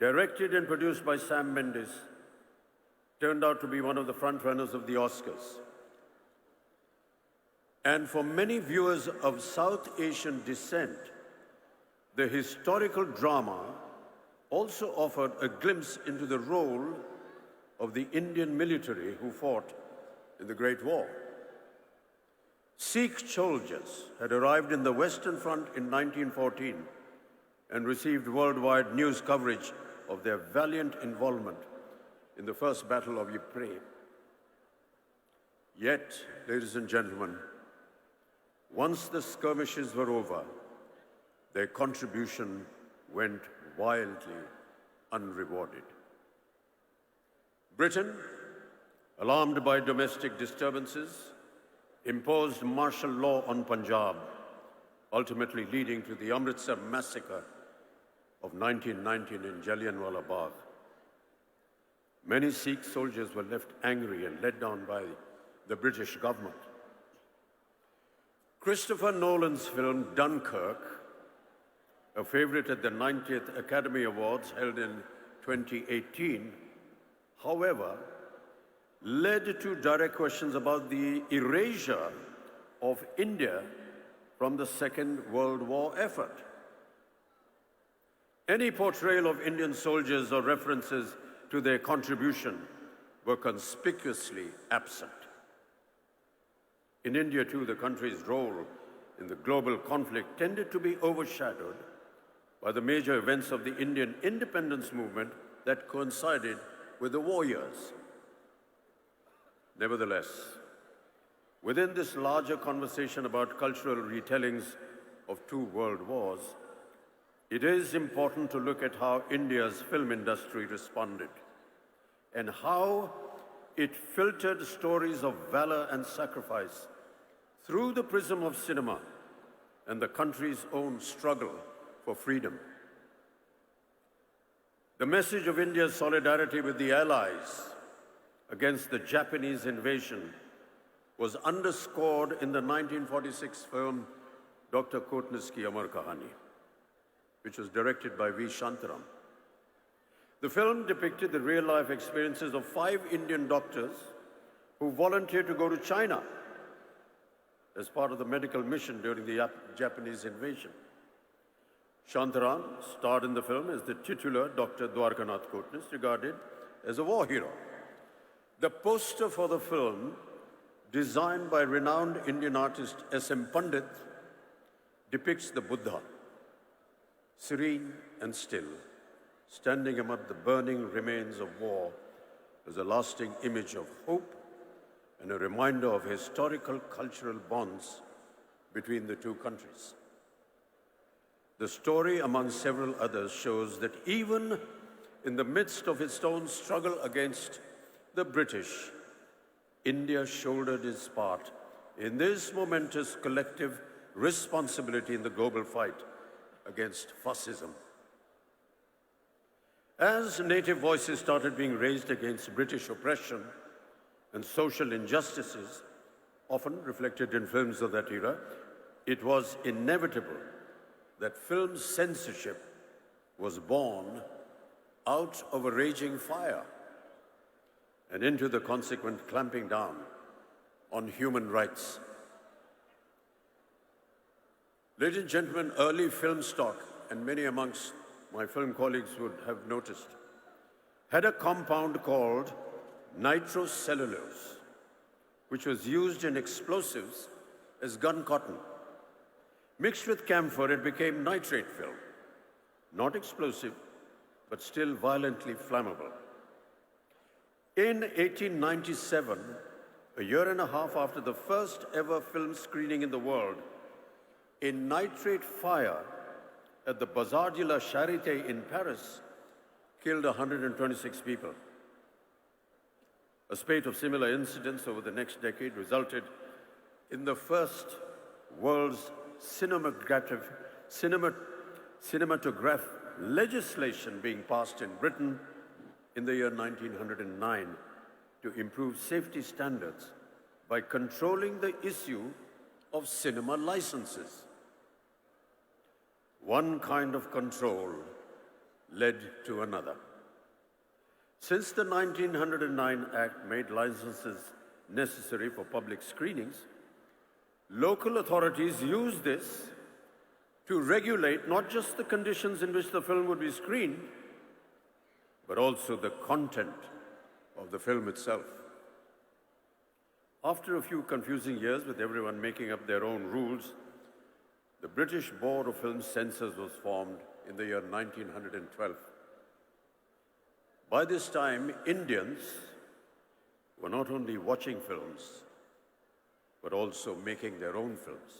directed and produced by Sam Mendes, turned out to be one of the frontrunners of the Oscars. And for many viewers of South Asian descent, the historical drama also offered a glimpse into the role of the Indian military who fought in the Great War. Sikh soldiers had arrived in the Western Front in 1914 and received worldwide news coverage of their valiant involvement in the First Battle of Ypres. Yet, ladies and gentlemen, once the skirmishes were over, their contribution went wildly unrewarded. Britain, alarmed by domestic disturbances, imposed martial law on Punjab, ultimately leading to the Amritsar massacre of 1919 in Jallianwala Bagh. Many Sikh soldiers were left angry and let down by the British government. Christopher Nolan's film Dunkirk, a favorite at the 90th Academy Awards held in 2018, however, led to direct questions about the erasure of India from the Second World War effort. Any portrayal of Indian soldiers or references to their contribution were conspicuously absent. In India, too, the country's role in the global conflict tended to be overshadowed by the major events of the Indian independence movement that coincided with the war years. Nevertheless, within this larger conversation about cultural retellings of two world wars, it is important to look at how India's film industry responded and how it filtered stories of valor and sacrifice through the prism of cinema and the country's own struggle for freedom. The message of India's solidarity with the Allies against the Japanese invasion was underscored in the 1946 film Dr. Kotnis Ki Amar Kahani, which was directed by V. Shantaram. The film depicted the real-life experiences of 5 Indian doctors who volunteered to go to China as part of the medical mission during the Japanese invasion. Shantaram starred in the film as the titular Dr. Dwarkanath Kotnis, regarded as a war hero. The poster for the film, designed by renowned Indian artist S.M. Pandit, depicts the Buddha, serene and still, standing amid the burning remains of war as a lasting image of hope and a reminder of historical cultural bonds between the two countries. The story, among several others, shows that even in the midst of its own struggle against the British, India shouldered its part in this momentous collective responsibility in the global fight against fascism. As native voices started being raised against British oppression and social injustices, often reflected in films of that era, it was inevitable that film censorship was born out of a raging fire and into the consequent clamping down on human rights. Ladies and gentlemen, early film stock, and many amongst my film colleagues would have noticed, had a compound called nitrocellulose, which was used in explosives as gun cotton. Mixed with camphor, it became nitrate film. Not explosive, but still violently flammable. In 1897, a year and a half after the first ever film screening in the world, a nitrate fire at the Bazar de la Charité in Paris killed 126 people. A spate of similar incidents over the next decade resulted in the first world's cinematograph legislation being passed in Britain in the year 1909 to improve safety standards by controlling the issue of cinema licenses. One kind of control led to another. Since the 1909 Act made licenses necessary for public screenings, local authorities used this to regulate not just the conditions in which the film would be screened, but also the content of the film itself. After a few confusing years with everyone making up their own rules, the British Board of Film Censors was formed in the year 1912. By this time, Indians were not only watching films, but also making their own films.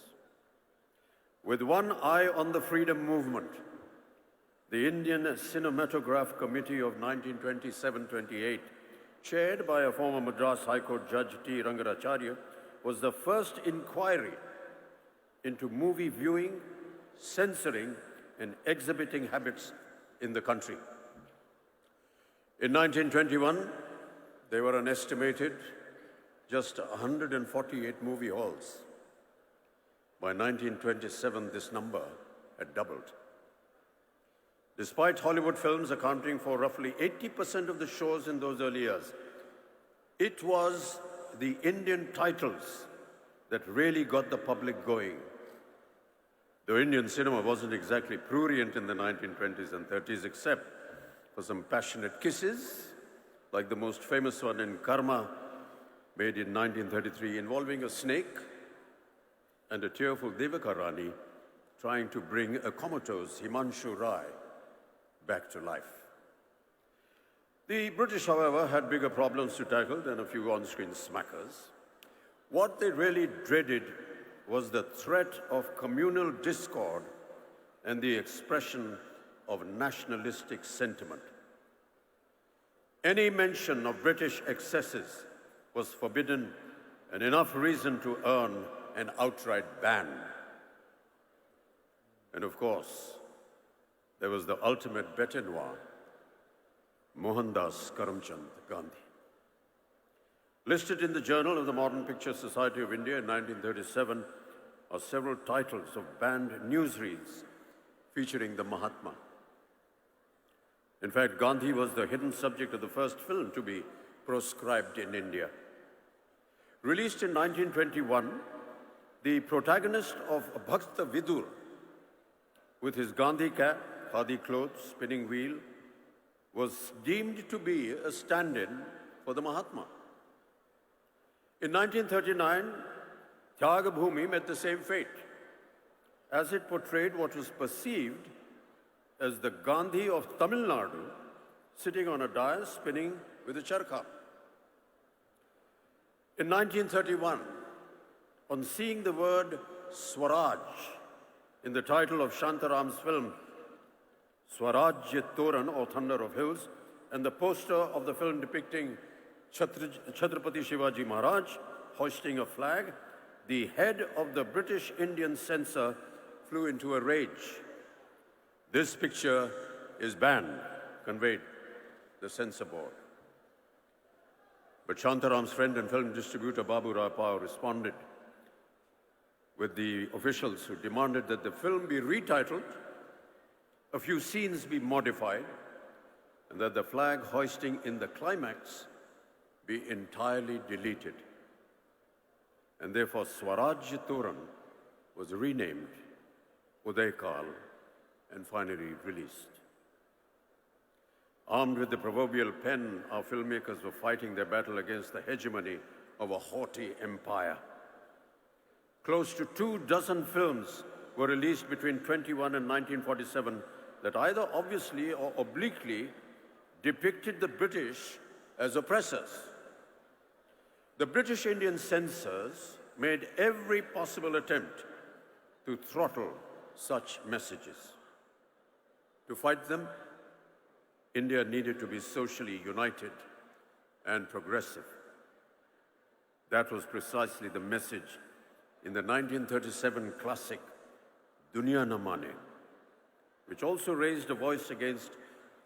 With one eye on the freedom movement, the Indian Cinematograph Committee of 1927-28, chaired by a former Madras High Court Judge T. Rangaracharya, was the first inquiry into movie viewing, censoring, and exhibiting habits in the country. In 1921, there were an estimated just 148 movie halls. By 1927, this number had doubled. Despite Hollywood films accounting for roughly 80% of the shows in those early years, it was the Indian titles that really got the public going. Though Indian cinema wasn't exactly prurient in the 1920s and 30s, except for some passionate kisses, like the most famous one in Karma, made in 1933, involving a snake and a tearful Devaka Rani trying to bring a comatose Himanshu Rai back to life. The British, however, had bigger problems to tackle than a few on-screen smackers. What they really dreaded was the threat of communal discord and the expression of nationalistic sentiment. Any mention of British excesses was forbidden, and enough reason to earn an outright ban. And of course, there was the ultimate bête noire, Mohandas Karamchand Gandhi. Listed in the Journal of the Modern Picture Society of India in 1937 are several titles of banned newsreels featuring the Mahatma. In fact, Gandhi was the hidden subject of the first film to be proscribed in India. Released in 1921, the protagonist of Bhakta Vidur, with his Gandhi cap, khadi clothes, spinning wheel, was deemed to be a stand-in for the Mahatma. In 1939, Tyag Bhumi met the same fate, as it portrayed what was perceived as the Gandhi of Tamil Nadu sitting on a dais spinning with a charkha. In 1931, on seeing the word Swaraj in the title of Shantaram's film Swarajya Toran, or Thunder of Hills, and the poster of the film depicting Chhatrapati Shivaji Maharaj hoisting a flag, the head of the British Indian censor flew into a rage. This picture is banned, conveyed the censor board. But Shantaram's friend and film distributor Babu Rai Pao responded with the officials who demanded that the film be retitled, a few scenes be modified, and that the flag hoisting in the climax be entirely deleted. And therefore Swaraj Toran was renamed Uday Kal, and finally released. Armed with the proverbial pen, our filmmakers were fighting their battle against the hegemony of a haughty empire. Close to 24 films were released between 21 and 1947 that either obviously or obliquely depicted the British as oppressors. The British Indian censors made every possible attempt to throttle such messages. To fight them, India needed to be socially united and progressive. That was precisely the message in the 1937 classic Duniya Na Mane, which also raised a voice against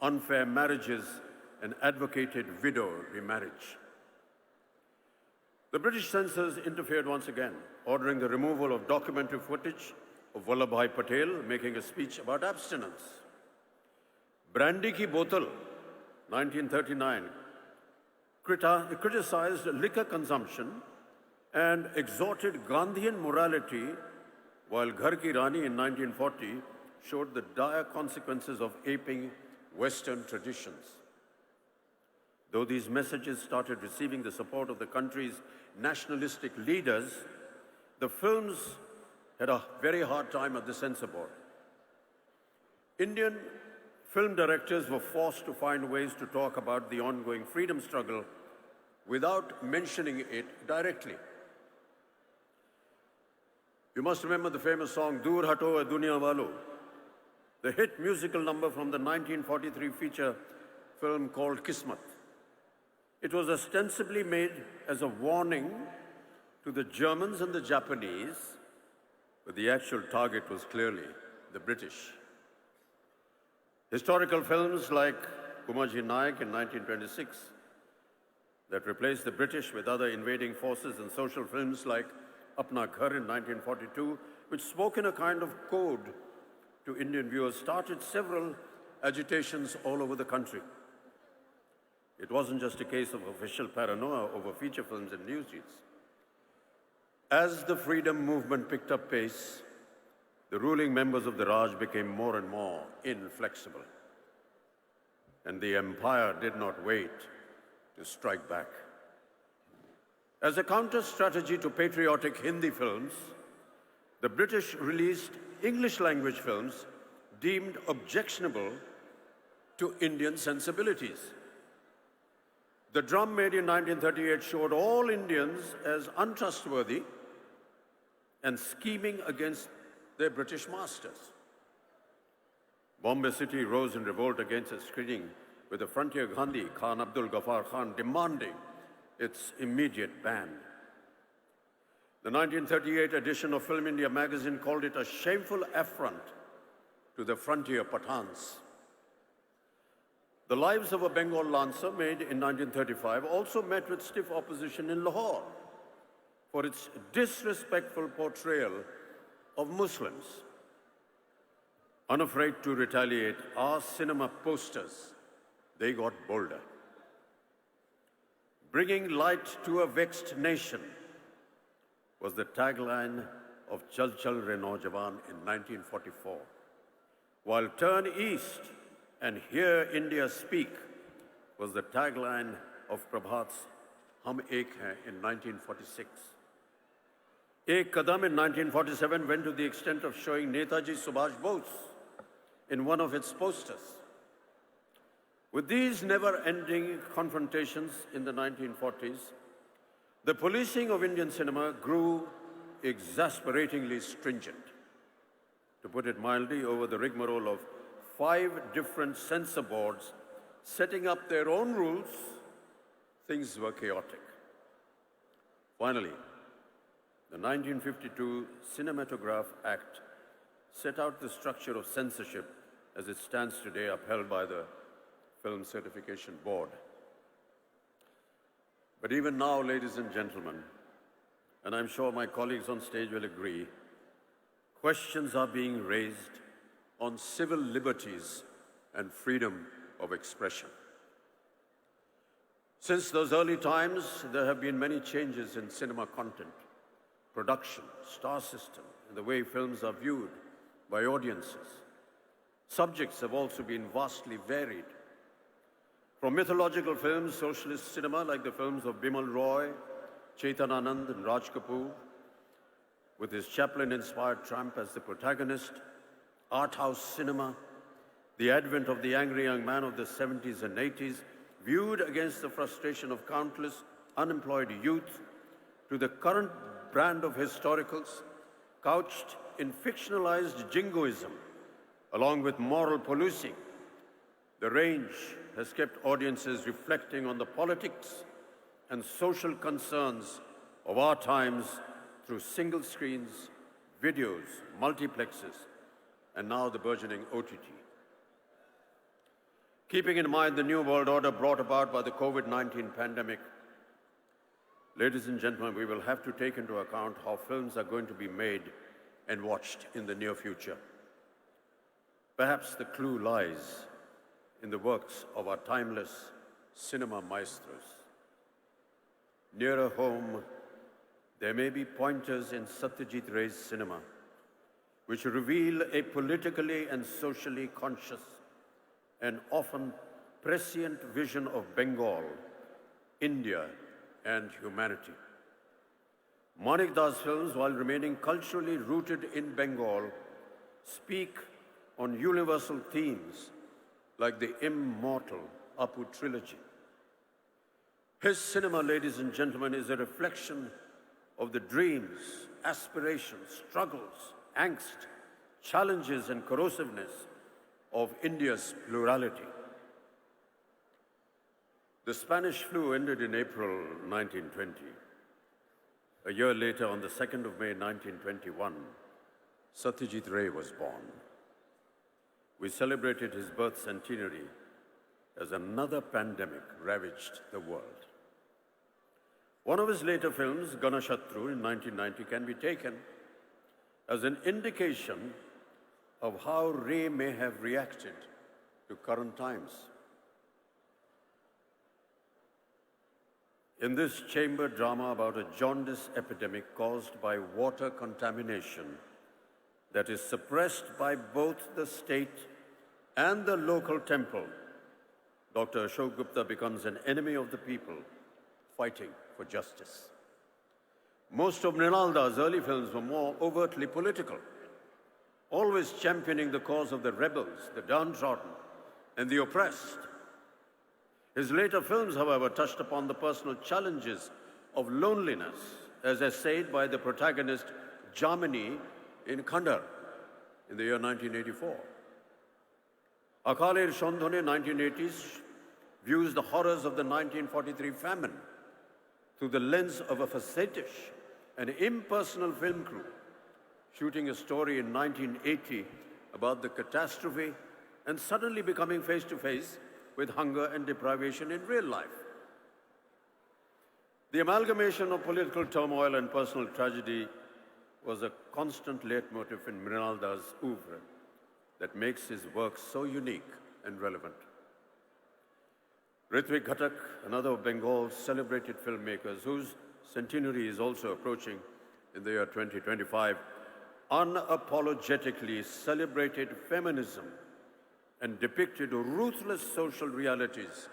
unfair marriages and advocated widow remarriage. The British censors interfered once again, ordering the removal of documentary footage of Vallabhbhai Patel making a speech about abstinence. Brandy Ki Botal, 1939, criticized liquor consumption and exhorted Gandhian morality, while Ghar Ki Rani in 1940 showed the dire consequences of aping Western traditions. Though these messages started receiving the support of the country's nationalistic leaders, the films had a very hard time at the censor board. Indian film directors were forced to find ways to talk about the ongoing freedom struggle without mentioning it directly. You must remember the famous song, Dur Hato Hai Duniya Walo, the hit musical number from the 1943 feature film called Kismat. It was ostensibly made as a warning to the Germans and the Japanese, but the actual target was clearly the British. Historical films like Kumaji Naik in 1926 that replaced the British with other invading forces, and social films like Apna Ghar in 1942, which spoke in a kind of code to Indian viewers, started several agitations all over the country. It wasn't just a case of official paranoia over feature films and newsreels. As the freedom movement picked up pace, the ruling members of the Raj became more and more inflexible. And the empire did not wait to strike back. As a counter-strategy to patriotic Hindi films, the British released English-language films deemed objectionable to Indian sensibilities. The Drum made in 1938 showed all Indians as untrustworthy and scheming against their British masters. Bombay City rose in revolt against its screening, with the frontier Gandhi, Khan Abdul Ghaffar Khan, demanding its immediate ban. The 1938 edition of Film India magazine called it a shameful affront to the frontier Pathans. The Lives of a Bengal Lancer, made in 1935, also met with stiff opposition in Lahore for its disrespectful portrayal of Muslims. Unafraid to retaliate, our cinema posters, they got bolder. Bringing light to a vexed nation was the tagline of Chal Chal Re Naujawan in 1944, while Turn East and Hear India Speak was the tagline of Prabhat's Hum Ek Hain in 1946. Ek Kadam in 1947 went to the extent of showing Netaji Subhash Bose in one of its posters. With these never-ending confrontations in the 1940s, the policing of Indian cinema grew exasperatingly stringent. To put it mildly, over the rigmarole of 5 different censor boards setting up their own rules, things were chaotic. Finally, the 1952 Cinematograph Act set out the structure of censorship as it stands today, upheld by the Film Certification Board. But even now, ladies and gentlemen, and I'm sure my colleagues on stage will agree, questions are being raised on civil liberties and freedom of expression. Since those early times, there have been many changes in cinema content, production, star system, and the way films are viewed by audiences. Subjects have also been vastly varied. From mythological films, socialist cinema like the films of Bimal Roy, Chetan Anand and Raj Kapoor, with his Chaplin-inspired Trump as the protagonist, art house cinema, the advent of the angry young man of the 70s and 80s, viewed against the frustration of countless unemployed youth, to the current brand of historicals, couched in fictionalized jingoism, along with moral policing. The range has kept audiences reflecting on the politics and social concerns of our times through single screens, videos, multiplexes, and now the burgeoning OTT. Keeping in mind the new world order brought about by the COVID-19 pandemic, ladies and gentlemen, we will have to take into account how films are going to be made and watched in the near future. Perhaps the clue lies in the works of our timeless cinema maestros. Nearer home, there may be pointers in Satyajit Ray's cinema which reveal a politically and socially conscious and often prescient vision of Bengal, India, and humanity. Manik Das films, while remaining culturally rooted in Bengal, speak on universal themes like the immortal Apu trilogy. His cinema, ladies and gentlemen, is a reflection of the dreams, aspirations, struggles, angst, challenges, and corrosiveness of India's plurality. The Spanish flu ended in April 1920. A year later, on the 2nd of May 1921, Satyajit Ray was born. We celebrated his birth centenary as another pandemic ravaged the world. One of his later films, Ganashatru in 1990, can be taken as an indication of how Ray may have reacted to current times. In this chamber drama about a jaundice epidemic caused by water contamination that is suppressed by both the state and the local temple, Dr. Ashok Gupta becomes an enemy of the people fighting for justice. Most of Mrinalda's early films were more overtly political, always championing the cause of the rebels, the downtrodden, and the oppressed. His later films, however, touched upon the personal challenges of loneliness, as essayed by the protagonist Jamini in Khandar in the year 1984. Akaler Shandhone, 1980s, views the horrors of the 1943 famine through the lens of a facetious and impersonal film crew, shooting a story in 1980 about the catastrophe and suddenly becoming face to face with hunger and deprivation in real life. The amalgamation of political turmoil and personal tragedy was a constant leitmotif in Mrinalda's oeuvre that makes his work so unique and relevant. Ritwik Ghatak, another of Bengal's celebrated filmmakers, whose centenary is also approaching in the year 2025, unapologetically celebrated feminism and depicted ruthless social realities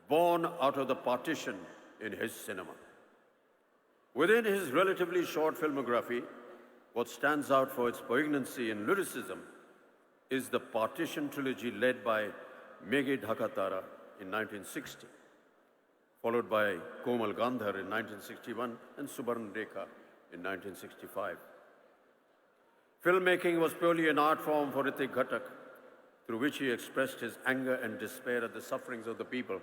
born out of the partition in his cinema. Within his relatively short filmography, what stands out for its poignancy and lyricism is the Partition trilogy led by Meghe Dhakatara in 1960, followed by Komal Gandhar in 1961 and Subarn Rekha in 1965. Filmmaking was purely an art form for Ritwik Ghatak, through which he expressed his anger and despair at the sufferings of the people.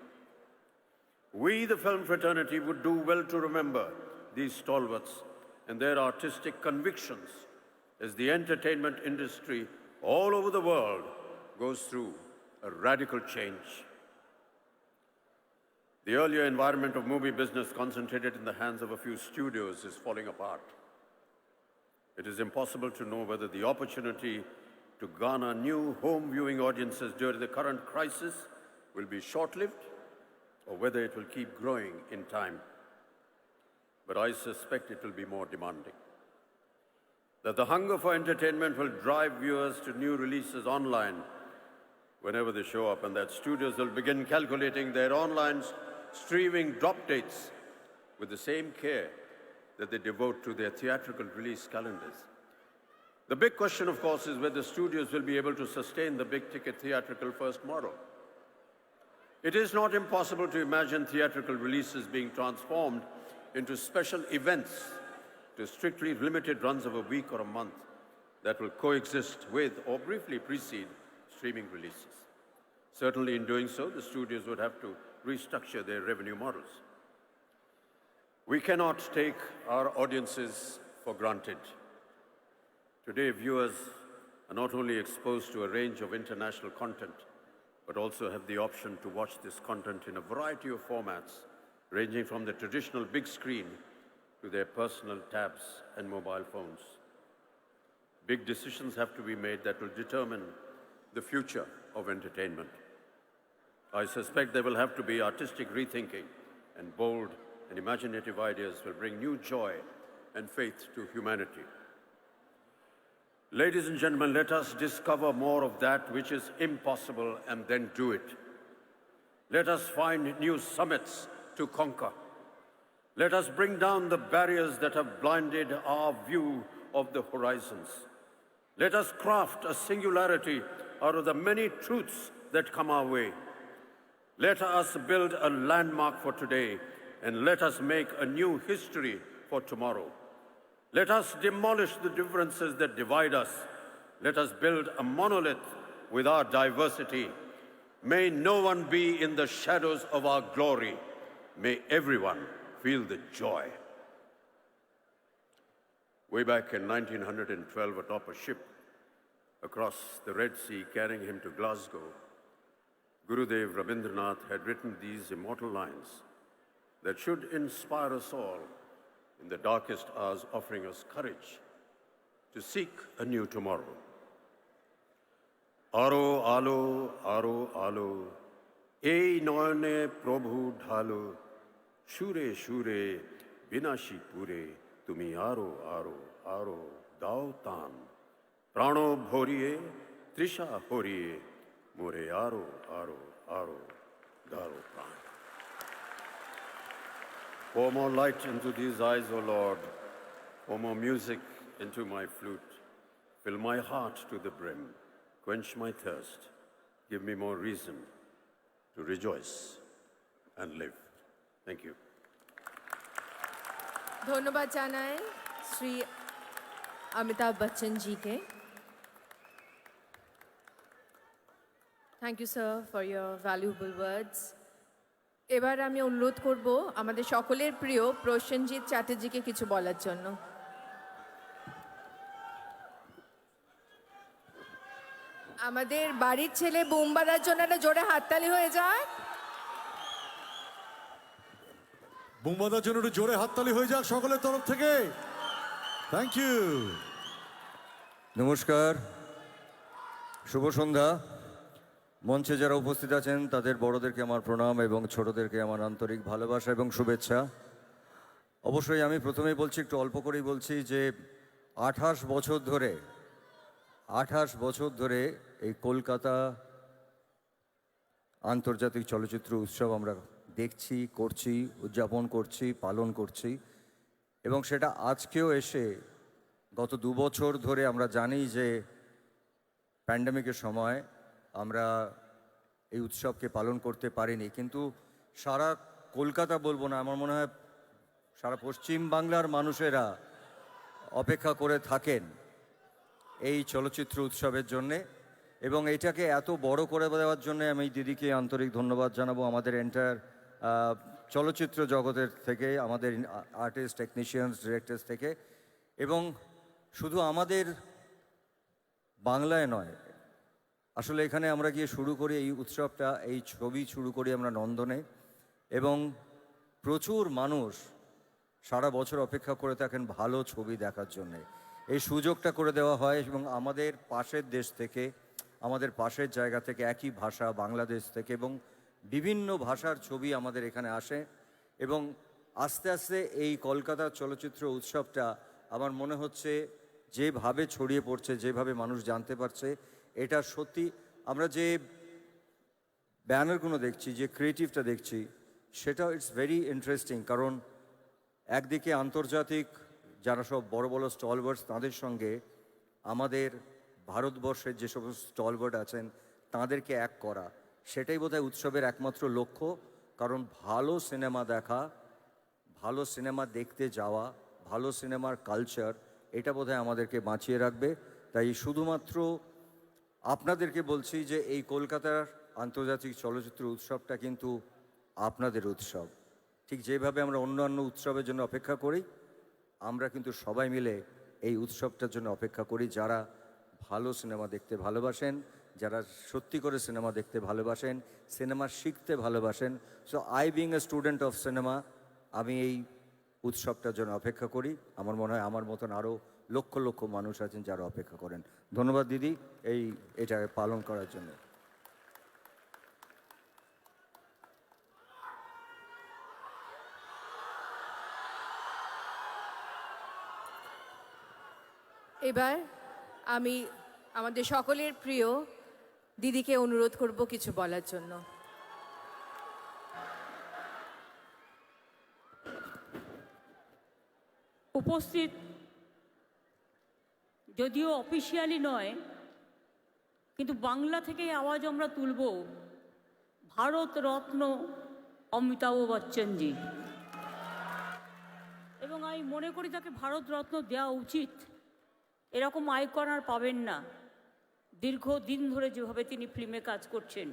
We, the film fraternity, would do well to remember these stalwarts and their artistic convictions as the entertainment industry all over the world goes through a radical change. The earlier environment of movie business concentrated in the hands of a few studios is falling apart. It is impossible to know whether the opportunity to garner new home viewing audiences during the current crisis will be short-lived or whether it will keep growing in time. But I suspect it will be more demanding. that the hunger for entertainment will drive viewers to new releases online whenever they show up, and that studios will begin calculating their online streaming drop dates with the same care that they devote to their theatrical release calendars. The big question, of course, is whether studios will be able to sustain the big-ticket theatrical first model. It is not impossible to imagine theatrical releases being transformed into special events to strictly limited runs of a week or a month that will coexist with or briefly precede streaming releases. Certainly in doing so, the studios would have to restructure their revenue models. We cannot take our audiences for granted. Today, viewers are not only exposed to a range of international content, but also have the option to watch this content in a variety of formats, ranging from the traditional big screen to their personal tabs and mobile phones. Big decisions have to be made that will determine the future of entertainment. I suspect there will have to be artistic rethinking, and bold and imaginative ideas will bring new joy and faith to humanity. Ladies and gentlemen, let us discover more of that which is impossible and then do it. Let us find new summits to conquer. Let us bring down the barriers that have blinded our view of the horizons. Let us craft a singularity out of the many truths that come our way. Let us build a landmark for today, and let us make a new history for tomorrow. Let us demolish the differences that divide us. Let us build a monolith with our diversity. May no one be in the shadows of our glory. May everyone feel the joy. Way back in 1912, atop a ship across the Red Sea carrying him to Glasgow, Gurudev Rabindranath had written these immortal lines that should inspire us all in the darkest hours, offering us courage to seek a new tomorrow. Aro alo, aro alo, ei noyane prabhu dhalo, shure shure, binashi pure, tumi aro aro aro, dao tan, prano bhoriye, trisha horiye, more aro aro aro, daro pran. Pour more light into these eyes, O Lord. Pour more music into my flute. Fill my heart to the brim. Quench my thirst. Give me more reason to rejoice and live. Thank you. ধন্যবাদ জানাই Shri Amitabh Bachchan GK. Thank you, sir, for your valuable words. এবার আমি অনুরোধ করব আমাদের সকলের প্রিয় প্রসেনজিৎ চ্যাটার্জিকে কিছু বলার জন্য। আমাদের বাড়ির ছেলে বুম বাজার জন্য একটা জোরে হাততালি হয়ে যাক। বুম বাজার জন্য একটু জোরে হাততালি হয়ে যাক সকলের তরফ থেকে। Thank you. নমস্কার, শুভ সন্ধ্যা। মঞ্চে যারা উপস্থিত আছেন তাদের বড়দেরকে আমার প্রণাম এবং ছোটদেরকে আমার আন্তরিক ভালোবাসা এবং শুভেচ্ছা। অবশ্যই আমি প্রথমেই বলছি, একটু অল্প করেই বলছি, যে 28 বছর ধরে এই কলকাতা আন্তর্জাতিক চলচ্চিত্র উৎসব আমরা দেখছি, করছি, উদযাপন করছি, পালন করছি, এবং সেটা আজকেও এসে গত 2 বছর ধরে আমরা জানি যে প্যান্ডেমিকের সময় আমরা এই উৎসবকে পালন করতে পারিনি, কিন্তু সারা কলকাতা বলবো না, আমার মনে হয় সারা পশ্চিম বাংলার মানুষেরা অপেক্ষা করে থাকেন এই চলচ্চিত্র উৎসবের জন্যে, এবং এটাকে এত বড় করে দেওয়ার জন্যে আমি দিদিকে আন্তরিক ধন্যবাদ জানাবো, আমাদের এন্টায়ার চলচ্চিত্র জগতের থেকে, আমাদের আর্টিস্ট, টেকনিশিয়ানস, ডিরেক্টরস থেকে, এবং শুধু আমাদের বাংলায় নয়, আসলে এখানে আমরা গিয়ে শুরু করি এই উৎসবটা, এই ছবি শুরু করি আমরা নন্দনে, এবং প্রচুর মানুষ সারা বছর অপেক্ষা করে থাকেন ভালো ছবি দেখার জন্যে। এই সুযোগটা করে দেওয়া হয়, এবং আমাদের পাশের দেশ থেকে, আমাদের পাশের জায়গা থেকে, একই ভাষা বাংলাদেশ থেকে, এবং বিভিন্ন ভাষার ছবি আমাদের এখানে আসে, এবং আস্তে আস্তে এই কলকাতা চলচ্চিত্র উৎসবটা আমার মনে হচ্ছে যেভাবে ছড়িয়ে পড়ছে, যেভাবে মানুষ জানতে পারছে, এটা সত্যি আমরা যে ব্যানারগুলো দেখছি, যে ক্রিয়েটিভটা দেখছি, সেটা ইটস ভেরি ইন্টারেস্টিং। কারণ একদিকে আন্তর্জাতিক যারা সব বড় বড় স্টলওয়ার্ডস, তাদের সঙ্গে আমাদের ভারতবর্ষের যে সমস্ত স্টলওয়ার্ড আছেন তাদেরকে এক করা, সেটাই বোধহয় উৎসবের একমাত্র লক্ষ্য। কারণ ভালো সিনেমা দেখা, ভালো সিনেমা দেখতে যাওয়া, ভালো সিনেমার কালচার, এটা বোধহয় আমাদেরকে বাঁচিয়ে রাখবে। তাই শুধুমাত্র আপনাদেরকে বলছি যে এই কলকাতার আন্তর্জাতিক চলচ্চিত্র উৎসবটা কিন্তু আপনাদের উৎসব। ঠিক যেভাবে আমরা অন্যান্য উৎসবের জন্য অপেক্ষা করি, আমরা কিন্তু সবাই মিলে এই উৎসবটার জন্য অপেক্ষা করি, যারা ভালো সিনেমা দেখতে ভালোবাসেন, যারা সত্যি করে সিনেমা দেখতে ভালোবাসেন, সিনেমা শিখতে ভালোবাসেন। So I being a student of cinema, আমি এই উৎসবটার জন্য অপেক্ষা করি। আমার মনে হয় আমার মতন আরও লক্ষ লক্ষ মানুষ আছেন যারা অপেক্ষা করেন। ধন্যবাদ দিদি এটা পালন করার জন্য। এবার আমি আমাদের সকলের প্রিয় দিদিকে অনুরোধ করব কিছু বলার জন্য। উপস্থিত যদিও অফিসিয়ালি নয়, কিন্তু বাংলা থেকে আওয়াজ আমরা তুলব ভারত রত্ন অমিতাভ বচ্চনজি, এবং আমি মনে করি তাকে ভারত রত্ন দেওয়া উচিত। এরকম আইকন আর পাবেন না। দীর্ঘদিন ধরে যেভাবে তিনি ফিল্মে কাজ করছেন,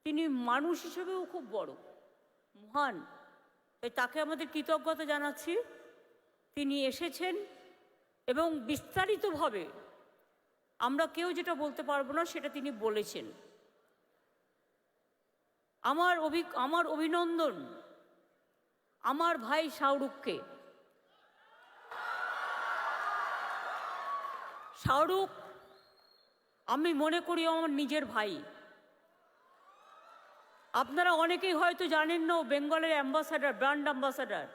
তিনি মানুষ হিসেবেও খুব বড়, মহান। তাই তাকে আমাদের কৃতজ্ঞতা জানাচ্ছি। তিনি এসেছেন এবং বিস্তারিতভাবে আমরা কেউ যেটা বলতে পারবো না সেটা তিনি বলেছেন। আমার অভিনন্দন আমার ভাই শাহরুখকে। শাহরুখ আমি মনে করি আমার নিজের ভাই। আপনারা অনেকেই হয়তো জানেন না, বেঙ্গলের অ্যাম্বাসাডার, ব্র্যান্ড অ্যাম্বাসাডার,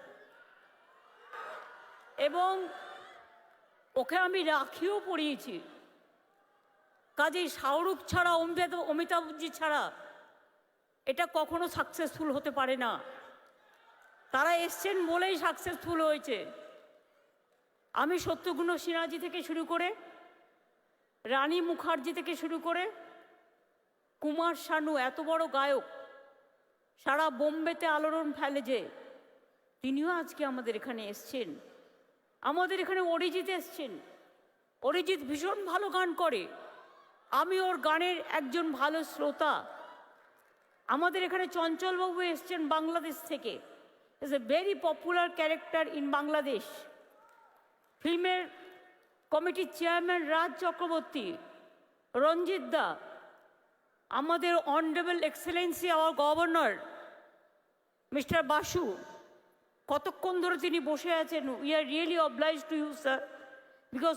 এবং ওকে আমি রাখিও পরিয়েছি। কাজেই শাহরুখ ছাড়া, অমিতাভজি ছাড়া এটা কখনো সাকসেসফুল হতে পারে না। তারা এসছেন বলেই সাকসেসফুল হয়েছে। আমি সত্যগুণ সিনহাজি থেকে শুরু করে, রানী মুখার্জি থেকে শুরু করে, কুমার শানু, এত বড় গায়ক, সারা বোম্বেতে আলোড়ন ফেলে যে, তিনিও আজকে আমাদের এখানে এসছেন। আমাদের এখানে অরিজিৎ এসছেন। অরিজিৎ ভীষণ ভালো গান করে, আমি ওর গানের একজন ভালো শ্রোতা। আমাদের এখানে চঞ্চলবাবু এসছেন বাংলাদেশ থেকে, is a very popular character in Bangladesh. ফিল্মের কমিটির চেয়ারম্যান রাজ চক্রবর্তী, রঞ্জিত দা, আমাদের honourable excellency our governor mister Basu, কতক্ষণ ধরে তিনি বসে আছেন। We are really oblige to you sir, because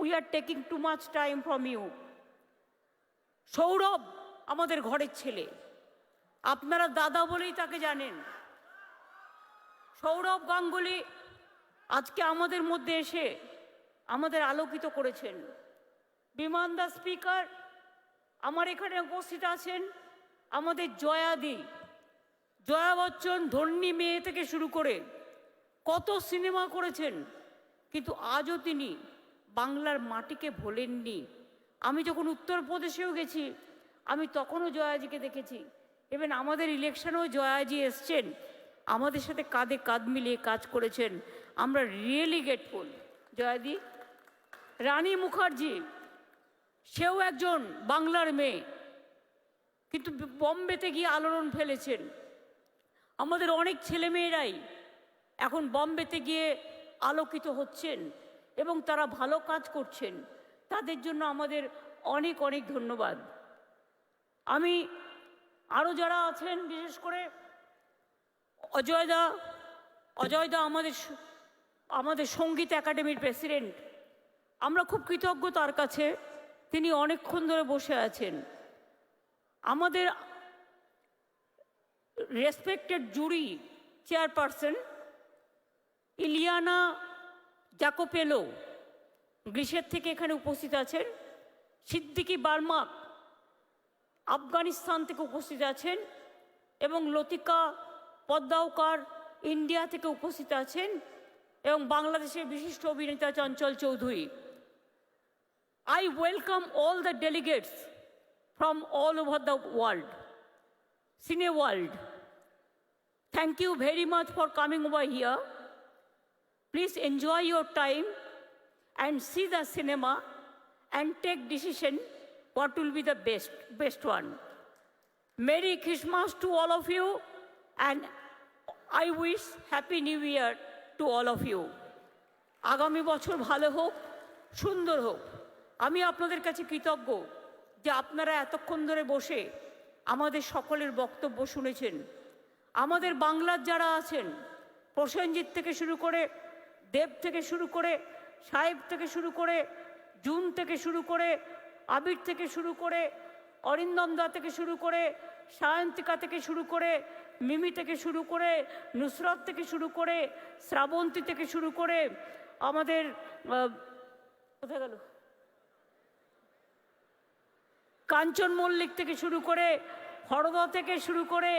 we are taking too much time from you. Sourav আমাদের ঘরের ছেলে, আপনারা দাদা বলেই তাকে জানেন। সৌরভ গাঙ্গুলি আজকে আমাদের মধ্যে এসে আমাদের আলোকিত করেছেন। বিমান দা স্পিকার আমার এখানে উপস্থিত আছেন। আমাদের জয়াদি, জয়া বচ্চন, ধন্যী মেয়ে থেকে শুরু করে কত সিনেমা করেছেন, কিন্তু আজও তিনি বাংলার মাটিকে ভোলেননি। আমি যখন উত্তরপ্রদেশেও গেছি, আমি তখনও জয়াজিকে দেখেছি। ইভেন আমাদের ইলেকশনেও জয়াজি এসছেন, আমাদের সাথে কাঁধে কাঁধ মিলিয়ে কাজ করেছেন। আমরা রিয়েলি গ্রেটফুল জয়াদি। রানী মুখার্জি, সেও একজন বাংলার মেয়ে, কিন্তু বম্বেতে গিয়ে আলোড়ন ফেলেছেন। আমাদের অনেক ছেলেমেয়েরাই এখন বম্বেতে গিয়ে আলোকিত হচ্ছেন এবং তারা ভালো কাজ করছেন। তাদের জন্য আমাদের অনেক অনেক ধন্যবাদ। আমি আরও যারা আছেন, বিশেষ করে অজয়দা আমাদের সঙ্গীত একাডেমির প্রেসিডেন্ট, আমরা খুব কৃতজ্ঞ তার কাছে। তিনি অনেকক্ষণ ধরে বসে আছেন। আমাদের রেসপেক্টেড জুরি চেয়ারপারসন ইলিয়ানা জাকোপেলো, গ্রিসের থেকে এখানে উপস্থিত আছেন, সিদ্দিকি বার্মাক আফগানিস্তান থেকে উপস্থিত আছেন, এবং লতিকা পদ্মাওকার ইন্ডিয়া থেকে উপস্থিত আছেন, এবং বাংলাদেশের বিশিষ্ট অভিনেতা Chanchal Chowdhury. I welcome all the delegates from all over the world, cine world. Thank you very much for coming over here. Please enjoy your time and see the cinema and take decision what will be the best one. Merry Christmas to all of you, and I wish Happy New Year to all of you. আগামী বছর ভালো হোক, সুন্দর হোক। আমি আপনাদের কাছে কৃতজ্ঞ যে আপনারা এতক্ষণ ধরে বসে আমাদের সকলের বক্তব্য শুনেছেন। আমাদের বাংলার যারা আছেন, প্রসেনজিৎ থেকে শুরু করে, দেব থেকে শুরু করে, সাহেব থেকে শুরু করে, জুন থেকে শুরু করে, আবির থেকে শুরু করে, অরিন্দম দা থেকে শুরু করে, সায়ন্তিকা থেকে শুরু করে, মিমি থেকে শুরু করে, নুসরত থেকে শুরু করে, শ্রাবন্তী থেকে শুরু করে, আমাদের কোথায় গেল, কাঞ্চন মল্লিক থেকে শুরু করে, হরদা থেকে শুরু করে,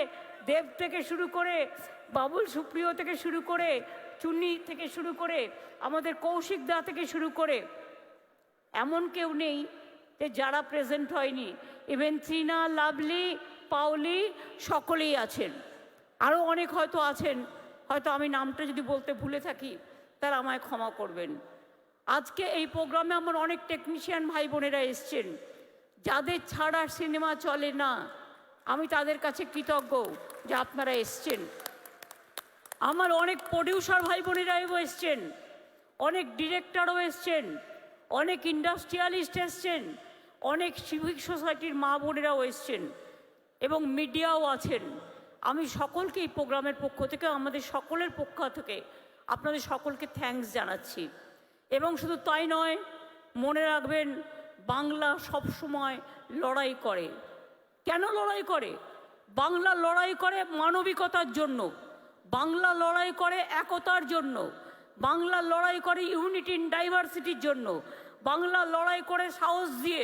দেব থেকে শুরু করে, বাবুল সুপ্রিয় থেকে শুরু করে, চুন্নি থেকে শুরু করে, আমাদের কৌশিক দা থেকে শুরু করে, এমন কেউ নেই যে যারা প্রেজেন্ট হয়নি। ইভেন ত্রিনা, লাভলি, পাওলি সকলেই আছেন। আরও অনেক হয়তো আছেন, হয়তো আমি নামটা যদি বলতে ভুলে থাকি তারা আমায় ক্ষমা করবেন। আজকে এই প্রোগ্রামে আমার অনেক টেকনিশিয়ান ভাই বোনেরা এসছেন, যাদের ছাড়া সিনেমা চলে না। আমি তাদের কাছে কৃতজ্ঞ যে আপনারা এসছেন। আমার অনেক প্রডিউসার ভাই বোনেরাও এসছেন, অনেক ডিরেক্টরও এসছেন, অনেক ইন্ডাস্ট্রিয়ালিস্ট এসছেন, অনেক সিভিক সোসাইটির মা বোনেরাও এসছেন, এবং মিডিয়াও আছেন। আমি সকলকে এই প্রোগ্রামের পক্ষ থেকে, আমাদের সকলের পক্ষ থেকে আপনাদের সকলকে থ্যাঙ্কস জানাচ্ছি। এবং শুধু তাই নয়, মনে রাখবেন বাংলা সবসময় লড়াই করে। কেন লড়াই করে? বাংলা লড়াই করে মানবিকতার জন্য, বাংলা লড়াই করে একতার জন্য, বাংলা লড়াই করে ইউনিটি ইন ডাইভার্সিটির জন্য, বাংলা লড়াই করে সাহস দিয়ে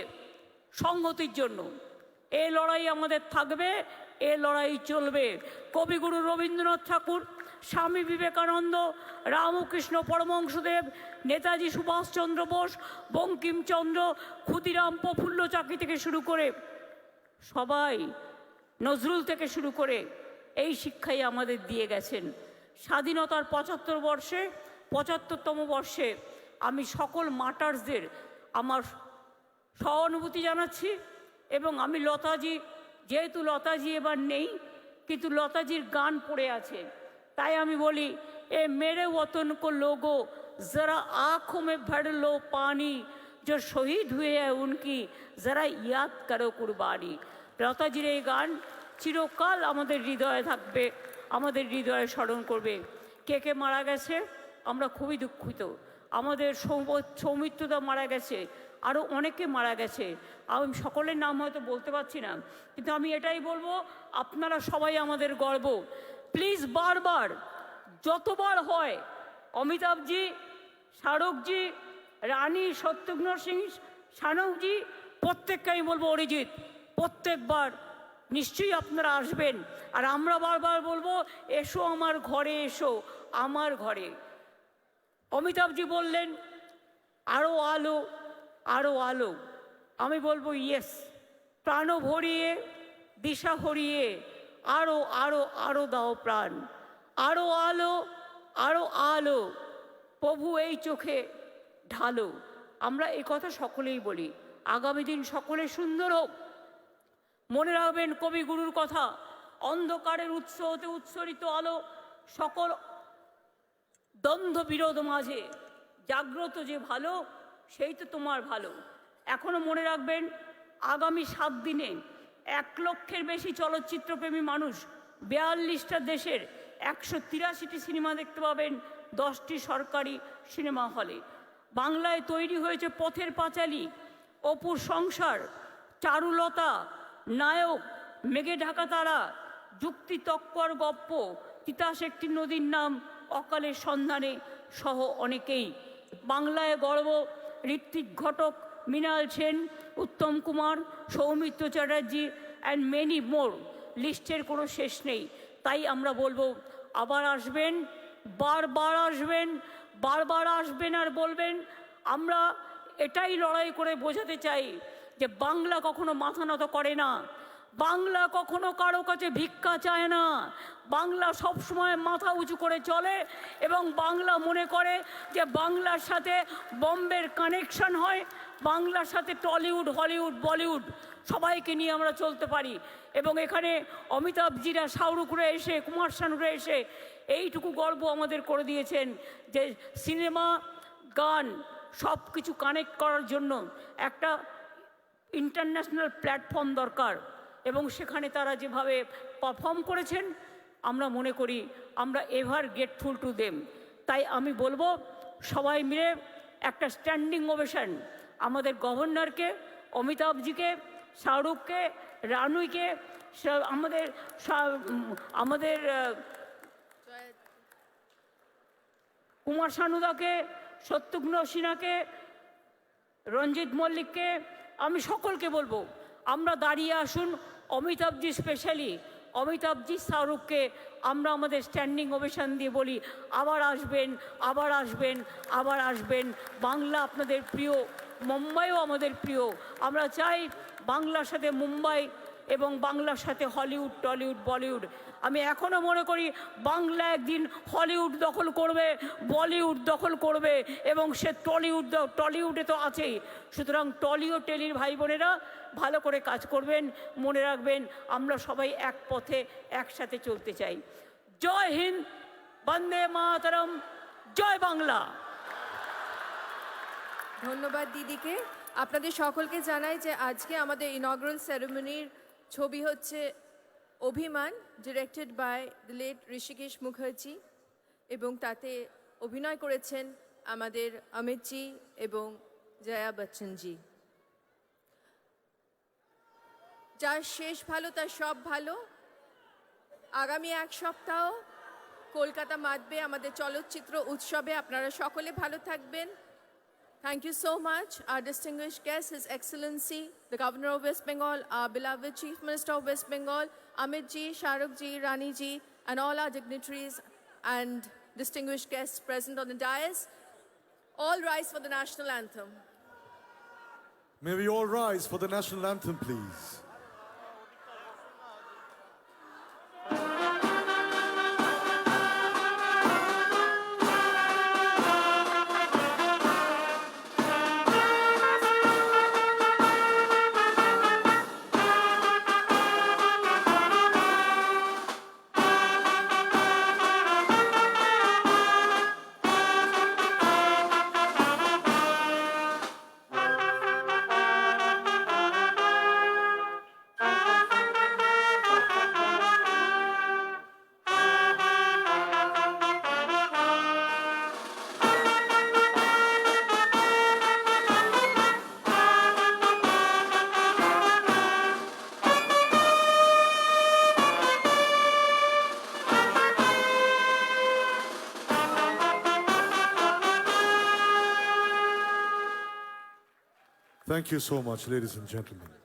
সংহতির জন্য। এই লড়াই আমাদের থাকবে, এই লড়াই চলবে। কবিগুরু রবীন্দ্রনাথ ঠাকুর, স্বামী বিবেকানন্দ, রামকৃষ্ণ পরমহংসদেব, নেতাজি সুভাষচন্দ্র বোস, বঙ্কিমচন্দ্র, ক্ষুদিরাম প্রফুল্ল চাকি থেকে শুরু করে সবাই, নজরুল থেকে শুরু করে এই শিক্ষাই আমাদের দিয়ে গেছেন। স্বাধীনতার ৭৫তম বর্ষে আমি সকল মার্টার্সদের আমার সহানুভূতি জানাচ্ছি। এবং আমি লতাজি, যেহেতু লতাজি এবার নেই, কিন্তু লতাজির গান পড়ে আছে, তাই আমি বলি, এ মেরে ওতন কো লোগো जरा आँखों में भर लो पानी, जो शहीद हुए हैं उनकी जरा याद करो कुर्बानी। লতাজির এই গান চিরকাল আমাদের হৃদয়ে থাকবে, আমাদের হৃদয়ে স্মরণ করবে। কে কে মারা গেছে আমরা খুবই দুঃখিত। আমাদের সৌমিত্রদা মারা গেছে, আরও অনেকে মারা গেছে। আমি সকলের নাম হয়তো বলতে পারছি না, কিন্তু আমি এটাই বলবো, আপনারা সবাই আমাদের গর্ব। প্লিজ বারবার যতবার হয়, অমিতাভজি, শাহরুখজি, রানী, শত্রুঘ্ন সিং, শাহরুখজি, প্রত্যেককে আমি বলবো অরিজিৎ, প্রত্যেকবার নিশ্চয়ই আপনারা আসবেন। আর আমরা বারবার বলবো, এসো আমার ঘরে, এসো আমার ঘরে। অমিতাভজি বললেন আরও আলো, আরও আলো। আমি বলবো ইয়েস, প্রাণ ভরিয়ে, দিশা হরিয়ে, আরও আরও আরও দাও প্রাণ, আরও আলো, আরও আলো, প্রভু এই চোখে ঢালো। আমরা এই কথা সকলেই বলি। আগামী দিন সকলে সুন্দর হোক। মনে রাখবেন কবিগুরুর কথা, অন্ধকারের উৎস হতে উৎসরিত আলো, সকল দ্বন্দ্ব বিরোধ মাঝে জাগ্রত যে ভালো, সেই তো তোমার ভালো। এখনো মনে রাখবেন, আগামী 7 দিনে 1 লক্ষের বেশি চলচ্চিত্রপ্রেমী মানুষ 42টা দেশের 183টি সিনেমা দেখতে পাবেন 10টি সরকারি সিনেমা হলে। বাংলায় তৈরি হয়েছে পথের পাঁচালী, অপুর সংসার, চারুলতা, নায়ক, মেঘে ঢাকা তারা, যুক্তি তৎপর গপ্প, তিতাস একটি নদীর নাম, অকালের সন্ধানে সহ অনেকেই। বাংলায় গর্ব, Ritwik Ghatak, Mrinal Sen, Uttam Kumar, Soumitra Chatterjee and many more. লিস্টের কোনো শেষ নেই। তাই আমরা বলবো আবার আসবেন, বারবার আসবেন, বারবার আসবেন আর বলবেন। আমরা এটাই লড়াই করে বোঝাতে চাই যে বাংলা কখনো মাথা নত করে না, বাংলা কখনো কারো কাছে ভিক্ষা চায় না, বাংলা সবসময় মাথা উঁচু করে চলে এবং বাংলা মনে করে যে বাংলার সাথে বম্বের কানেকশন হয়, বাংলার সাথে টলিউড, হলিউড, বলিউড সবাইকে নিয়ে আমরা চলতে পারি। এবং এখানে অমিতাভজিরা, শাহরুখরা এসে, কুমার শানুরা এসে এইটুকু গর্ব আমাদের করে দিয়েছেন যে সিনেমা, গান সব কিছু কানেক্ট করার জন্য একটা ইন্টারন্যাশনাল প্ল্যাটফর্ম দরকার। এবং সেখানে তারা যেভাবে পারফর্ম করেছেন আমরা মনে করি আমরা এভার গ্রেটফুল টু দেম। তাই আমি বলবো সবাই মিলে একটা স্ট্যান্ডিং ওভেশন আমাদের গভর্নরকে, অমিতাভজিকে, শাহরুখকে, রানুইকে, আমাদের আমাদের কুমার শানুদাকে, শত্রুঘ্ন সিনহাকে, রঞ্জিত মল্লিককে, আমি সকলকে বলবো আমরা দাঁড়িয়ে আসুন। অমিতাভজি স্পেশালি, অমিতাভজি, শাহরুখকে আমরা আমাদের স্ট্যান্ডিং ওভেশন দিয়ে বলি আবার আসবেন, আবার আসবেন, আবার আসবেন। বাংলা আপনাদের প্রিয়, মুম্বাইও আমাদের প্রিয়। আমরা চাই বাংলার সাথে মুম্বাই এবং বাংলার সাথে হলিউড, টলিউড, বলিউড। আমি এখনও মনে করি বাংলা একদিন হলিউড দখল করবে, বলিউড দখল করবে এবং সে টলিউডে তো আছেই। সুতরাং টলি ও টেলির ভাই বোনেরা ভালো করে কাজ করবেন, মনে রাখবেন আমরা সবাই এক পথে একসাথে চলতে চাই। জয় হিন্দ, বন্দে মাতরম, জয় বাংলা। ধন্যবাদ দিদিকে। আপনাদের সকলকে জানাই যে আজকে আমাদের ইনগ্রাল সেরেমনির ছবি হচ্ছে Abhimaan, directed by the late Hrishikesh Mukherjee, এবং তাতে অভিনয় করেছেন আমাদের অমিতজি এবং জয়া বচ্চনজি। যার শেষ ভালো তার সব ভালো। আগামী এক সপ্তাহ কলকাতা মাতবে আমাদের চলচ্চিত্র উৎসবে। আপনারা সকলে ভালো থাকবেন। Thank you so much, our distinguished guest, His Excellency, the Governor of West Bengal, our beloved Chief Minister of West Bengal, Amit ji, Shahrukh ji, Rani ji, and all our dignitaries and distinguished guests present on the dais. All rise for the national anthem. May we all rise for the national anthem, please. Thank you so much, ladies and gentlemen.